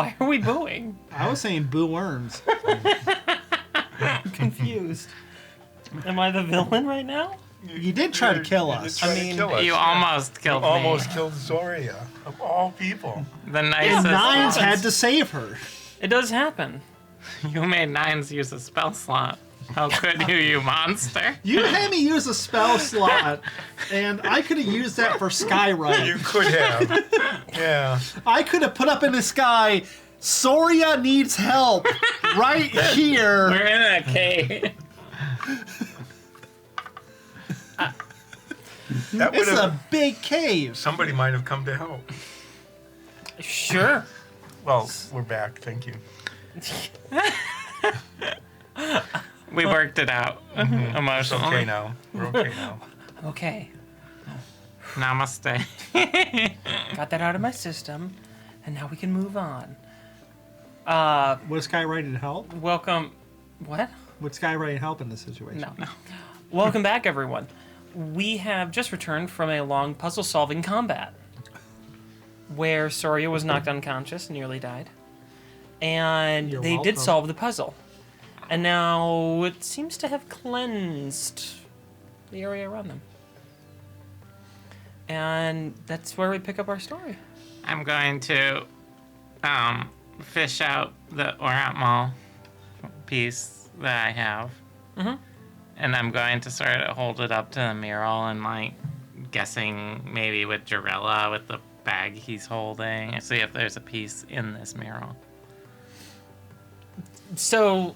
Why are we booing? I was saying boo worms. I'm confused. Am I the villain right now? You did try to kill You us. did try I to mean, kill us, You yeah. almost killed You me. almost killed Zoria, of all people. The And nicest. Nines happens. had to save her. It does happen. You made Nines use a spell slot. How could you, you monster? You had me use a spell slot, and I could have used that for Skywrite. You could have. Yeah. I could have put up in the sky, Soria needs help right here. We're in a cave. That would It's have. a big cave. Somebody might have come to help. Sure. Well, we're back. Thank you. We worked it out It's emotionally. okay now. We're okay now. Okay. Namaste. Got that out of my system, and now we can move on. Would Skywriting help? Welcome. What? Would Skywriting help in this situation? No. Welcome back, everyone. We have just returned from a long puzzle-solving combat where Soria was knocked unconscious and nearly died. And You're they did welcome. solve the puzzle. And now it seems to have cleansed the area around them. And that's where we pick up our story. I'm going to fish out the Oratmal piece that I have. Mhm. And I'm going to sort of hold it up to the mural and, like, guessing maybe with Jarella, with the bag he's holding, and see if there's a piece in this mural. So,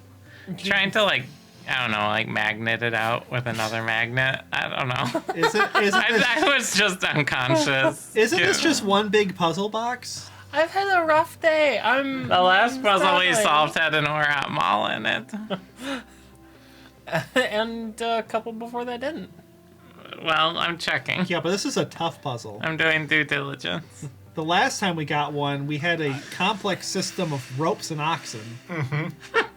Trying to, like, I don't know, like, magnet it out with another magnet. I don't know. Isn't this, I was just unconscious. isn't this just one big puzzle box? I've had a rough day. I'm The last puzzle we struggling. solved had an Oratmal in it. And a couple before that didn't. Well, I'm checking. Yeah, but this is a tough puzzle. I'm doing due diligence. The last time we got one, we had a complex system of ropes and oxen,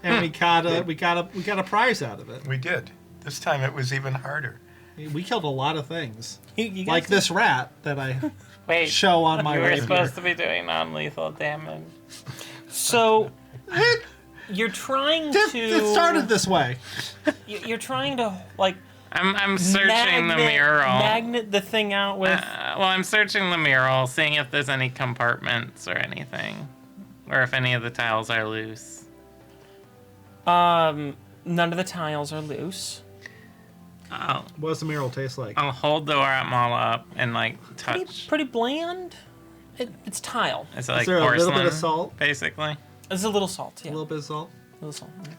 and we got a prize out of it. We did. This time it was even harder. We killed a lot of things, You guys like this rat that I Wait, show on my you were rapier. supposed to be doing non-lethal damage. So, you're trying to. It started this way. You're trying to, like, I'm searching the mural. magnet the thing out with. Well, I'm searching the mural, seeing if there's any compartments or anything, or if any of the tiles are loose. None of the tiles are loose. What does the mural taste like? I'll hold the Oratmal up and, like, Pretty, touch. pretty bland. It's tile. Is it like there a porcelain? little bit of salt? Basically. It's a little salt. Yeah, A little bit of salt. little salt. Yeah.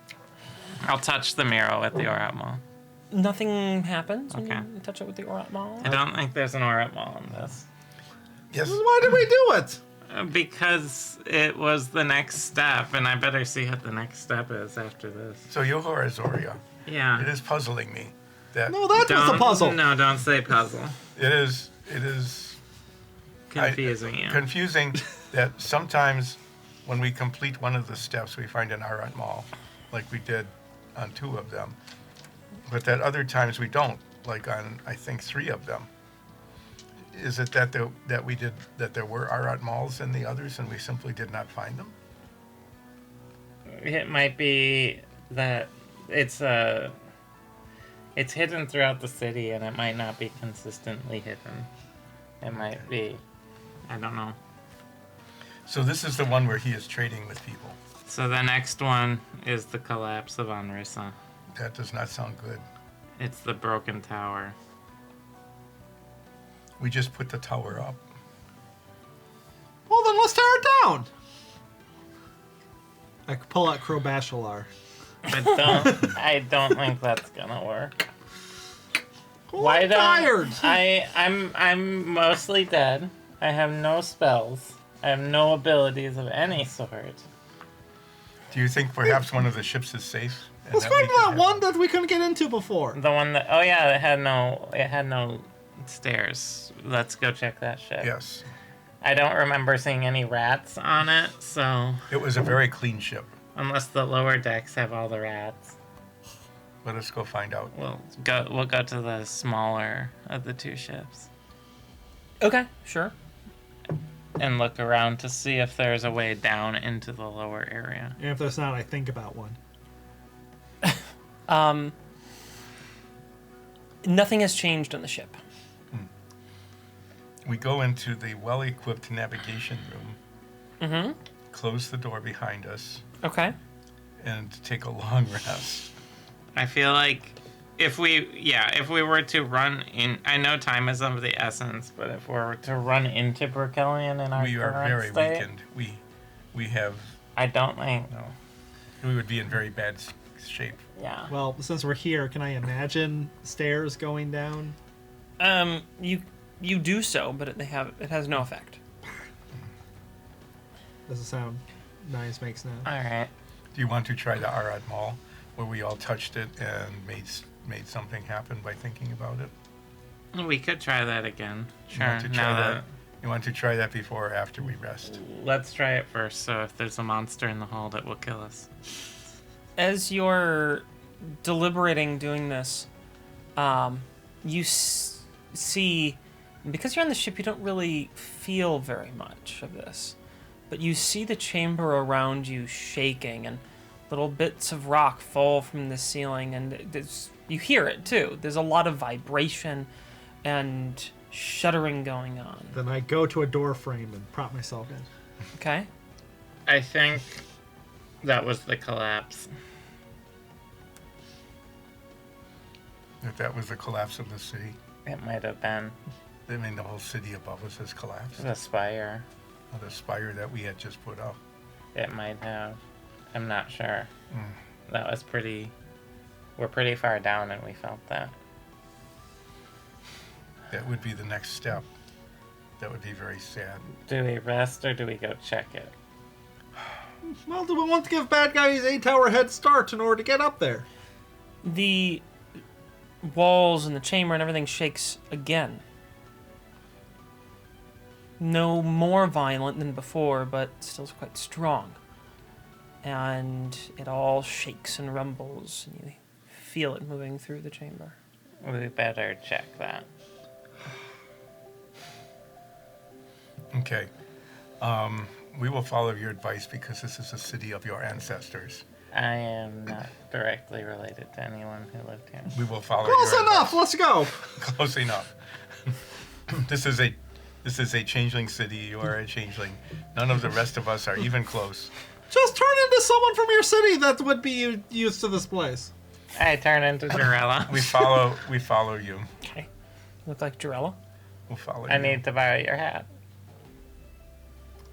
I'll touch the mural with the Oratmal. Nothing happens when Okay. you touch it with the Oratmal. I don't think there's an Oratmal in this. Yes. Why did we do it? Because it was the next step, and I better see what the next step is after this. So Yohora Zoria. Yeah. It is puzzling me. That No, that was the puzzle. No, don't say puzzle. it is Confusing you. confusing that sometimes when we complete one of the steps, we find an Arat Mall, like we did on 2 of them. But that other times we don't, like on, I think, 3 of them. Is it that there were Arat Malls in the others and we simply did not find them? It might be that it's hidden throughout the city, and it might not be consistently hidden. It might be, I don't know. So this is the one where he is trading with people. So the next one is the collapse of Onrissa. That does not sound good. It's the broken tower. We just put the tower up. Well, then let's tear it down. I could pull out Crobashalar. But I don't think that's gonna work. Well, Why I'm don't tired. I'm mostly dead. I have no spells. I have no abilities of any sort. Do you think perhaps one of the ships is safe? and Let's that go we to can that have one it? that we couldn't get into before. The one that it had no stairs. Let's go check that ship. Yes. I don't remember seeing any rats on it, so It was a very clean ship. unless the lower decks have all the rats, Let us go find out. we'll go to the smaller of the 2 ships. Okay, sure. and look around to see if there's a way down into the lower area. And if there's not, I think about one. Nothing has changed on the ship. We go into the well-equipped navigation room, Mm-hmm. close the door behind us, Okay. and take a long rest. I feel like if we were to run in, I know time is of the essence, but if we were to run into Berkelion in our We are current very state, weakened. We have I don't think. no. We would be in very bad shape. Yeah. Well, since we're here, can I imagine stairs going down? You do so, but it has no effect. Does it sound nice? Makes no. All right. Do you want to try the Arad Mall, where we all touched it and made something happen by thinking about it? We could try that again. You Sure. want to try Now that? You want to try that before or after we rest? let's try it first. So if there's a monster in the hold, it will kill us. As you're deliberating doing this, you see, because you're on the ship, you don't really feel very much of this, but you see the chamber around you shaking, and little bits of rock fall from the ceiling, and you hear it too. There's a lot of vibration and shuddering going on. Then I go to a door frame and prop myself in. Okay? I think that was the collapse. If that was the collapse of the city, It might have been I mean, the whole city above us has collapsed. the spire. Or the spire that we had just put up. It might have. I'm not sure. Mm. That was pretty. We're pretty far down, and we felt that. That would be the next step. That would be very sad. Do we rest or do we go check it? Well, do we want to give bad guys 8-hour head start in order to get up there? The walls and the chamber and everything shakes again. No more violent than before, but still quite strong. And it all shakes and rumbles, and you feel it moving through the chamber. We better check that. Okay. We will follow your advice because this is the city of your ancestors. I am not directly related to anyone who lived here. We will follow Close your enough. Let's go. advice. Close enough. This is a changeling city. You are a changeling. None of the rest of us are even close. Just turn into someone from your city that would be used to this place. I turn into Jarella. We follow you. Okay. Look like Jarella. We'll follow you. I need to borrow your hat.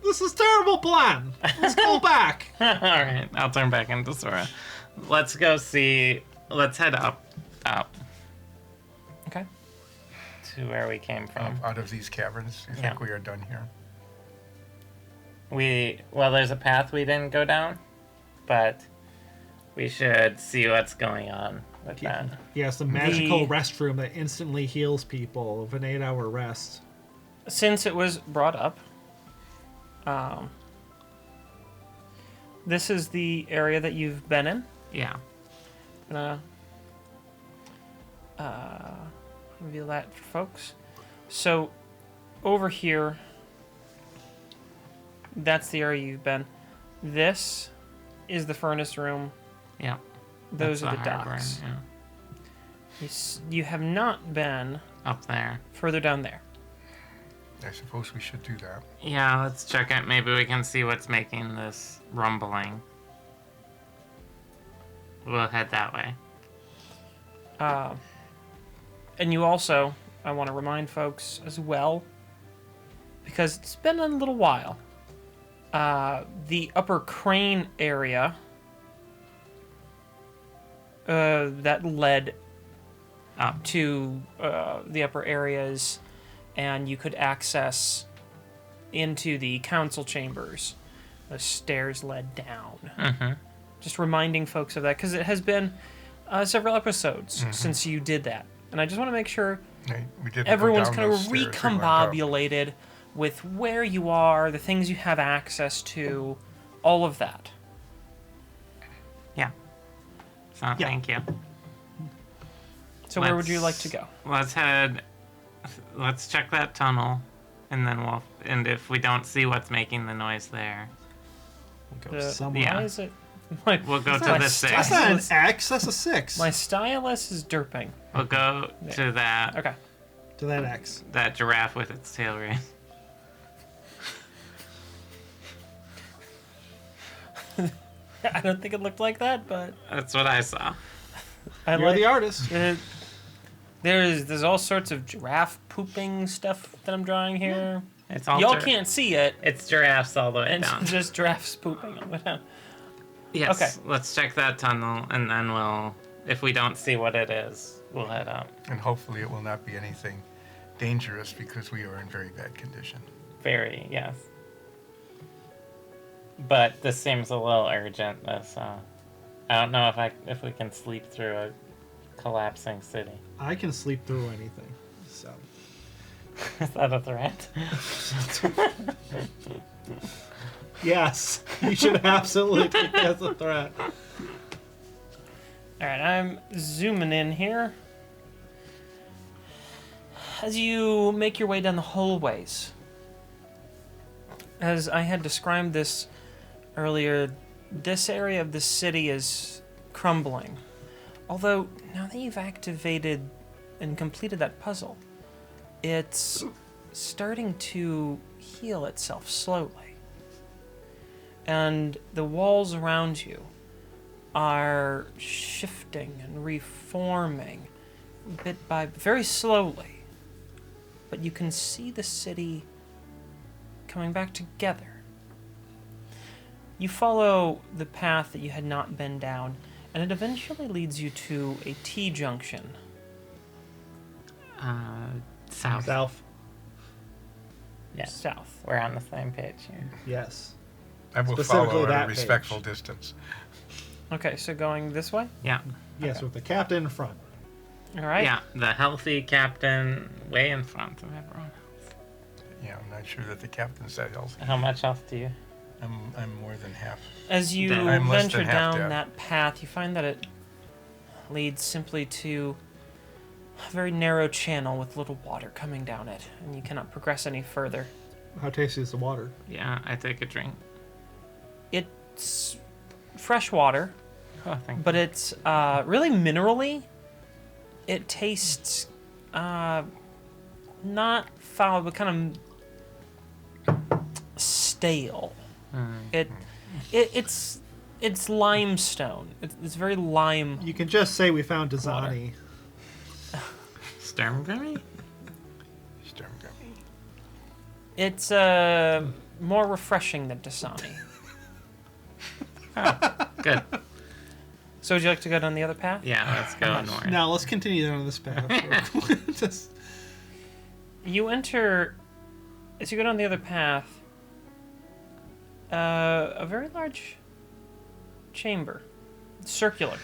This is a terrible plan. Let's go back. Alright, I'll turn back into Sora. Let's go see. Let's head up Okay. to where we came from. Out of these caverns. You Yeah. think we are done here? Well, there's a path we didn't go down, but we should see what's going on with that. Yes, the magical restroom that instantly heals people of an 8-hour rest. Since it was brought up, this is the area that you've been in. Yeah. I'm gonna reveal that for folks. So, over here, that's the area you've been. This is the furnace room. Yeah. Those That's are the harbor, docks. yeah. You have not been Up there. further down there. I suppose we should do that. Yeah, let's check it. Maybe we can see what's making this rumbling. We'll head that way. And you also, I want to remind folks as well, because it's been a little while, the upper crane area that led Up. to the upper areas, and you could access into the council chambers. The stairs led down. Mm-hmm. Just reminding folks of that, because it has been several episodes since you did that. And I just want to make sure Right, we didn't go everyone's down kind of those stairs, we went up. recombobulated with where you are, the things you have access to, all of that. Yeah. So, thank you. So where would you like to go? Let's check that tunnel. And then and if we don't see what's making the noise there, The- somewhere. Yeah. Why is it? My, we'll go to my the That's 6. not an X. That's a 6. My stylus is derping. We'll go to that Okay. To that X. that giraffe with its tail raised. I don't think it looked like that, but That's what I saw. I You're like. the artist. There's all sorts of giraffe pooping stuff that I'm drawing here. It's all Y'all can't see it, It's giraffes all the way and down. just giraffes pooping all the way down. Yes. Okay. Let's check that tunnel, and then if we don't see what it is, we'll head up. And hopefully it will not be anything dangerous because we are in very bad condition. Very, yes. But this seems a little urgent. I don't know if we can sleep through a collapsing city. I can sleep through anything. So. Is that a threat? Yes. You should absolutely take that as a threat. All right, I'm zooming in here. As you make your way down the hallways, as I had described this earlier, this area of the city is crumbling. Although, now that you've activated and completed that puzzle, it's starting to heal itself slowly. And the walls around you are shifting and reforming bit by very slowly. But you can see the city coming back together. You follow the path that you had not been down, and it eventually leads you to a T-junction. South. South. Yeah. South. We're on the same page here. Yes. I will Specifically follow at that a page. respectful distance. Okay, so going this way? Yeah. Yes, with the captain in front. All right. Yeah. The healthy captain way in front of everyone. Yeah, I'm not sure that the captain's that healthy. How much health do you? I'm more than half. As you Then I'm less venture than half down dead. that path, you find that it leads simply to a very narrow channel with little water coming down it, and you cannot progress any further. How tasty is the water? Yeah, I take a drink. It's fresh water, Oh, thank but it's really minerally. It tastes not foul, but kind of stale. It's limestone. It's very lime. You can just say we found Dazani. Sturmgrimmy? Sturmgrimmy. It's more refreshing than Dasani. Good. So would you like to go down the other path? Yeah, let's go north. Now let's continue down this path. Just, You enter, as you go down the other path, a very large chamber, circular.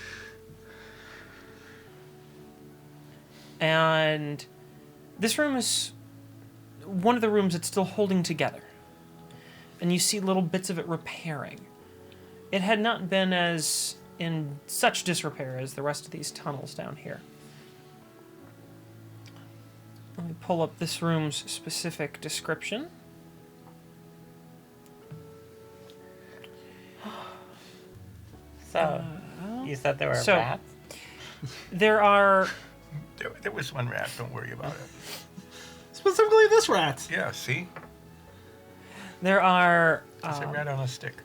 And this room is one of the rooms that's still holding together. And you see little bits of it repairing. It had not been as in such disrepair as the rest of these tunnels down here. Let me pull up this room's specific description. So, you said there were so- rats? There are There was one rat. Don't worry about it. specifically this rat. Yeah, see? there are It's a rat on a stick.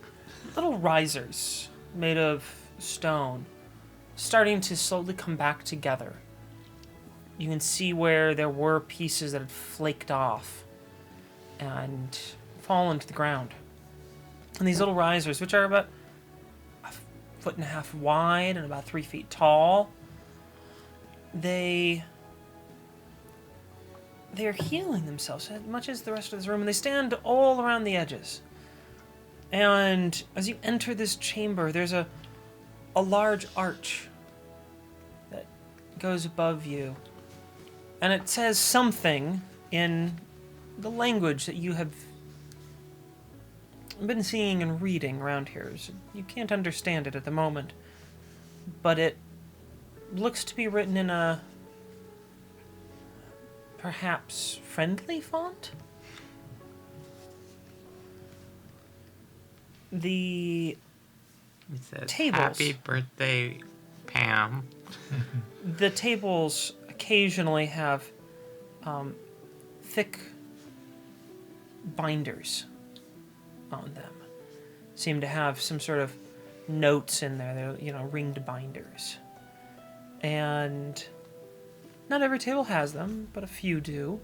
little risers made of stone starting to slowly come back together. You can see where there were pieces that had flaked off and fallen to the ground. And these little risers, which are about 1.5 feet wide and about 3 feet tall, they're healing themselves as much as the rest of this room, and they stand all around the edges. And as you enter this chamber, there's a large arch that goes above you, and it says something in the language that you have been seeing and reading around here. So you can't understand it at the moment, but it looks to be written in a perhaps friendly font. The It says, Tables. "Happy birthday, Pam." the tables occasionally have thick binders on them. Seem to have some sort of notes in there. They're, ringed binders. And not every table has them, but a few do.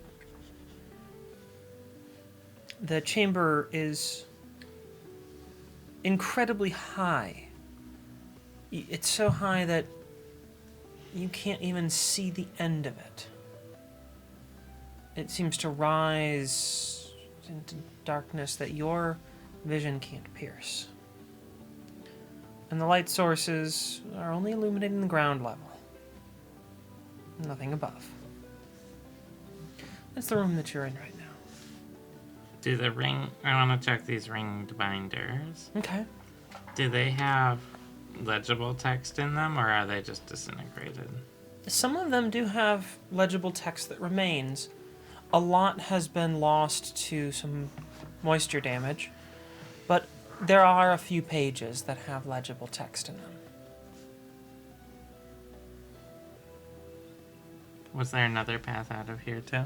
The chamber is incredibly high. It's so high that you can't even see the end of it. It seems to rise into darkness that your vision can't pierce. And the light sources are only illuminating the ground level. Nothing above. That's the room that you're in right now. I want to check these ringed binders. Okay. Do they have legible text in them, or are they just disintegrated? Some of them do have legible text that remains. A lot has been lost to some moisture damage, but there are a few pages that have legible text in them. Was there another path out of here, too?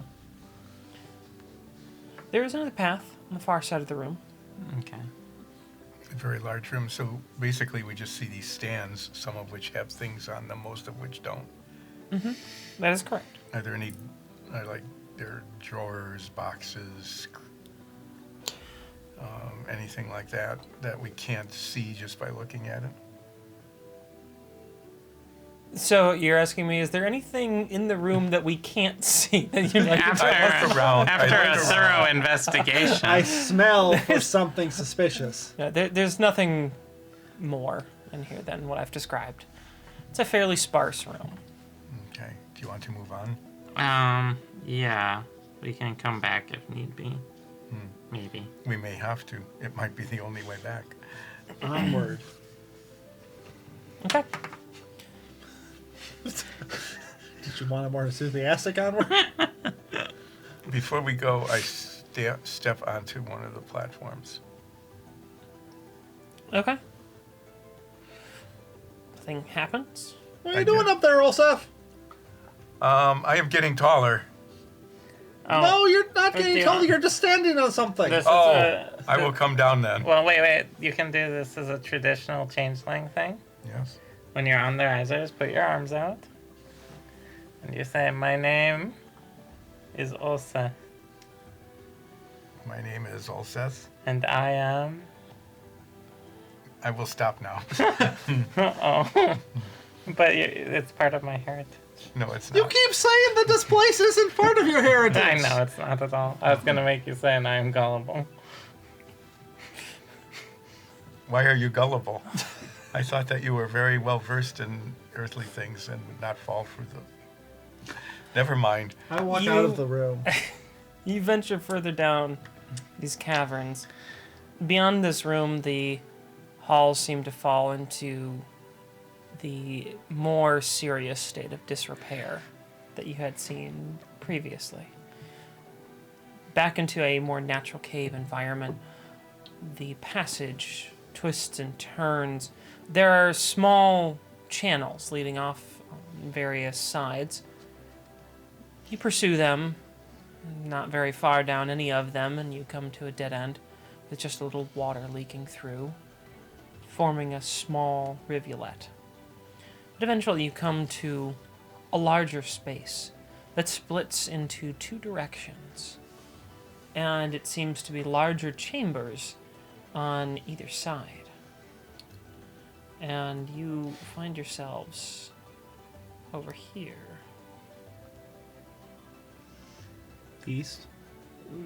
There is another path on the far side of the room. Okay. A very large room. So basically, we just see these stands, some of which have things on them, most of which don't. That is correct. Are there any, there are drawers, boxes, anything like that we can't see just by looking at it? So you're asking me, is there anything in the room that we can't see that you'd like to After, I look around. after I a look thorough around. investigation. I smell for something suspicious. No, there's nothing more in here than what I've described. It's a fairly sparse room. Okay. Do you want to move on? Yeah. We can come back if need be. Maybe. We may have to. It might be the only way back. Onward. Okay. Did you want a more enthusiastic onward? Before we go, I step onto one of the platforms. Okay. Nothing happens. What are you I doing did. up there, Olsef? I am getting taller. Oh, No, you're not Let's getting do told. it. You're just standing on something. This is Oh, a- I will come down then. Well, wait. You can do this as a traditional changeling thing. Yes. When you're on the risers, put your arms out. And you say, "My name is Osa, My name is Olseth. and I am..." I will stop now. Oh. But it's part of my heritage. No, it's You not. keep saying that this place isn't part of your heritage. I know, it's not at all. I was going to make you say, "And I am gullible." Why are you gullible? I thought that you were very well versed in earthly things and would not fall for the. Never mind. I walk You- out of the room. You venture further down these caverns. Beyond this room, the halls seem to fall into the more serious state of disrepair that you had seen previously. Back into a more natural cave environment, the passage twists and turns. There are small channels leading off on various sides. You pursue them, not very far down any of them, and you come to a dead end with just a little water leaking through, forming a small rivulet. But eventually you come to a larger space that splits into two directions, and it seems to be larger chambers on either side. And you find yourselves over here. East.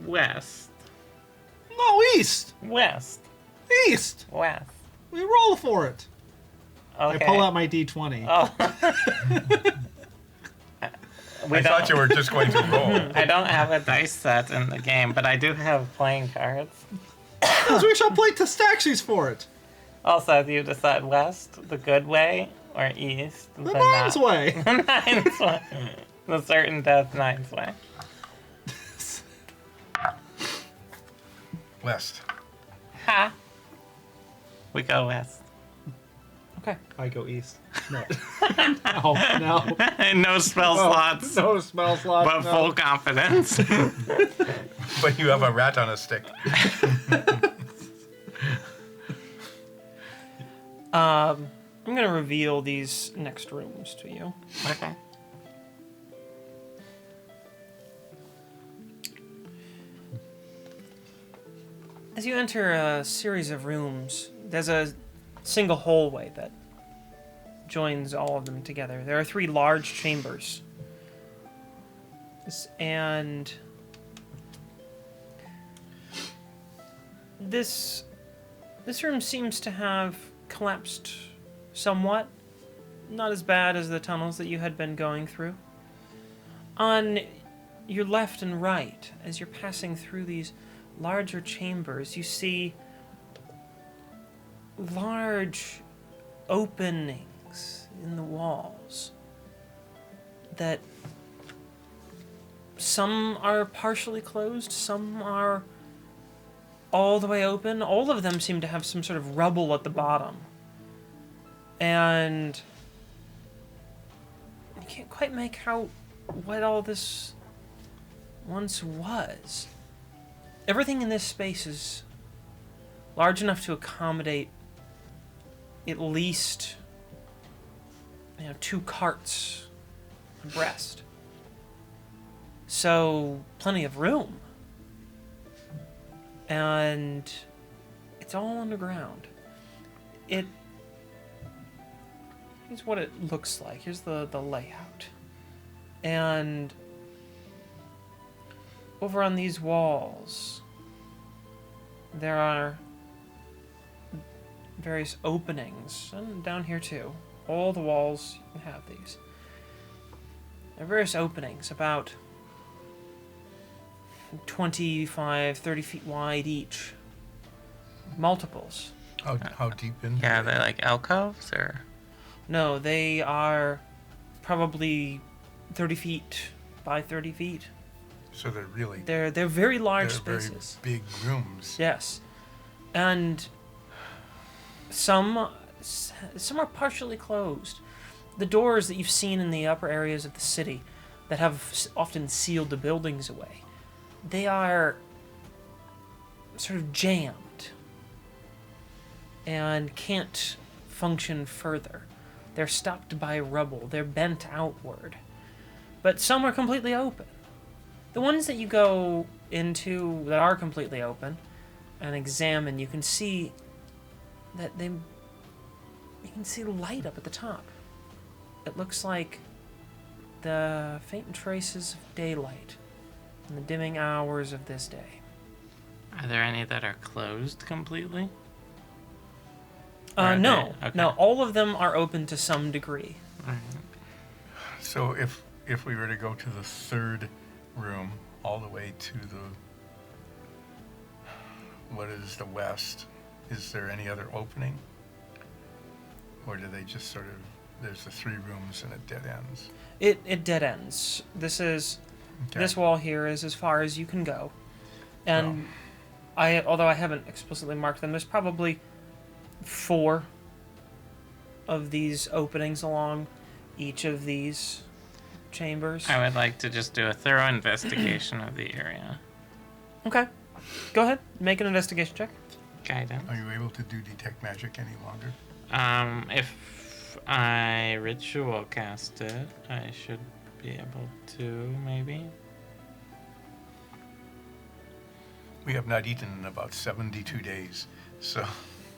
West. No, east. West. East. West. We roll for it. Okay. I pull out my D20. Oh. I thought you were just going to roll. I don't have a dice set in the game, but I do have playing cards. Because we shall play Testaxis for it. Also, do you decide west, the good way, or east, The Nine's way. The Nine's way. The certain death Nine's way. West. Ha! We go west. Okay. I go east. No. no. No spell slots, No spell slot. but no. full confidence. But you have a rat on a stick. I'm going to reveal these next rooms to you. Okay. As you enter a series of rooms, there's a single hallway that joins all of them together. There are 3 large chambers. And this room seems to have collapsed somewhat. Not as bad as the tunnels that you had been going through. On your left and right, as you're passing through these larger chambers, you see large openings in the walls that some are partially closed, some are all the way open. All of them seem to have some sort of rubble at the bottom. And you can't quite make out what all this once was. Everything in this space is large enough to accommodate at least 2 carts abreast. So, plenty of room. And it's all underground. Here's what it looks like. Here's the layout. And over on these walls, there are various openings, and down here too. All the walls have these. There are various openings, about 25, 30 feet wide each. Multiples. How deep in? Yeah, they're like alcoves, or? No, they are probably 30 feet by 30 feet. So they're really They're very large they're spaces. very big rooms. Yes. And some are partially closed. The doors that you've seen in the upper areas of the city that have often sealed the buildings away, they are sort of jammed and can't function further. They're stopped by rubble. They're bent outward. But some are completely open. The ones that you go into that are completely open and examine, you can see that you can see light up at the top. It looks like the faint traces of daylight in the dimming hours of this day. Are there any that are closed completely? Or are No. they- okay. No, all of them are open to some degree. So if we were to go to the 3rd room, all the way to what is the west, is there any other opening? Or do they just sort of, there's the 3 rooms and it dead ends? It dead ends. This wall here is as far as you can go. And although I haven't explicitly marked them, there's probably 4 of these openings along each of these chambers. I would like to just do a thorough investigation of the area. Okay. Go ahead. Make an investigation check. Guidance. Are you able to do detect magic any longer? If I ritual cast it, I should be able to, maybe. We have not eaten in about 72 days, so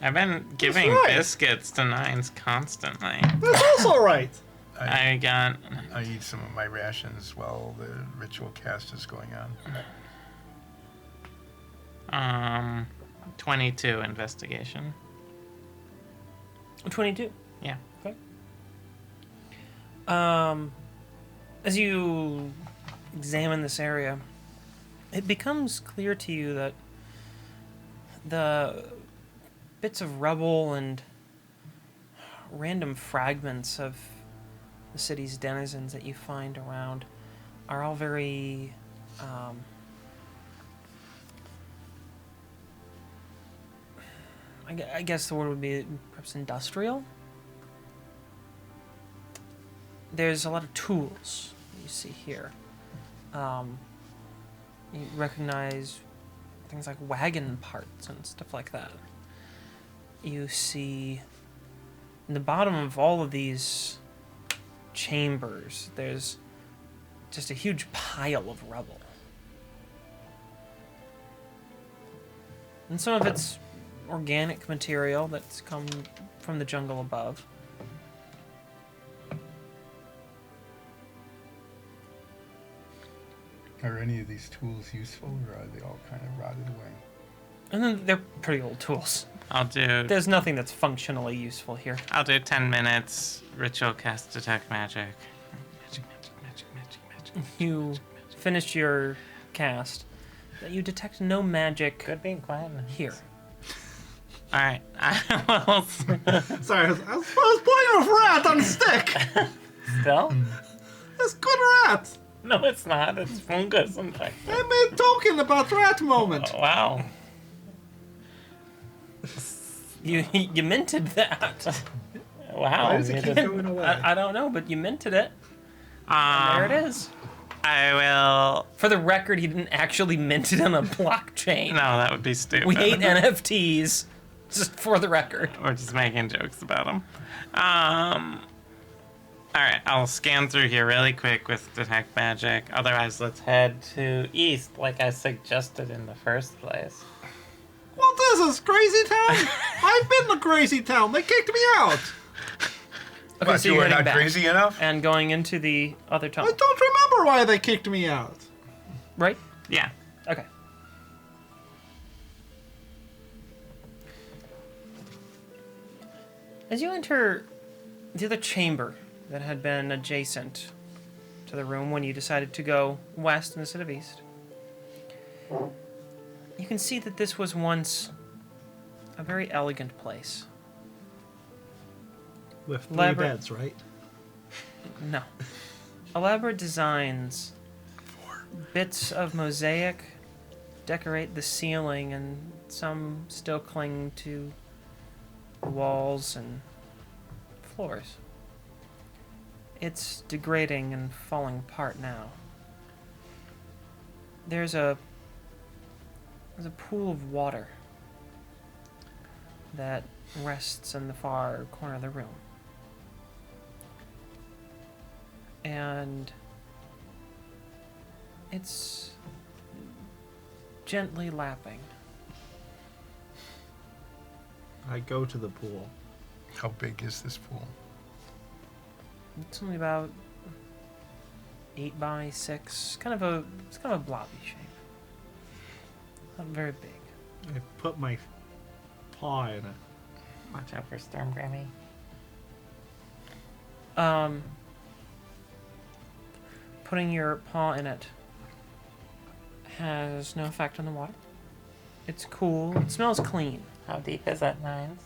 I've been giving right. biscuits to Nines constantly. That's also right. I got I eat some of my rations while the ritual cast is going on. 22 investigation. 22. Yeah. Okay. As you examine this area, it becomes clear to you that the bits of rubble and random fragments of the city's denizens that you find around are all very I guess the word would be perhaps industrial. There's a lot of tools you see here. You recognize things like wagon parts and stuff like that. You see in the bottom of all of these chambers, there's just a huge pile of rubble. And some of it's organic material that's come from the jungle above. Are any of these tools useful, or are they all kind of rotted away? And then they're pretty old tools. I'll do There's nothing that's functionally useful here. 10 minutes ritual cast detect magic. Magic. You finish your cast. You detect no magic Good being quiet. here. All right. I will Sorry, I was playing with rat on a stick. still. That's good rat. No, it's not. It's fungus infected. I made talking about rat moment. Oh, wow. You minted that. Wow. Why does it keep going away? I don't know, but you minted it. And there it is. I will. For the record, he didn't actually mint it on a blockchain. No, that would be stupid. We hate NFTs, just for the record. We're just making jokes about them. All right, I'll scan through here really quick with detect magic. Otherwise, let's head to east, like I suggested in the first place. What is this, Crazy Town? I've been to Crazy Town. They kicked me out. Okay, What, so you you're were heading not back crazy enough? and going into the other I tunnel, don't remember why they kicked me out. right? Yeah. Okay. As you enter the other chamber that had been adjacent to the room when you decided to go west instead of east, you can see that this was once a very elegant place. With 3 Elaborate. beds, right? No. Elaborate designs, bits of mosaic decorate the ceiling, and some still cling to the walls and floors. It's degrading and falling apart now. There's a pool of water that rests in the far corner of the room. And it's gently lapping. I go to the pool. How big is this pool? It's only about 8 by 6. It's kind of a blobby shape. Not very big. I put my paw in it. Watch out for Storm Grammy. Putting your paw in it has no effect on the water. It's cool. It smells clean. How deep is that, Nines?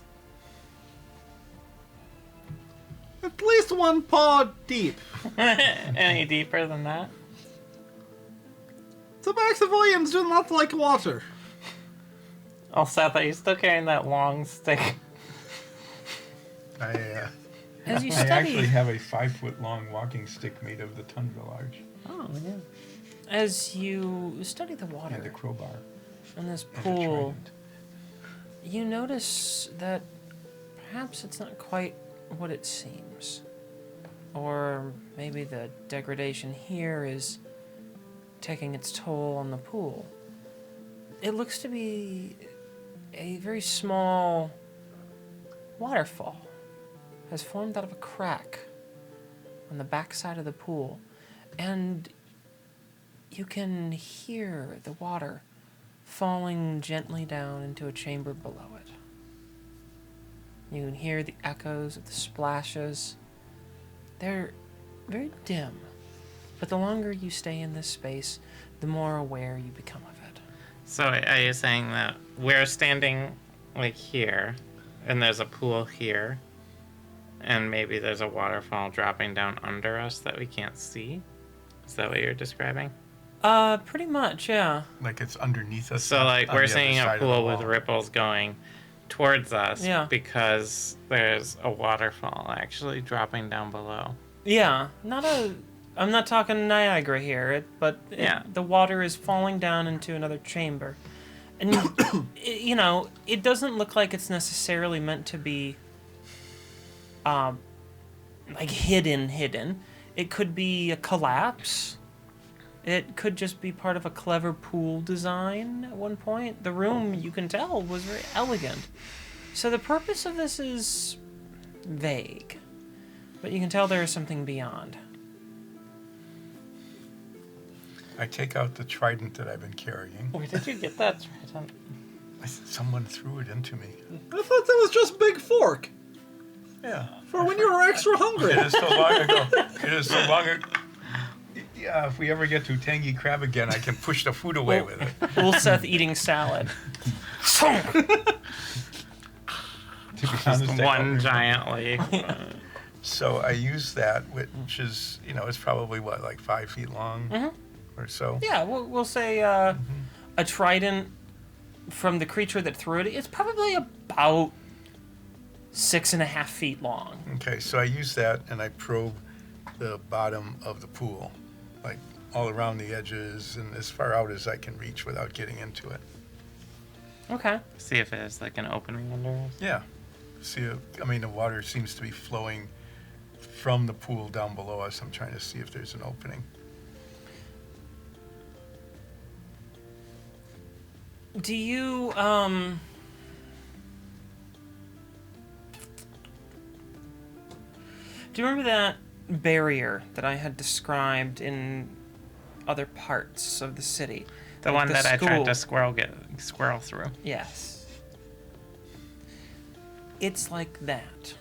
At least 1 paw deep. Any deeper than that? The Maxivilians do not like water. Oh, Seth, are you still carrying that long stick? As you I actually study, have a 5-foot-long walking stick made of the tundra larch Oh, yeah. as you study the and a water crowbar in this and a pool, trident. you notice that perhaps it's not quite what it seems. Or maybe the degradation here is taking its toll on the pool. It looks to be a very small waterfall has formed out of a crack on the backside of the pool, and you can hear the water falling gently down into a chamber below it. You can hear the echoes of the splashes. They're very dim, but the longer you stay in this space, the more aware you become of it. So are you saying that we're standing like here, and there's a pool here, and maybe there's a waterfall dropping down under us that we can't see? Is that what you're describing? Pretty much, yeah. Like it's underneath us. So on like the we're other seeing side a of the pool with wall. ripples going towards us Yeah. because there's a waterfall actually dropping down below. Yeah, I'm not talking Niagara here, but Yeah. the water is falling down into another chamber. And, it doesn't look like it's necessarily meant to be, like, hidden. It could be a collapse. It could just be part of a clever pool design at one point. The room, you can tell, was very elegant. So the purpose of this is vague. But you can tell there is something beyond. I take out the trident that I've been carrying. Where did you get that? Someone threw it into me. I thought that was just Big Fork Yeah. for when you were extra hungry. It is so long ago. It is so long ago. Yeah, if we ever get to Tangy Crab again, I can push the food away with it. Ulseth eating salad. Just one giant leaf. So I use that, which is, it's probably what, like 5 feet long or so. Yeah, we'll say a trident from the creature that threw it. It's probably about 6.5 feet long. Okay, so I use that and I probe the bottom of the pool, like all around the edges and as far out as I can reach without getting into it. Okay. See if there's like an opening under us. Yeah. See, the water seems to be flowing from the pool down below us. I'm trying to see if there's an opening. Do you, do you remember that barrier that I had described in other parts of the city? The Like one that I school? tried to squirrel through. Yes. It's like that.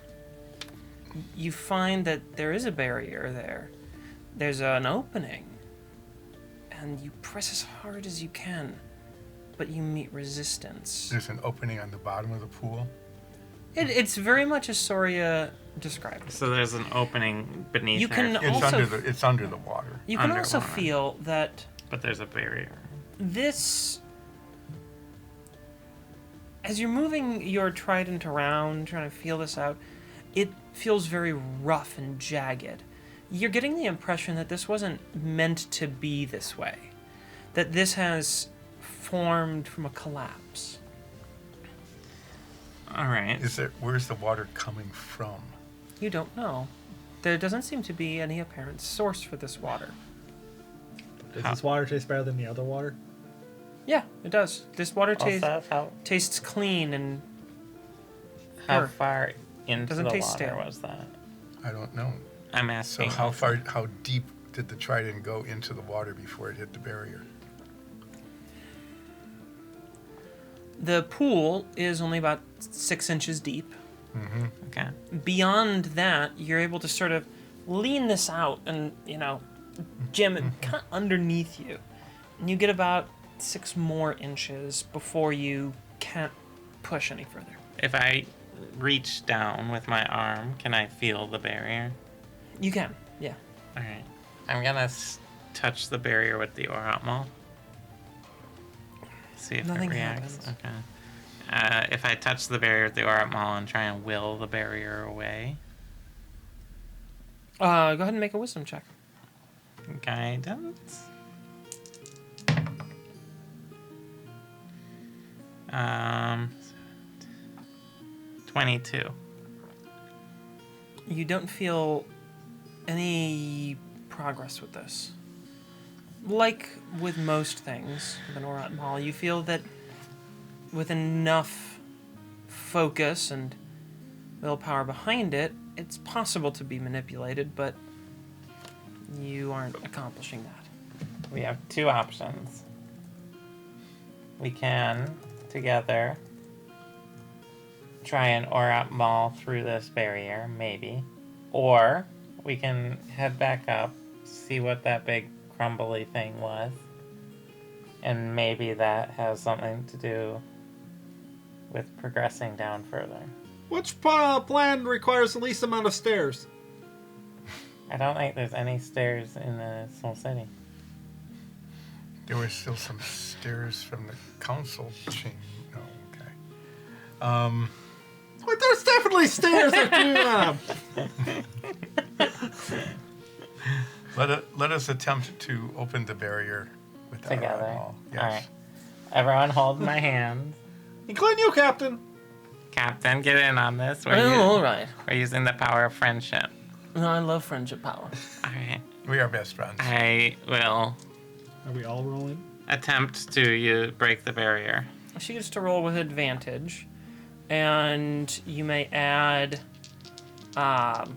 You find that there is a barrier there. There's an opening. And you press as hard as you can, but you meet resistance. There's an opening on the bottom of the pool. It's very much as Soria described. So there's an opening beneath You can there, Also- It's under the water. You can also Underwater. feel that but there's a barrier. this, as you're moving your trident around, trying to feel this out, it feels very rough and jagged. You're getting the impression that this wasn't meant to be this way, that this has formed from a collapse. All right. Where's the water coming from? You don't know. There doesn't seem to be any apparent source for this water. Does this water taste better than the other water? Yeah, it does. This water Also, how tastes clean and how Sure. far into Doesn't the taste water stale. was that? I don't know. I'm So asking. how deep did the trident go into the water before it hit the barrier? the pool is only about 6 inches deep. Okay. Beyond that, you're able to sort of lean this out and, jam it kind of underneath you. And you get about 6 more inches before you can't push any further. If I reach down with my arm, can I feel the barrier? You can, yeah. All right. I'm gonna touch the barrier with the Oratmal. See if Nothing it reacts. happens. Okay. If I touch the barrier with the Oratmal and try and will the barrier away. Go ahead and make a wisdom check. Guidance. 22. You don't feel any progress with this. Like with most things with an Orat Mall, you feel that with enough focus and willpower behind it, it's possible to be manipulated, but you aren't accomplishing that. We have 2 options. We can, together, try and Orat Mall through this barrier, maybe. Or we can head back up, see what that big crumbly thing was. And maybe that has something to do with progressing down further. Which plan requires the least amount of stairs? I don't think there's any stairs in the Soul City. There were still some stairs from the council chamber. No, okay. Wait, there's definitely stairs that do Let us attempt to open the barrier without Together. all. Yes. All right. Everyone hold my hand. Including you, Captain. Captain, get in on this. All right. We're using the power of friendship. No, I love friendship power. All right. We are best friends. I will Are we all rolling? attempt to break the barrier. She gets to roll with advantage, and you may add D8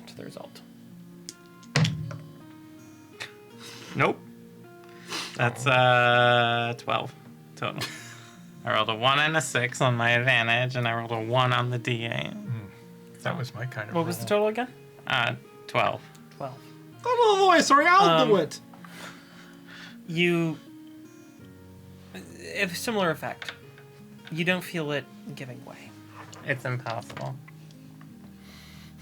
to the result. Nope. That's 12 total. I rolled a 1 and a 6 on my advantage, and I rolled a 1 on the D8. That was my kind of What was the total again? 12. 12. Don't know the voice, sorry, I'll do it. You... a similar effect. You don't feel it giving way. It's impossible.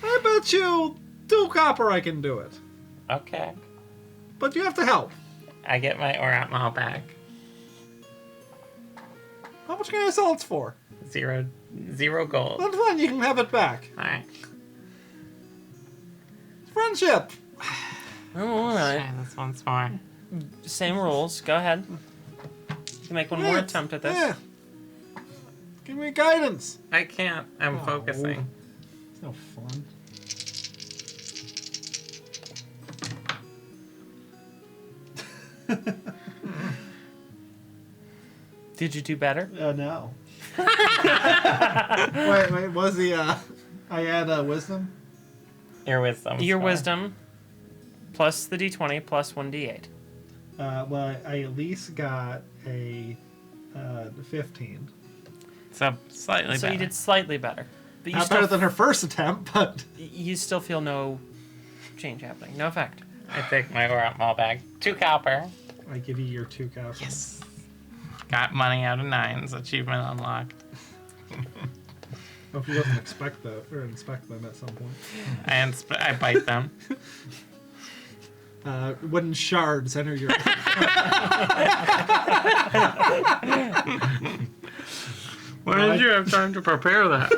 I bet you 2 copper I can do it. Okay. But you have to help. I get my Oratmal back. How much can I sell it for? Zero gold. That's fine, you can have it back. Alright. Friendship. All right. Try this once more. Same rules. Go ahead. You can make one more attempt at this. Yeah. Give me guidance. I can't. I'm Oh. focusing. It's no fun. Did you do better? No. wait, was the, I had wisdom? Your wisdom. Your score. wisdom plus the d20 plus 1d8. Well, I at least got a 15. So slightly So better. you did slightly better. But you Not still, better than her first attempt, but... you still feel no change happening. No effect. I take my Oratmal back. 2 copper. I give you your 2 copper. Yes. Got money out of 9s. Achievement unlocked. Hope he doesn't expect that, or inspect them at some point. I bite them. Wooden shards enter your... Why did you have time to prepare that?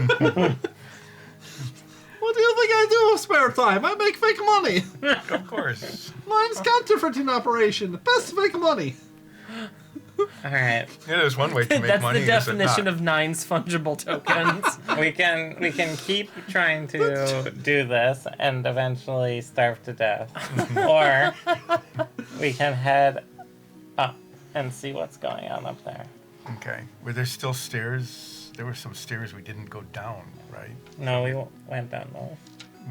What do you think I do with spare time? I make fake money. Of course. Mine's counterfeiting operation. Best fake money. Alright. It is one way to make That's money. the is it definition not? of 9's fungible tokens. We can keep trying to do this and eventually starve to death. Or we can head up and see what's going on up there. Okay. Were there still stairs? There were some stairs we didn't go down, right? No, we went down those.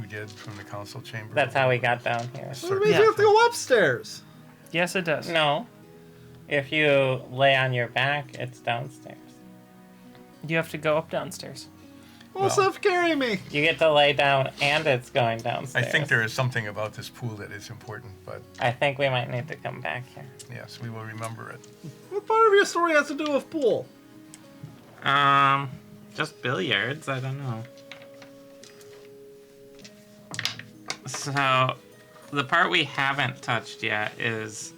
We did from the council chamber. That's how we got down here. What means you have to go upstairs? Yes, it does. No. If you lay on your back, it's downstairs. You have to go up downstairs. Well, Seth, carry me. You get to lay down and it's going I downstairs. think there is something about this pool that is important, but I think we might need to come back here. yes, we will remember it. What part of your story has to do with pool? Just billiards, I don't know. So, the part we haven't touched yet is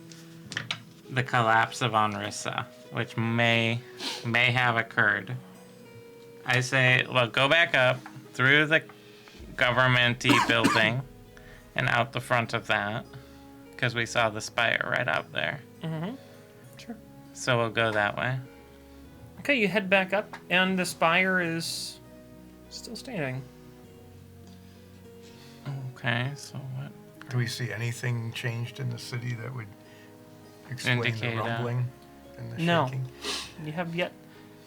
the collapse of Onrissa, which may have occurred. I say, well, go back up through the government-y building and out the front of that, because we saw the spire right out there. Mm-hmm. Sure. So we'll go that way. Okay, you head back up, and the spire is still standing. Okay, so what? Do we see anything changed in the city that would explain Indicate, the rumbling and the No. shaking? You have yet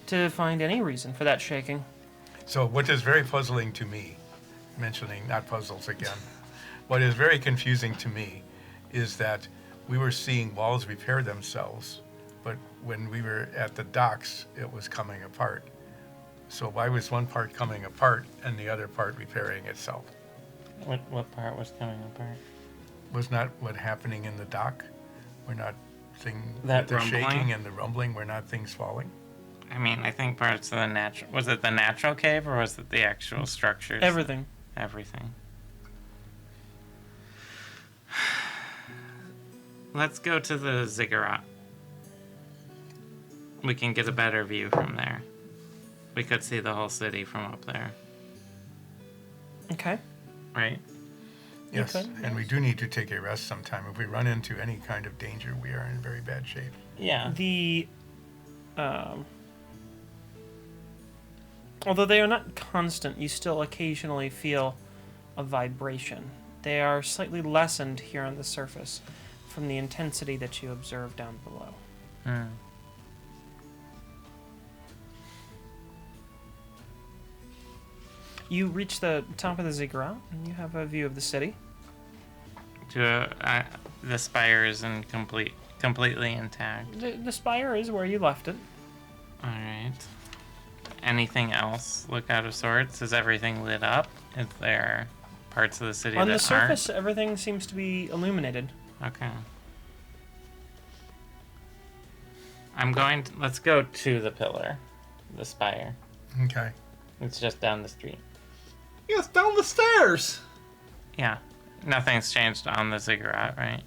to find any reason for that shaking. So what is very puzzling to me, mentioning not puzzles again, what is very confusing to me is that we were seeing walls repair themselves, but when we were at the docks, it was coming apart. So why was one part coming apart and the other part repairing itself? What part was coming apart? Was not what happening in the dock? We're not That the rumbling? shaking and the rumbling, were not things falling? I mean, I think parts of the natural... Was it the natural cave or was it the actual structures? Everything. Everything. Let's go to the ziggurat. we can get a better view from there. We could see the whole city from up there, Okay. right? Yes, Okay, and we do need to take a rest sometime. If we run into any kind of danger, we are in very bad shape. Yeah. Although they are not constant, you still occasionally feel a vibration. They are slightly lessened here on the surface from the intensity that you observe down below. Hmm. You reach the top of the ziggurat, and you have a view of the city. The spire is completely intact. The spire is where you left it. All right. Anything else look out of sorts? Is everything lit up? Is there parts of the city On that the surface, everything seems to be illuminated. aren't? Okay. Let's go to the pillar, the spire. Okay. It's just down the street. Yes, down the stairs. Yeah. Nothing's changed on the ziggurat, right?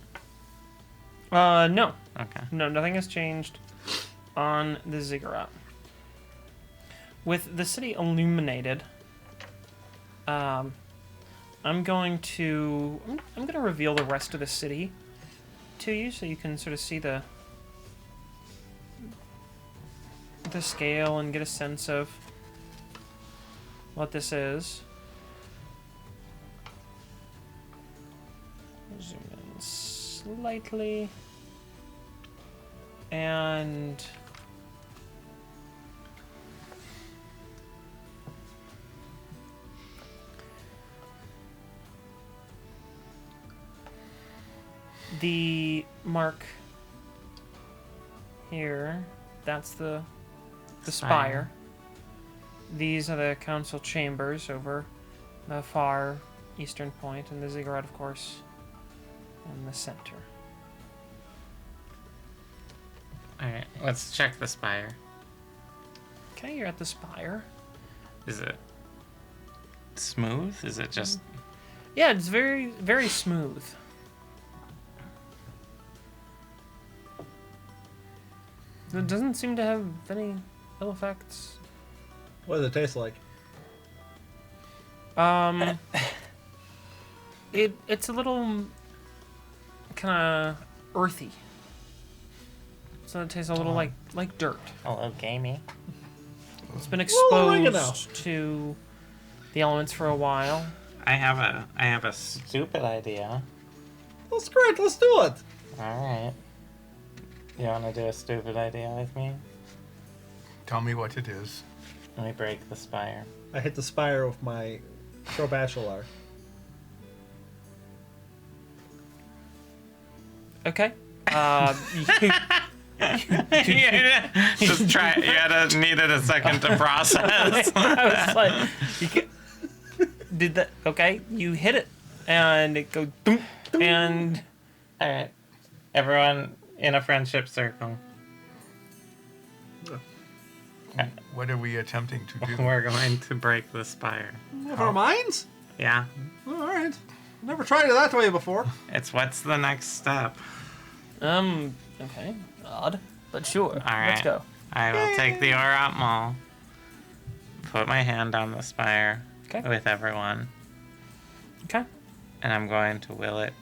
No. Okay. No, nothing has changed on the ziggurat. With the city illuminated, I'm going to reveal the rest of the city to you, so you can sort of see the scale and get a sense of what this is. Zoom in slightly. And the mark here, that's the spire. These are the council chambers over the far eastern point, and the ziggurat, of course, in the center. Alright, let's check the spire. Okay, you're at the spire. Is it smooth? Is it just... Yeah, it's very, very smooth. It doesn't seem to have any ill effects. What does it taste like? It's a little kind of earthy. So it tastes a little like dirt. Hello, gamey. It's been Little oregano. exposed to the elements for a while. I have a stupid idea. That's great. Let's do it. Alright. You want to do a stupid idea with me? Tell me what it is. Let me break the spire. I hit the spire with my Crobashalar. Okay. Just try. Needed a second to process. I was like, did that? Okay, you hit it, and it goes, boom, and All right, everyone in a friendship circle. Okay. What are we attempting to do? We're going to break the spire. With our minds? Yeah, All right. Never tried it that way before. it's what's the next step? okay, odd, but sure. All right. Let's go. I will take the Orat Mall, put my hand on the spire Okay. with everyone, Okay. and I'm going to will it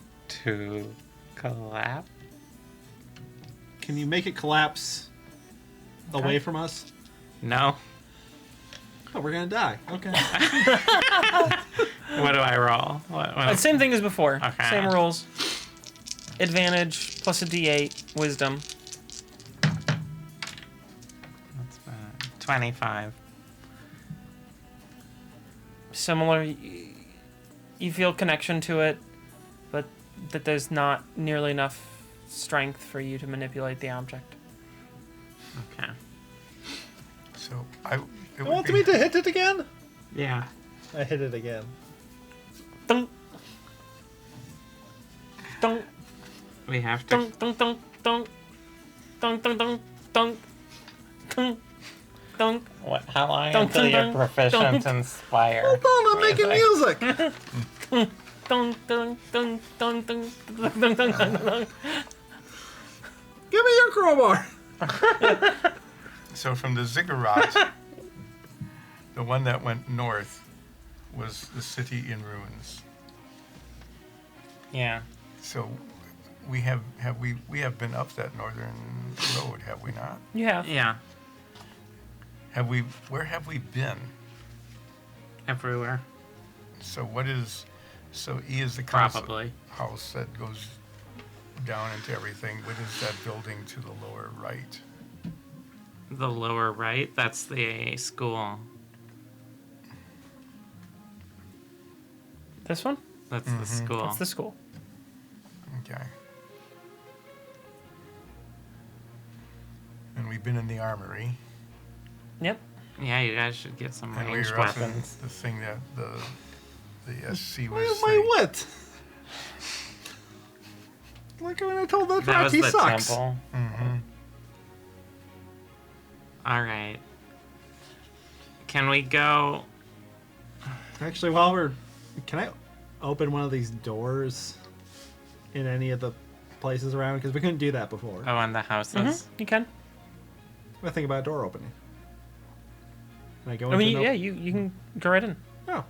to collapse. Can you make it collapse away from us? No. Oh, we're gonna die. Okay. What do I roll? What? Same thing as before. Okay. Same rules. Advantage plus a D8. Wisdom. That's 25. Similar. You feel connection to it, but that there's not nearly enough strength for you to manipulate the object. Okay. So You want me to hit it again? Yeah. I hit it again. Dunk. Dunk. We have to. Dunk. Dunk. Dunk. Dunk. Dunk. Dunk. Dunk. Dunk. Dunk. Dunk. What? How long Dunk, until you're dunk, proficient dunk. in Spire? Hold on, I'm making music. Dunk. Dunk. Dunk. Dunk. Dunk. Dunk. Dunk. Dunk. Dunk. Give me your crowbar. So from the ziggurat, the one that went north was the city in ruins. Yeah. So we have been up that northern road, have we not? You have. Yeah. Where have we been? Everywhere. So E is the council Probably. house that goes down into everything. What is that building to the lower right? The lower right, that's the school. This one? That's the school. That's the school. Okay. And we've been in the armory. Yep. Yeah, you guys should get some And we ranged were up in weapons. the thing that the SC was My saying. what? Like when I told that That rock was he the sucks. temple. Mm-hmm. All right. Can we go? Actually, can I open one of these doors in any of the places around? Because we couldn't do that before. Oh, in the houses. Mm-hmm. You can. I think about a door opening. Can I go I into mean, an yeah, you can go right in. Oh.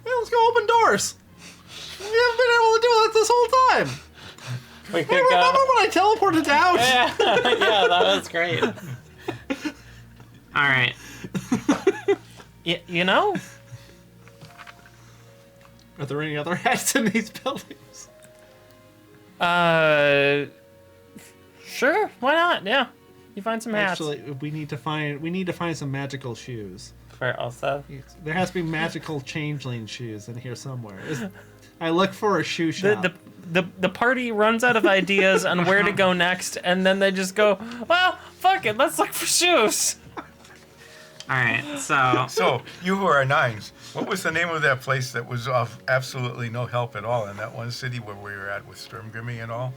Yeah, let's go open doors. We haven't been able to do that this whole time. We could Remember when I teleported out? Yeah, yeah, that was great. All right. You know? Are there any other hats in these buildings? Sure. Why not? Yeah. You find some hats. Actually, we need to find some magical shoes. For Elsa. There has to be magical changeling shoes in here somewhere. I look for a shoe shop. The party runs out of ideas on where to go next, and then they just go, well, fuck it, let's look for shoes. All right, so So, you who are nines, what was the name of that place that was of absolutely no help at all in that one city where we were at with Sturmgrimmy and all?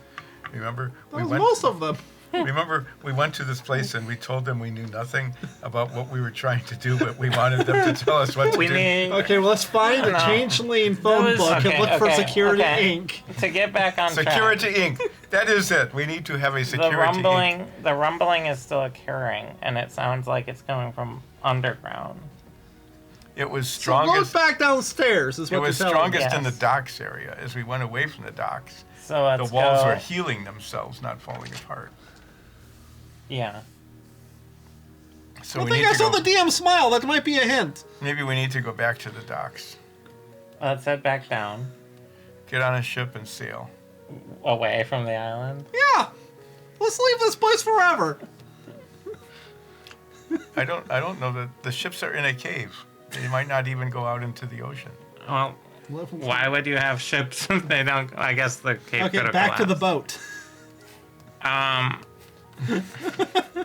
Remember? That was most of them. Remember, we went to this place and we told them we knew nothing about what we were trying to do, but we wanted them to tell us what to we do. need Okay, well, let's find the No. Changeling phone was- book okay, and look for okay, Security okay. Inc. to get back on track. Security Inc. That is it. We need to have a The Security Inc. rumbling is still occurring, and it sounds like it's coming from underground. It was So look strongest. back downstairs is It what was they're telling me. strongest in the Yes. docks area. As we went away from the docks, So let's the walls go. were healing themselves, not falling apart. Yeah. So I we think need I to saw go. the DM smile. That might be a hint. Maybe we need to go back to the docks, Let's head back down, get on a ship and sail. away from the island. Yeah. Let's leave this place forever. I don't know that the ships are in a cave. They might not even go out into the ocean. Well, why would you have ships if they don't? I guess the cave could Okay, have back to the collapsed. boat.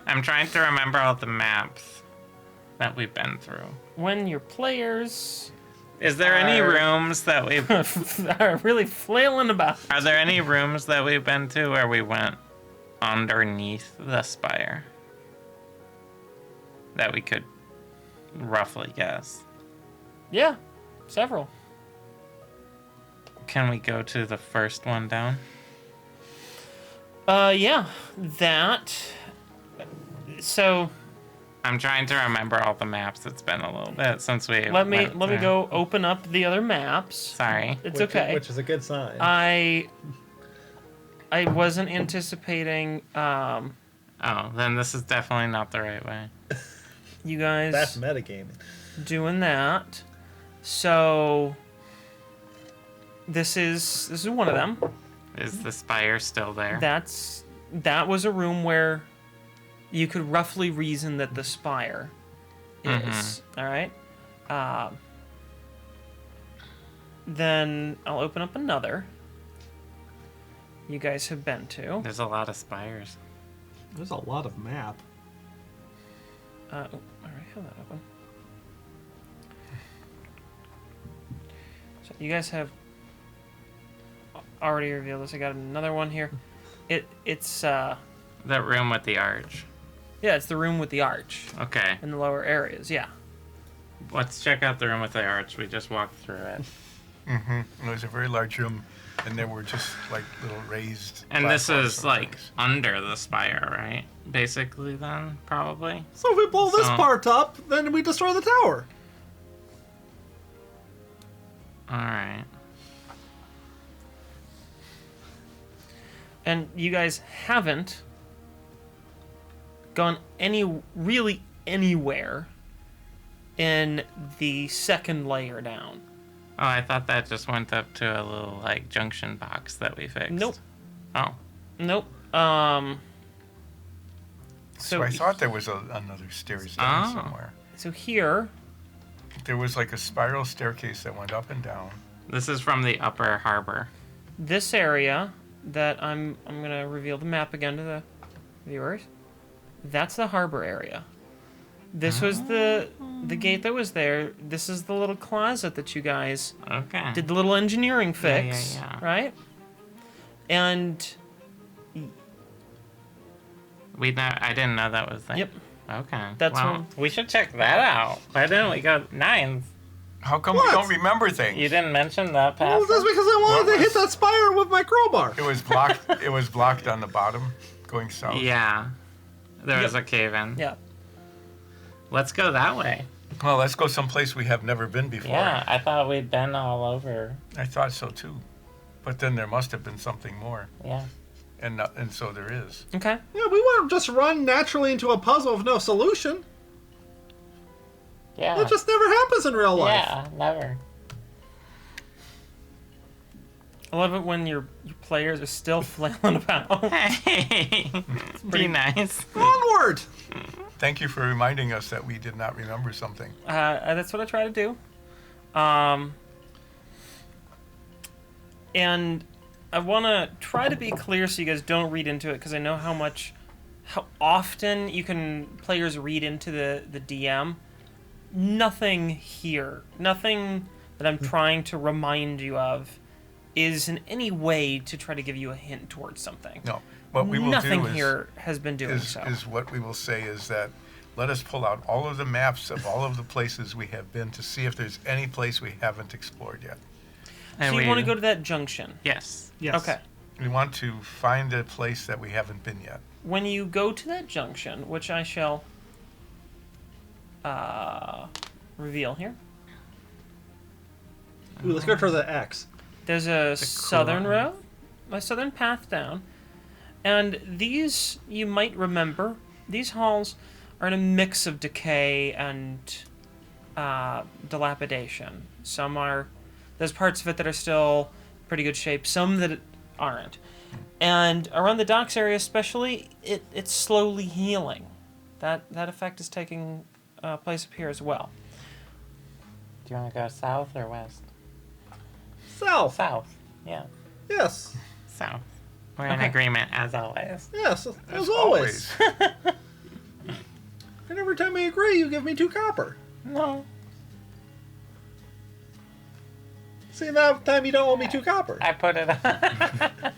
I'm trying to remember all the maps that we've been through. When your players Is there any Are- rooms that we've? are really flailing about. Are there any rooms that we've been to where we went underneath the spire that we could roughly guess? Yeah, several. Can we go to the first one down? Yeah, that. So I'm trying to remember all the maps. It's been a little bit since we. let me went through. go open up the other maps. Sorry. It's okay. Which is a good sign. I wasn't anticipating Oh, then this is definitely not the right way. you guys That's metagaming. doing that. So this is one of them. Is the spire still there? That was a room where you could roughly reason that the spire is. All right. Then I'll open up another. You guys have been to. There's a lot of spires. There's a lot of map. Oh, I already have that open. So you guys have already revealed this. I got another one here. It's That room with the arch. yeah, it's the room with the arch Okay. in the lower areas. Yeah. Let's check out the room with the arch. We just walked through it. It was a very large room and there were just like little raised. And this platforms is and like things. under the spire, right? Basically, then probably. So if we blow this So- part up, then we destroy the tower. All right. And you guys haven't gone really anywhere in the second layer down. Oh, I thought that just went up to a little like junction box that we fixed. Nope. Oh. Nope. So I thought there was another stairs down somewhere. So here, There was like a spiral staircase that went up and down. This is from the upper harbor. this area that I'm gonna reveal the map again to the viewers. That's the harbor area. This was the gate that was there. This is the little closet that you guys Okay. did the little engineering fix, yeah. right? And I didn't know that was there. yep, Okay. That's well, one. we should check that out. Why didn't we go 9s? How come What? we don't remember things? You didn't mention that Well, passage. that's because I wanted What to hit was- that spire with my crowbar. It was blocked. It was blocked on the bottom, going south. Yeah. There was Yep. a cave in. yeah. Let's go that way. Well, let's go someplace we have never been before. Yeah, I thought we'd been all over. I thought so too, but then there must have been something more, Yeah. and so there is. Okay. Yeah, we won't just run naturally into a puzzle with no solution. Yeah. That just never happens in real life. Yeah, never. I love it when your players are still flailing about. Hey, be nice. Onward! Thank you for reminding us that we did not remember something. That's what I try to do. And I want to try to be clear so you guys don't read into it, because I know how often players read into the DM. Nothing here, nothing that I'm trying to remind you of is in any way to try to give you a hint towards something. No, what we will Nothing do is, here has been doing so. is what we will say is that let us pull out all of the maps of all of the places we have been to see if there's any place we haven't explored yet. And So you we- want to go to that junction? Yes. Yes. Okay. We want to find a place that we haven't been yet. When you go to that junction, which I shall reveal here, Ooh, let's go to the X. there's a southern corner. road, a southern path down, and these, you might remember, these halls are in a mix of decay and dilapidation. There's parts of it that are still pretty good shape, some that aren't. And around the docks area especially, it's slowly healing. That effect is taking place up here as well. Do you want to go south or west? South. South. Yeah. Yes. South. We're in Okay. agreement as always. Yes, as always. And every time we agree, you give me 2 copper. No. See, that time you don't owe me 2 copper. I put it on.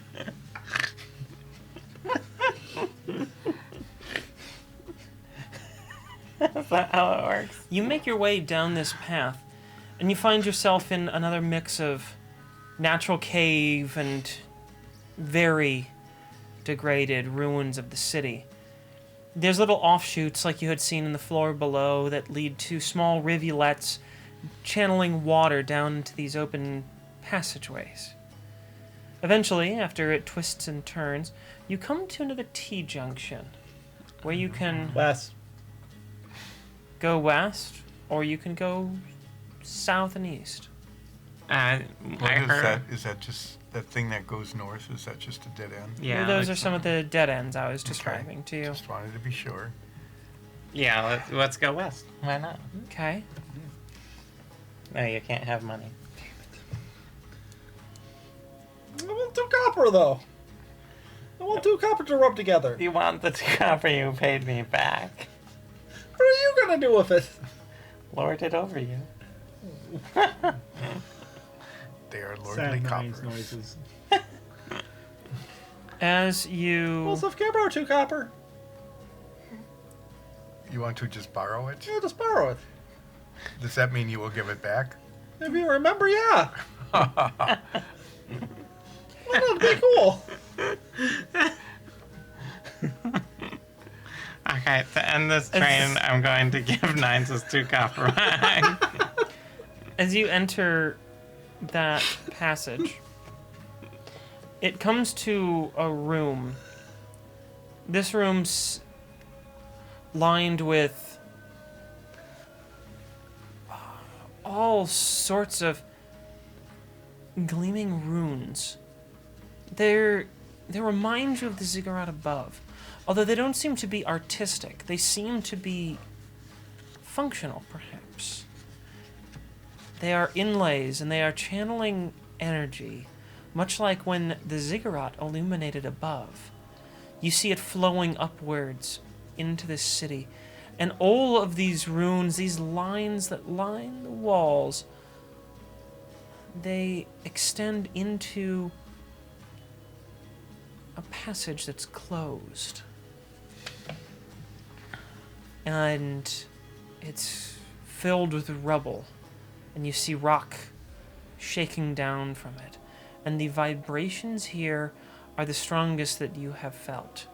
Is that how it works? You make your way down this path, and you find yourself in another mix of natural cave and very degraded ruins of the city. There's little offshoots like you had seen in the floor below that lead to small rivulets channeling water down into these open passageways. Eventually, after it twists and turns, you come to another T-junction where you can Wes. go west or you can go south and east. I What is heard. that? Is that just that thing that goes north? Is that just a dead end? Yeah. Those are looks some of like- the dead ends I was describing to you. Just wanted to be sure. Yeah, let's go west. Why not? Okay. No, you can't have money. I want 2 copper, though. I want 2 copper to rub together. You want the copper you paid me back. What are you gonna do with it? Lord it over you. They are lordly Sad Nines coppers. noises. As you Well, so if I borrow 2 copper, You want to just borrow it? yeah, just borrow it. Does that mean you will give it back? If you remember, yeah. That'd be cool. Okay, to end this train, I'm going to give 9 as 2 copper. As you enter that passage, it comes to a room. This room's lined with all sorts of gleaming runes. They remind you of the ziggurat above, although they don't seem to be artistic. They seem to be functional, perhaps. They are inlays, and they are channeling energy, much like when the ziggurat illuminated above. You see it flowing upwards into this city, and all of these runes, these lines that line the walls, they extend into a passage that's closed. And it's filled with rubble, and you see rock shaking down from it. And the vibrations here are the strongest that you have felt.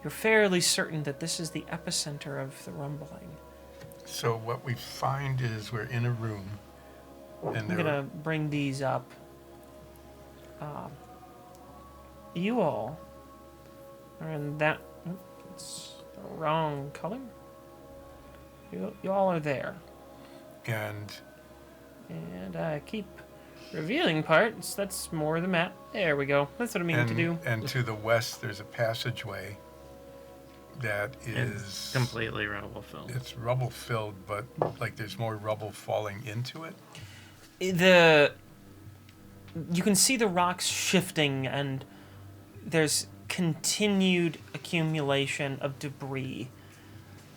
You're fairly certain that this is the epicenter of the rumbling. So what we find is we're in a room, and I'm there gonna bring these up. You all are in that. It's the wrong color. You all are there, and and I keep revealing parts. That's more the map. There we go. That's what I mean to do. and to the west there's a passageway that It's is completely rubble filled. it's rubble filled, but like there's more rubble falling into it. You can see the rocks shifting, and there's continued accumulation of debris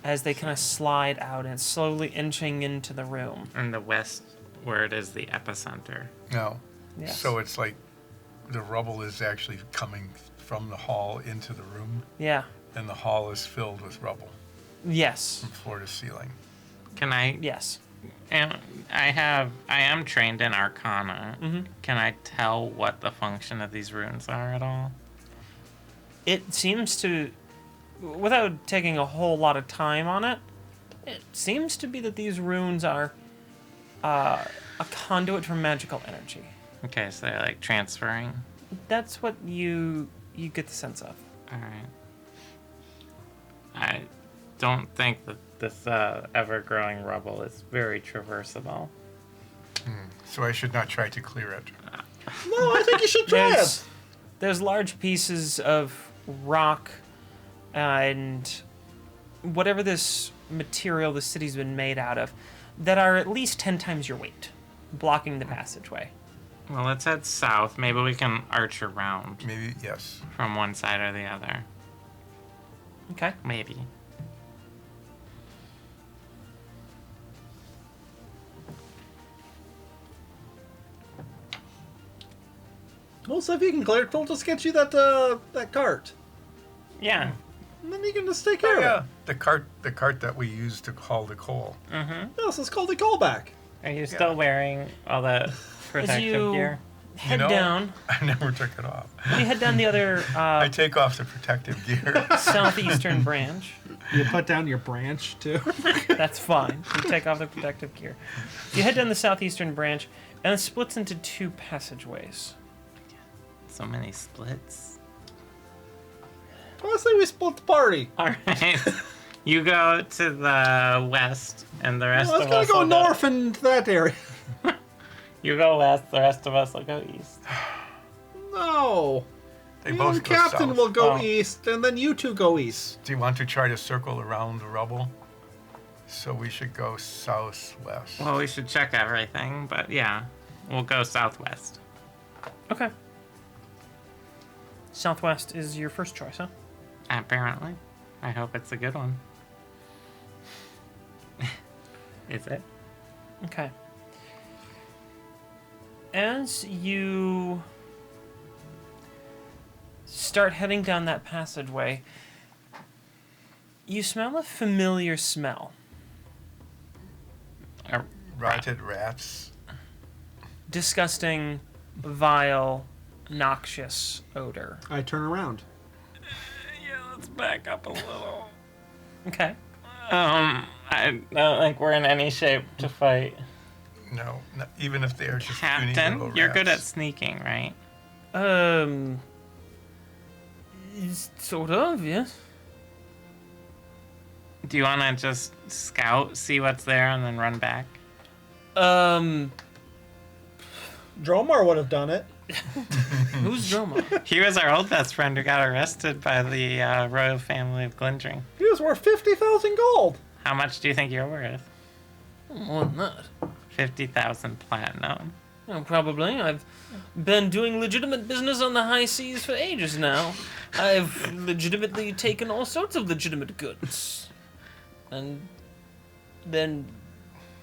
as they kind of slide out and slowly inching into the room. In the west, where it is the epicenter. No. Yes. So it's like the rubble is actually coming from the hall into the room, Yeah. and the hall is filled with rubble Yes. from floor to ceiling. Can I? Yes. And I am trained in Arcana. Mm-hmm. Can I tell what the function of these runes are at all? It seems to, without taking a whole lot of time on it, it seems to be that these runes are a conduit for magical energy. Okay, so they're like transferring. That's what you get the sense of. All right. I don't think that this ever-growing rubble is very traversable. So I should not try to clear it. No, I think you should try it. There's large pieces of rock and whatever this material the city's been made out of that are at least 10 times your weight, blocking the passageway. Well, let's head south. Maybe we can arch around Maybe, yes. from one side or the other. Okay. Maybe. Well, so if you can clear it, we'll just get you that cart. Yeah. And then you can just take care of it. The cart that we use to haul the coal. Mm-hmm. Yes, it's called the callback. Are you still wearing all the protective you gear? head down, I never took it off. you head down the other I take off the protective gear. southeastern branch. You put down your branch, too. That's fine. You take off the protective gear. You head down the southeastern branch, and it splits into 2 passageways. So many splits. Honestly, we split the party. All right. You go to the west, and the rest Let's of gotta us go will north in that area. You go west, the rest of us will go east. No. They Me both and go Captain south. will go Oh. east, and then you two go east. Do you want to try to circle around the rubble? So we should go southwest. Well, we should check everything, but yeah, we'll go southwest. Okay. Southwest is your first choice, huh? Apparently. I hope it's a good one. Is it? Okay. As you start heading down that passageway, you smell a familiar smell. Uh, Rotted rats. Disgusting, vile, noxious odor. I turn around. Yeah, let's back up a little. Okay. I don't think we're in any shape to fight. No, even if they are just puny Captain, little you're good at rats. sneaking, right? Sort of, yes. Do you want to just scout, see what's there, and then run back? Dromar would have done it. Who's Droma? He was our old best friend who got arrested by the royal family of Glindring. He was worth 50,000 gold. How much do you think you're worth? More than that. 50,000 platinum. Oh, probably. I've been doing legitimate business on the high seas for ages now. I've legitimately taken all sorts of legitimate goods. And then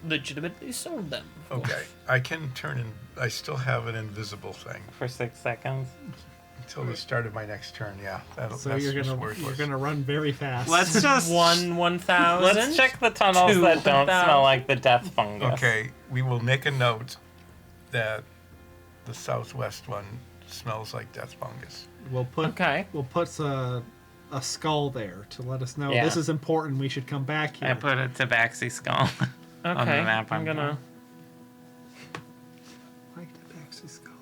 legitimately sold them. Okay, I can turn in. I still have an invisible thing For 6 seconds. until the start of my next turn. Yeah, So that's you're just gonna worthless. run very fast. Let's just 1,000. Let's check the tunnels Two that don't 1,000. smell like the death fungus. Okay, we will make a note that the southwest one smells like death fungus. We'll put Okay. a skull there to let us know Yeah. this is important. We should come back here. I put a tabaxi skull. Okay. On the map I'm I'm gonna. Like the Baxi skull.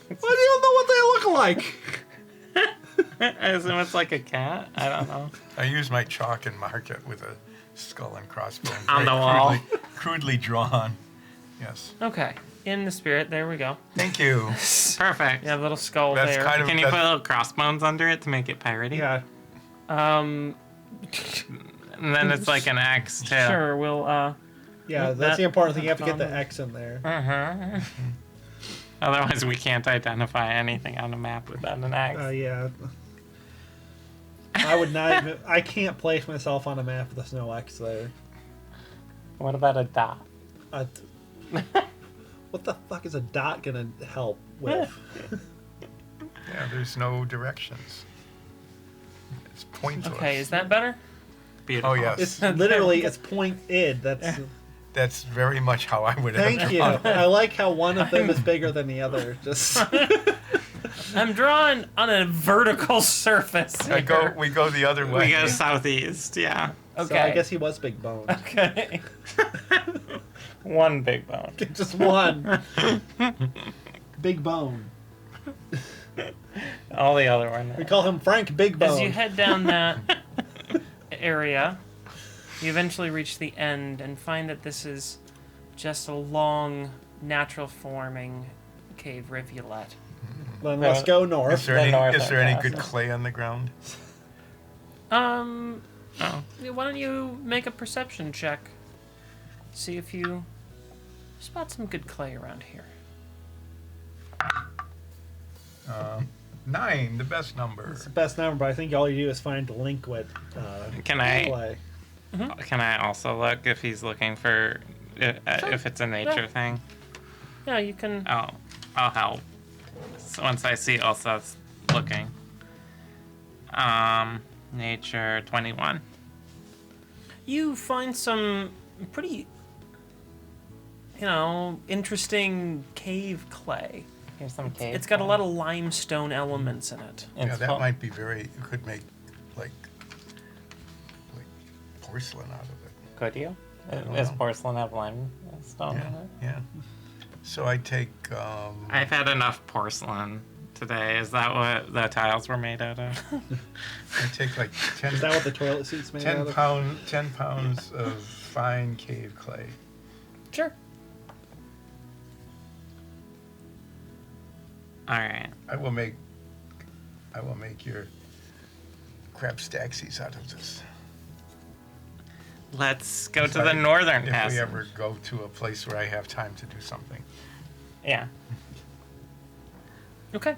Why do you know what they look like? I assume it's like a cat. I don't know. I use my chalk and mark it with a skull and crossbones. On very the wall. crudely drawn. Yes. Okay. In the spirit. There we go. Thank you. Perfect. Yeah, little skull That's there. kind of. Can you put that's- little crossbones under it to make it piratey? Yeah. Um. And then it's like an X too. Sure. We'll. Yeah, That- that's the important thing. You have to get the um, X in there. Uh-huh. Otherwise, we can't identify anything on a map without an X. Yeah. I would not even. I can't place myself on a map with a no X there. What about a dot? What the fuck is a dot gonna help with? Yeah, there's no directions. It's pointless. Okay. Is that better? Beautiful. Oh yes, It's literally it's pointed. That's that's very much how I would have thank you. drawn it. I like how one of them is bigger than the other. Just I'm drawing on a vertical surface. We go the other way. We go southeast, yeah. Okay. So I guess he was big boned. Okay. One big bone. Just one big bone. All the other one. We call him Frank Big Bone. As you head down that area, you eventually reach the end and find that this is just a long, natural forming cave rivulet. Then let's go Is north. there The any, north is there any good passes. clay on the ground? Oh. Why don't you make a perception check? See if you spot some good clay around here. 9, the best number. It's the best number, but I think all you do is find liquid Can I clay. can I also look if he's looking for if it's a nature Yeah. thing? Yeah, you can. I'll help. So once I see Ulsa's looking. Nature 21. You find some pretty, interesting cave clay. Here's some cave. It's got a lot of limestone elements in it. Yeah, that might be very. You could make like porcelain out of it. Could you? don't Does know. porcelain have limestone in Yeah, it? yeah. So I take. I've had enough porcelain today. Is that what the tiles were made out of? I take like 10. Is that what the toilet seat's made out of? 10 pounds of fine cave clay. Sure. All right. I will make your crab staxies out of this. Let's go to If the I- northern If passage. we ever go to a place where I have time to do something. Yeah. Okay.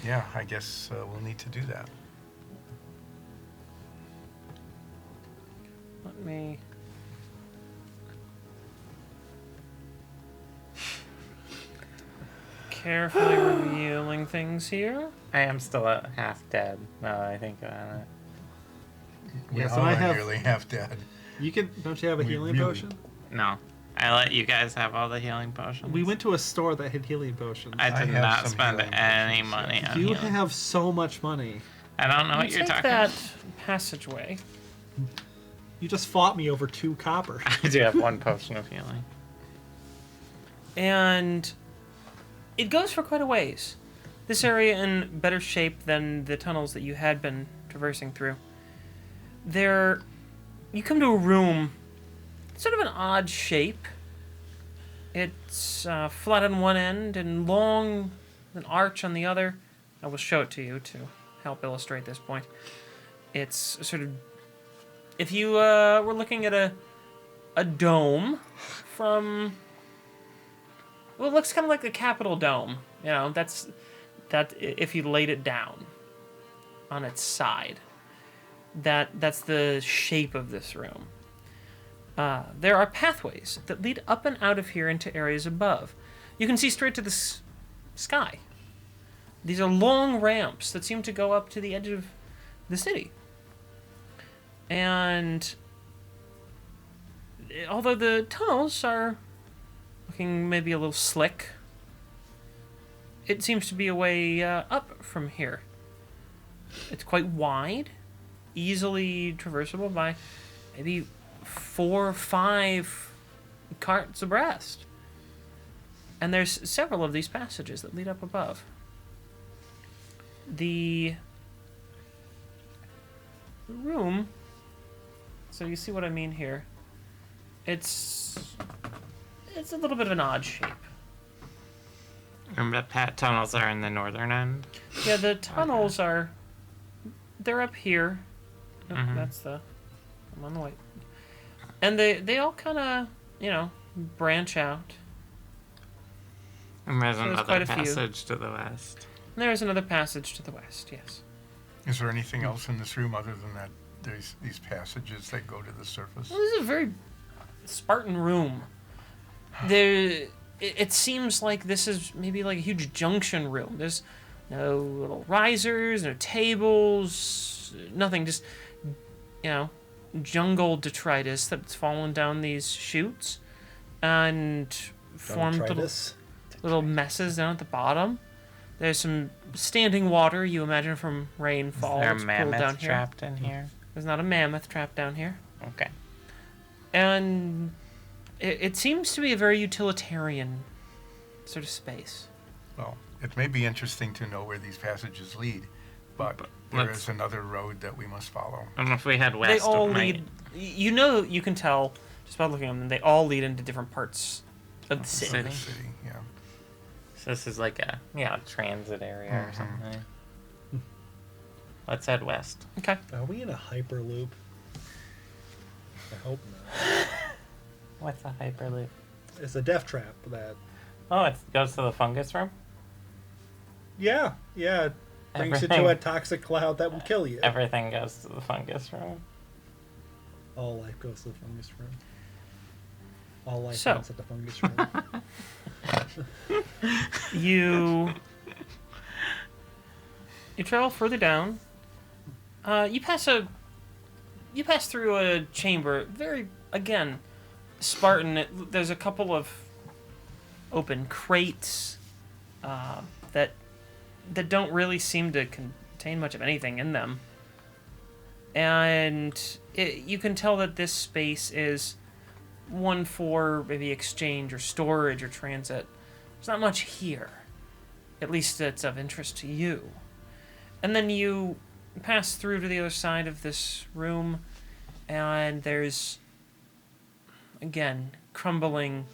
Yeah, I guess we'll need to do that. Let me. Carefully revealing things here. I am still half dead now that I think about it. We Yeah, so all I are have- nearly half dead. Don't you have a We healing really- potion? No. I let you guys have all the healing potions. We went to a store that had healing potions. I did have not some spend healing any potions, money yes. on You healing. have so much money. I don't know what You you're take talking that about. passageway. You just fought me over 2 copper. I do have 1 potion of healing. And it goes for quite a ways. This area in better shape than the tunnels that you had been traversing through. You come to a room, sort of an odd shape. It's flat on one end and long, an arch on the other. I will show it to you to help illustrate this point. It's sort of, if you were looking at a dome from, well, it looks kind of like the Capitol dome. You know, that if you laid it down on its side. That's the shape of this room. There are pathways that lead up and out of here into areas above. You can see straight to the sky. These are long ramps that seem to go up to the edge of the city. And although the tunnels are looking maybe a little slick, it seems to be a way up from here. It's quite wide, easily traversable by maybe 4 or 5 carts abreast. And there's several of these passages that lead up above. The room, so you see what I mean here, it's a little bit of an odd shape. And the tunnels are in the northern end. Yeah, the tunnels they're up here. Oh, Mhm. I'm on the way. And they all kind of, branch out. And there's So there's another quite a few. passage to the west. And there's another passage to the west, yes. Is there anything else in this room other than that? There's these passages that go to the surface. Well, this is a very Spartan room. It seems like this is maybe like a huge junction room. There's no little risers, no tables, nothing. Just, jungle detritus that's fallen down these chutes and formed little messes down at the bottom. There's some standing water, you imagine, from rainfall. Is there a that's pooled down mammoth here. trapped in here? There's not a mammoth trapped down here. Okay. And it seems to be a very utilitarian sort of space. Well, it may be interesting to know where these passages lead, but there is another road that we must follow. And if we head west, They all it might- lead. You can tell just by looking at them. They all lead into different parts of the city. The city, yeah. So this is like a transit area or Mhm. something. Let's head west. Okay. Are we in a hyperloop? I hope not. What's a hyperloop? It's a death trap that. Oh, it goes to the fungus room? Yeah, it brings you to Everything. a toxic cloud that will kill you. Everything goes to the fungus room. All life goes to the fungus room. All life So. ends at the fungus room. You travel further down. You pass through a chamber. Very, again, Spartan. There's a couple of open crates that don't really seem to contain much of anything in them. And you can tell that this space is one for maybe exchange or storage or transit. There's not much here. At least that's of interest to you. And then you pass through to the other side of this room, and there's, again, crumbling,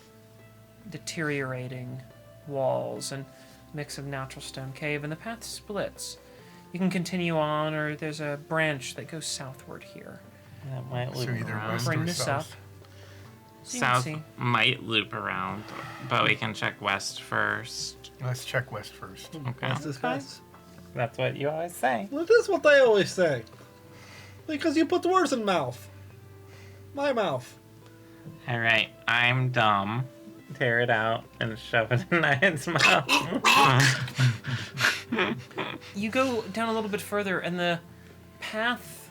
deteriorating walls and mix of natural stone cave, and the path splits. You can continue on, or there's a branch that goes southward here. That might So loop either around. west Bring or this south. up. So you can South see. might loop around, but we can check west first. Let's check west first. Okay. What's this best? That's what you always say. Well, this is what they always say. Because you put the words in mouth. My mouth. All right, I'm dumb. Tear it out and shove it in its mouth. You go down a little bit further, and the path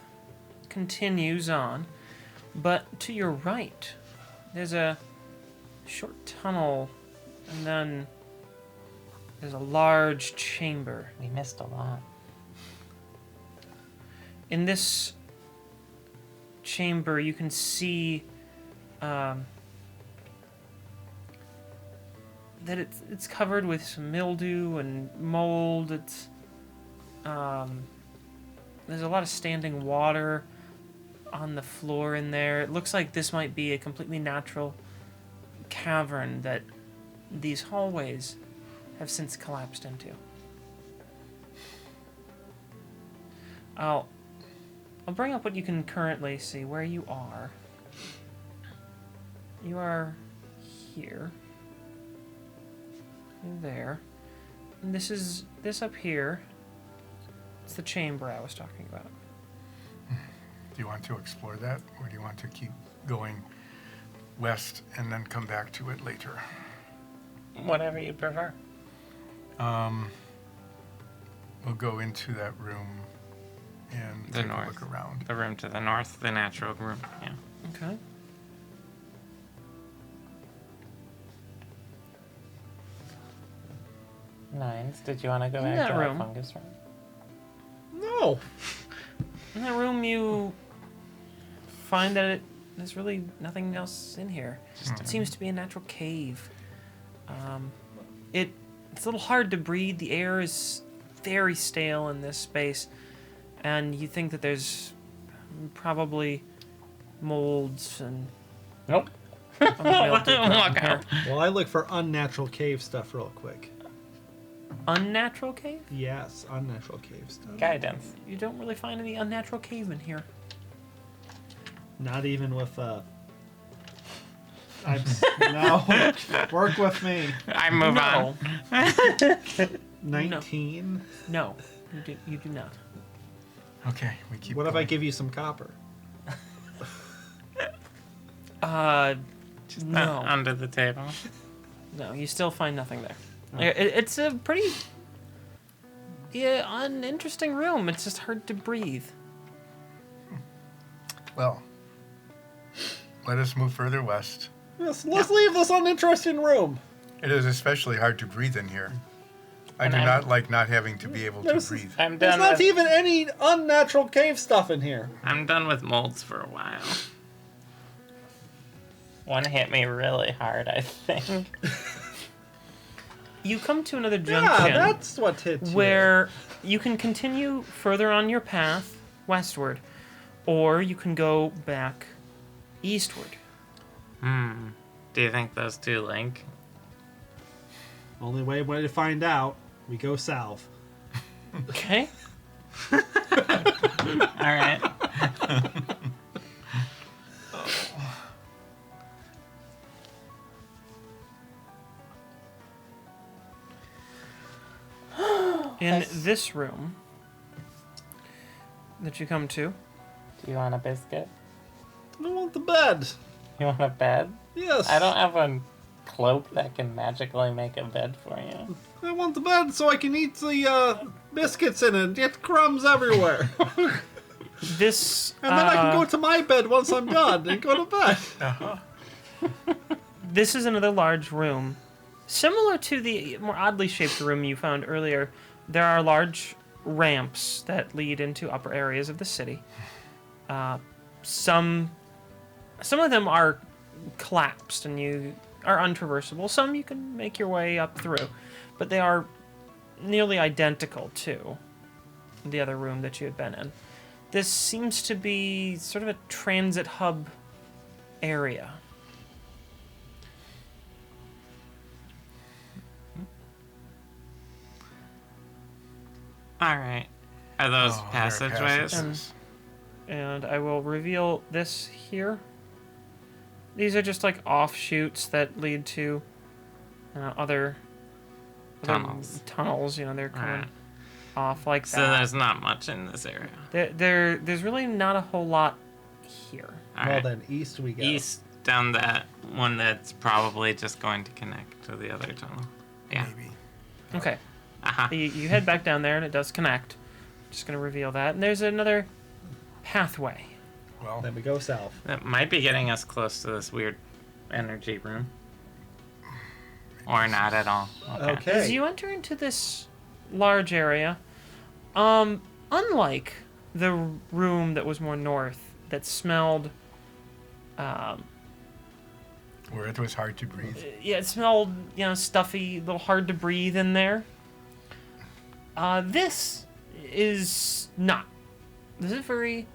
continues on, but to your right, there's a short tunnel, and then there's a large chamber. We missed a lot. In this chamber, you can see that it's covered with some mildew and mold. It's there's a lot of standing water on the floor in there. It looks like this might be a completely natural cavern that these hallways have since collapsed into. I'll bring up what you can currently see where you are. You are here. You're there. And this up here. It's the chamber I was talking about. Do you want to explore that, or do you want to keep going west and then come back to it later? Whatever you prefer. We'll go into that room and The take north. a look around. The room to the north, the natural room. Yeah. Okay. Nines. Did you want to go In back that to room. that fungus room? No. In that room, you find that there's really nothing else in here. It seems to be a natural cave. It's a little hard to breathe. The air is very stale in this space, and you think that there's probably molds and Nope. mildew Walk around here. out. Well, I look for unnatural cave stuff real quick. Unnatural cave? Yes, unnatural cave stuff. Guidance. You don't really find any unnatural cave in here. Not even with no. Work with me. I move No. on. 19. No, you do not. Okay, we keep What if I going. give you some copper? No. Under the table. No, you still find nothing there. It's a pretty uninteresting room. It's just hard to breathe. Well, let us move further west. Yes, let's leave this uninteresting room. It is especially hard to breathe in here. I And do I'm- not like not having to be able to There's- breathe. I'm There's done. not With, even any unnatural cave stuff in here. I'm done with molds for a while. One hit me really hard, I think. You come to another Yeah, junction that's what hits you. where you can continue further on your path westward, or you can go back eastward. Do you think those two link? Only way to find out, we go south. Okay? All right. In this room that you come to, Do you want a biscuit? I want the bed. You want a bed? Yes. I don't have a cloak that can magically make a bed for you. I want the bed so I can eat the biscuits in it and get crumbs everywhere. this And then I can go to my bed once I'm done and go to bed. this is another large room. Similar to the more oddly shaped room you found earlier, there are large ramps that lead into upper areas of the city. Some of them are collapsed and you are untraversable. Some you can make your way up through, but they are nearly identical to the other room that you had been in. This seems to be sort of a transit hub area. All right. Are those Oh, there are passageways? passages. And I will reveal this here. These are just like offshoots that lead to other tunnels. You know, they're coming Alright. off like So that. there's not much in this area. There's really not a whole lot here. All Well, right. then east we go. East down that one that's probably just going to connect to the other tunnel. Yeah. Maybe. Okay, Uh-huh. you head back down there and it does connect. Just gonna reveal that. And there's another pathway. Well, Then we go south. That might be getting us close to this weird energy room. or not at all. Okay. As you enter into this large area, unlike the room that was more north that smelled, Where it was hard to breathe. yeah, it smelled, stuffy, a little hard to breathe in there. This is not. This is very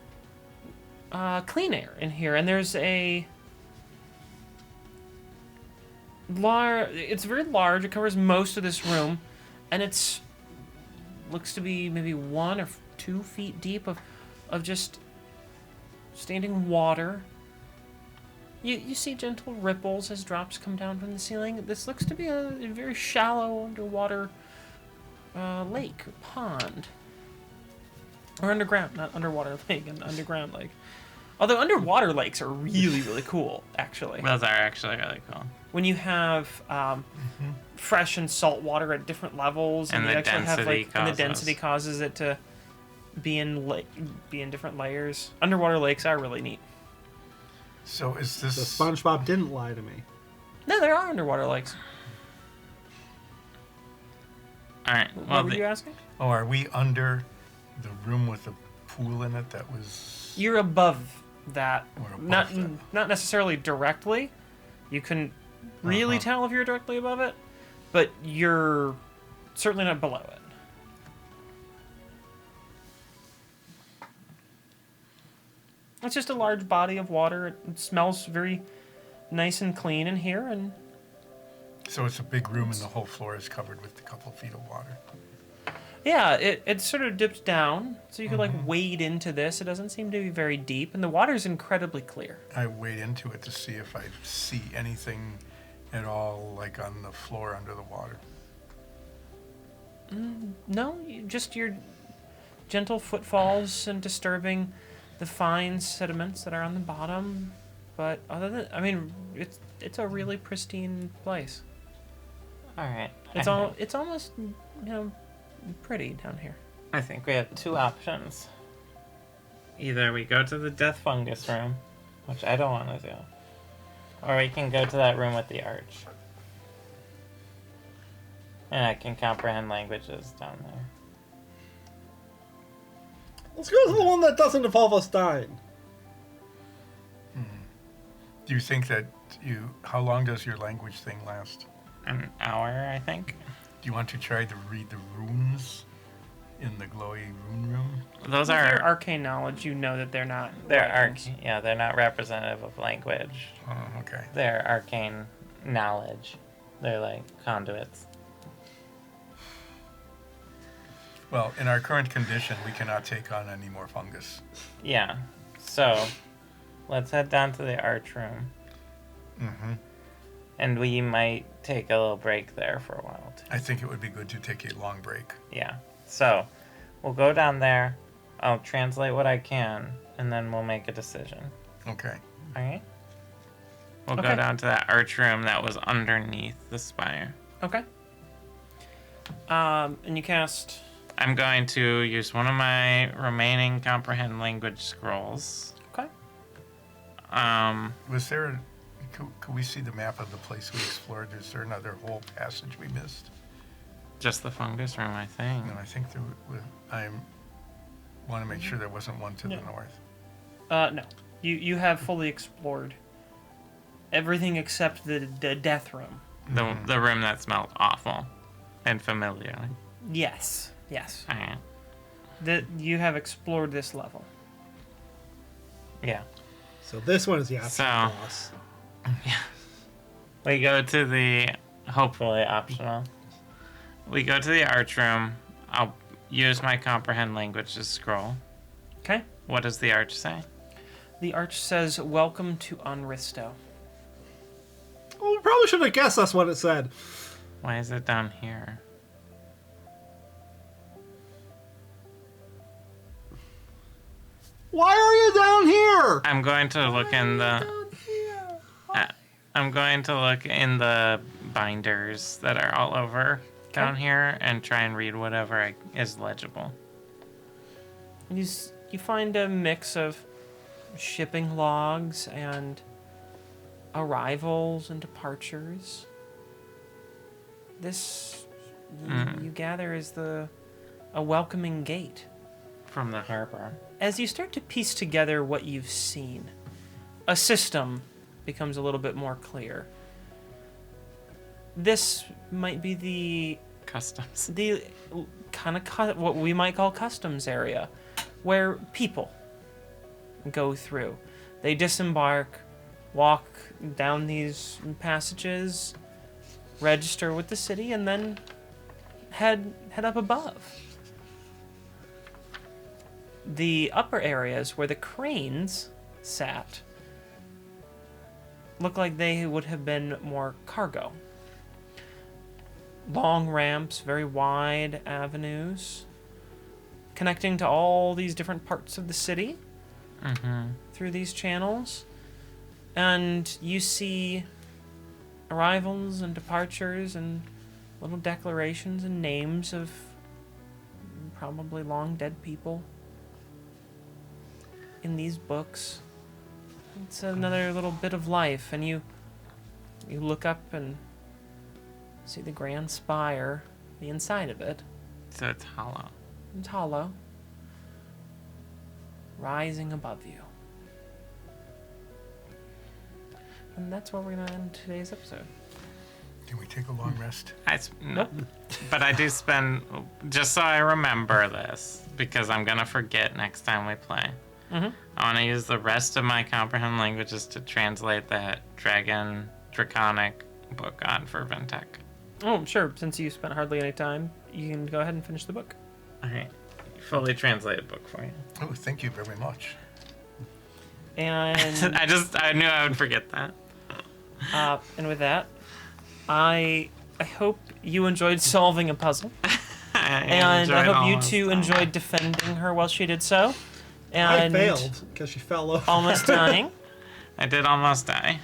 clean air in here, and there's a it's very large. It covers most of this room, and it's looks to be maybe 1 or 2 feet deep of just standing water. You see gentle ripples as drops come down from the ceiling. This looks to be a very shallow underwater lake or pond. Or underground, not underwater lake, an underground lake. Although underwater lakes are really, really cool, actually. Those are actually really cool. When you have fresh and salt water at different levels, And you the actually have density and the causes- density causes it to be in different layers. Underwater lakes are really neat. So is So this... SpongeBob didn't lie to me. No, there are underwater lakes. All right. What Well, were you asking? Oh, are we under the room with the pool in it that was... You're above that. We're above not that. not necessarily directly. You couldn't really Uh-huh. tell if you're directly above it, but you're certainly not below it. It's just a large body of water. It smells very nice and clean in here, and So it's a big room and the whole floor is covered with a couple feet of water. yeah, it sort of dips down, so you could like wade into this. It doesn't seem to be very deep, and the water's incredibly clear. I wade into it to see if I see anything at all, like on the floor under the water. No, just your gentle footfalls and disturbing the fine sediments that are on the bottom. But other than, I mean, it's a really pristine place. all right. It's almost pretty down here. I think we have 2 options. Either we go to the death fungus room, which I don't want to do, or we can go to that room with the arch. And I can comprehend languages down there. Let's go to the one that doesn't involve us dying. Do you think that how long does your language thing last? An hour, I think. Do you want to try to read the runes in the glowy rune room? Those With your are arcane knowledge, you know that they're not. they're writings. they're not representative of language. Oh, okay. They're arcane knowledge. They're like conduits. Well, in our current condition, we cannot take on any more fungus. Yeah. So, let's head down to the arch room. Mm-hmm. And we might take a little break there for a while, too. I think it would be good to take a long break. Yeah. So, we'll go down there. I'll translate what I can, and then we'll make a decision. Okay. All right? We'll Okay. go down to that arch room that was underneath the spire. Okay. And you cast. I'm going to use one of my remaining comprehend language scrolls. Okay. Was there... Could we see the map of the place we explored? Is there another whole passage we missed? Just the fungus room, I think. And I think I want to make sure there wasn't one to the north. No. You have fully explored everything except the death room. The room that smelled awful and familiar. Yes. Yes. All right. You have explored this level. Yeah. So this one is the option So- boss. We go to the, hopefully optional. We go to the arch room. I'll use my comprehend languages scroll. Okay. What does the arch say? The arch says, "Welcome to Onristo." Well, we probably should have guessed that's what it said. Why is it down here? Why are you down here? I'm going to look in the. I'm going to look in the binders that are all over down here and try and read whatever is legible. You find a mix of shipping logs and arrivals and departures. this you gather is a welcoming gate. From the harbor. As you start to piece together what you've seen, a system becomes a little bit more clear. This might be the Customs. kind of what we might call customs area, where people go through. They disembark, walk down these passages, register with the city, and then head up above. The upper areas where the cranes sat look like they would have been more cargo. Long ramps, very wide avenues, connecting to all these different parts of the city through these channels. And you see arrivals and departures and little declarations and names of probably long dead people in these books. It's another little bit of life, and you look up and see the grand spire, the inside of it. So it's hollow. It's hollow, rising above you. And that's where we're going to end today's episode. Can we take a long rest? No. But I do spend, just so I remember this, because I'm going to forget next time we play. I want to use the rest of my comprehend languages to translate that Draconic book on for Ventec. Oh, sure. Since you spent hardly any time, you can go ahead and finish the book. All right. Fully translated book for you. Oh, thank you very much. And I knew I would forget that. and with that, I hope you enjoyed solving a puzzle. And I hope you two enjoyed defending her while she did so. And I failed because she fell over. Almost dying. I did almost die.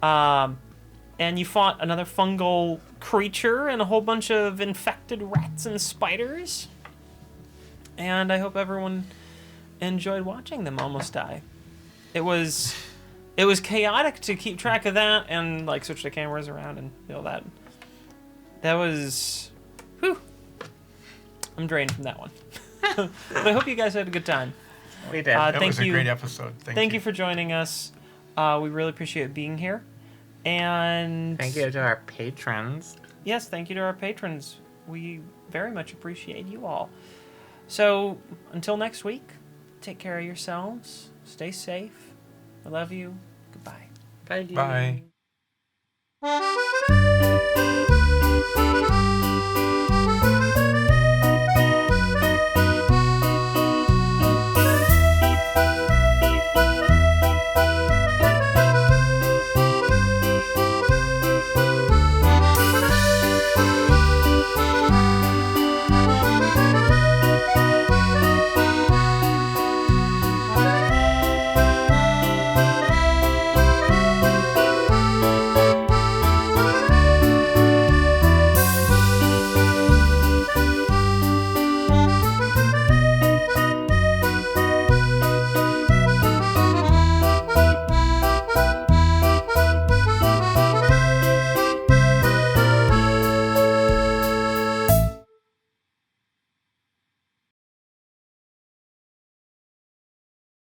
And you fought another fungal creature and a whole bunch of infected rats and spiders. And I hope everyone enjoyed watching them almost die. It was chaotic to keep track of that and like switch the cameras around and all that. That was, whew. I'm drained from that one. But I hope you guys had a good time. We did. That was a great episode. Thank you for joining us. We really appreciate being here. And thank you to our patrons. Yes, thank you to our patrons. We very much appreciate you all. So until next week, take care of yourselves. Stay safe. I love you. Goodbye. Bye. Bye.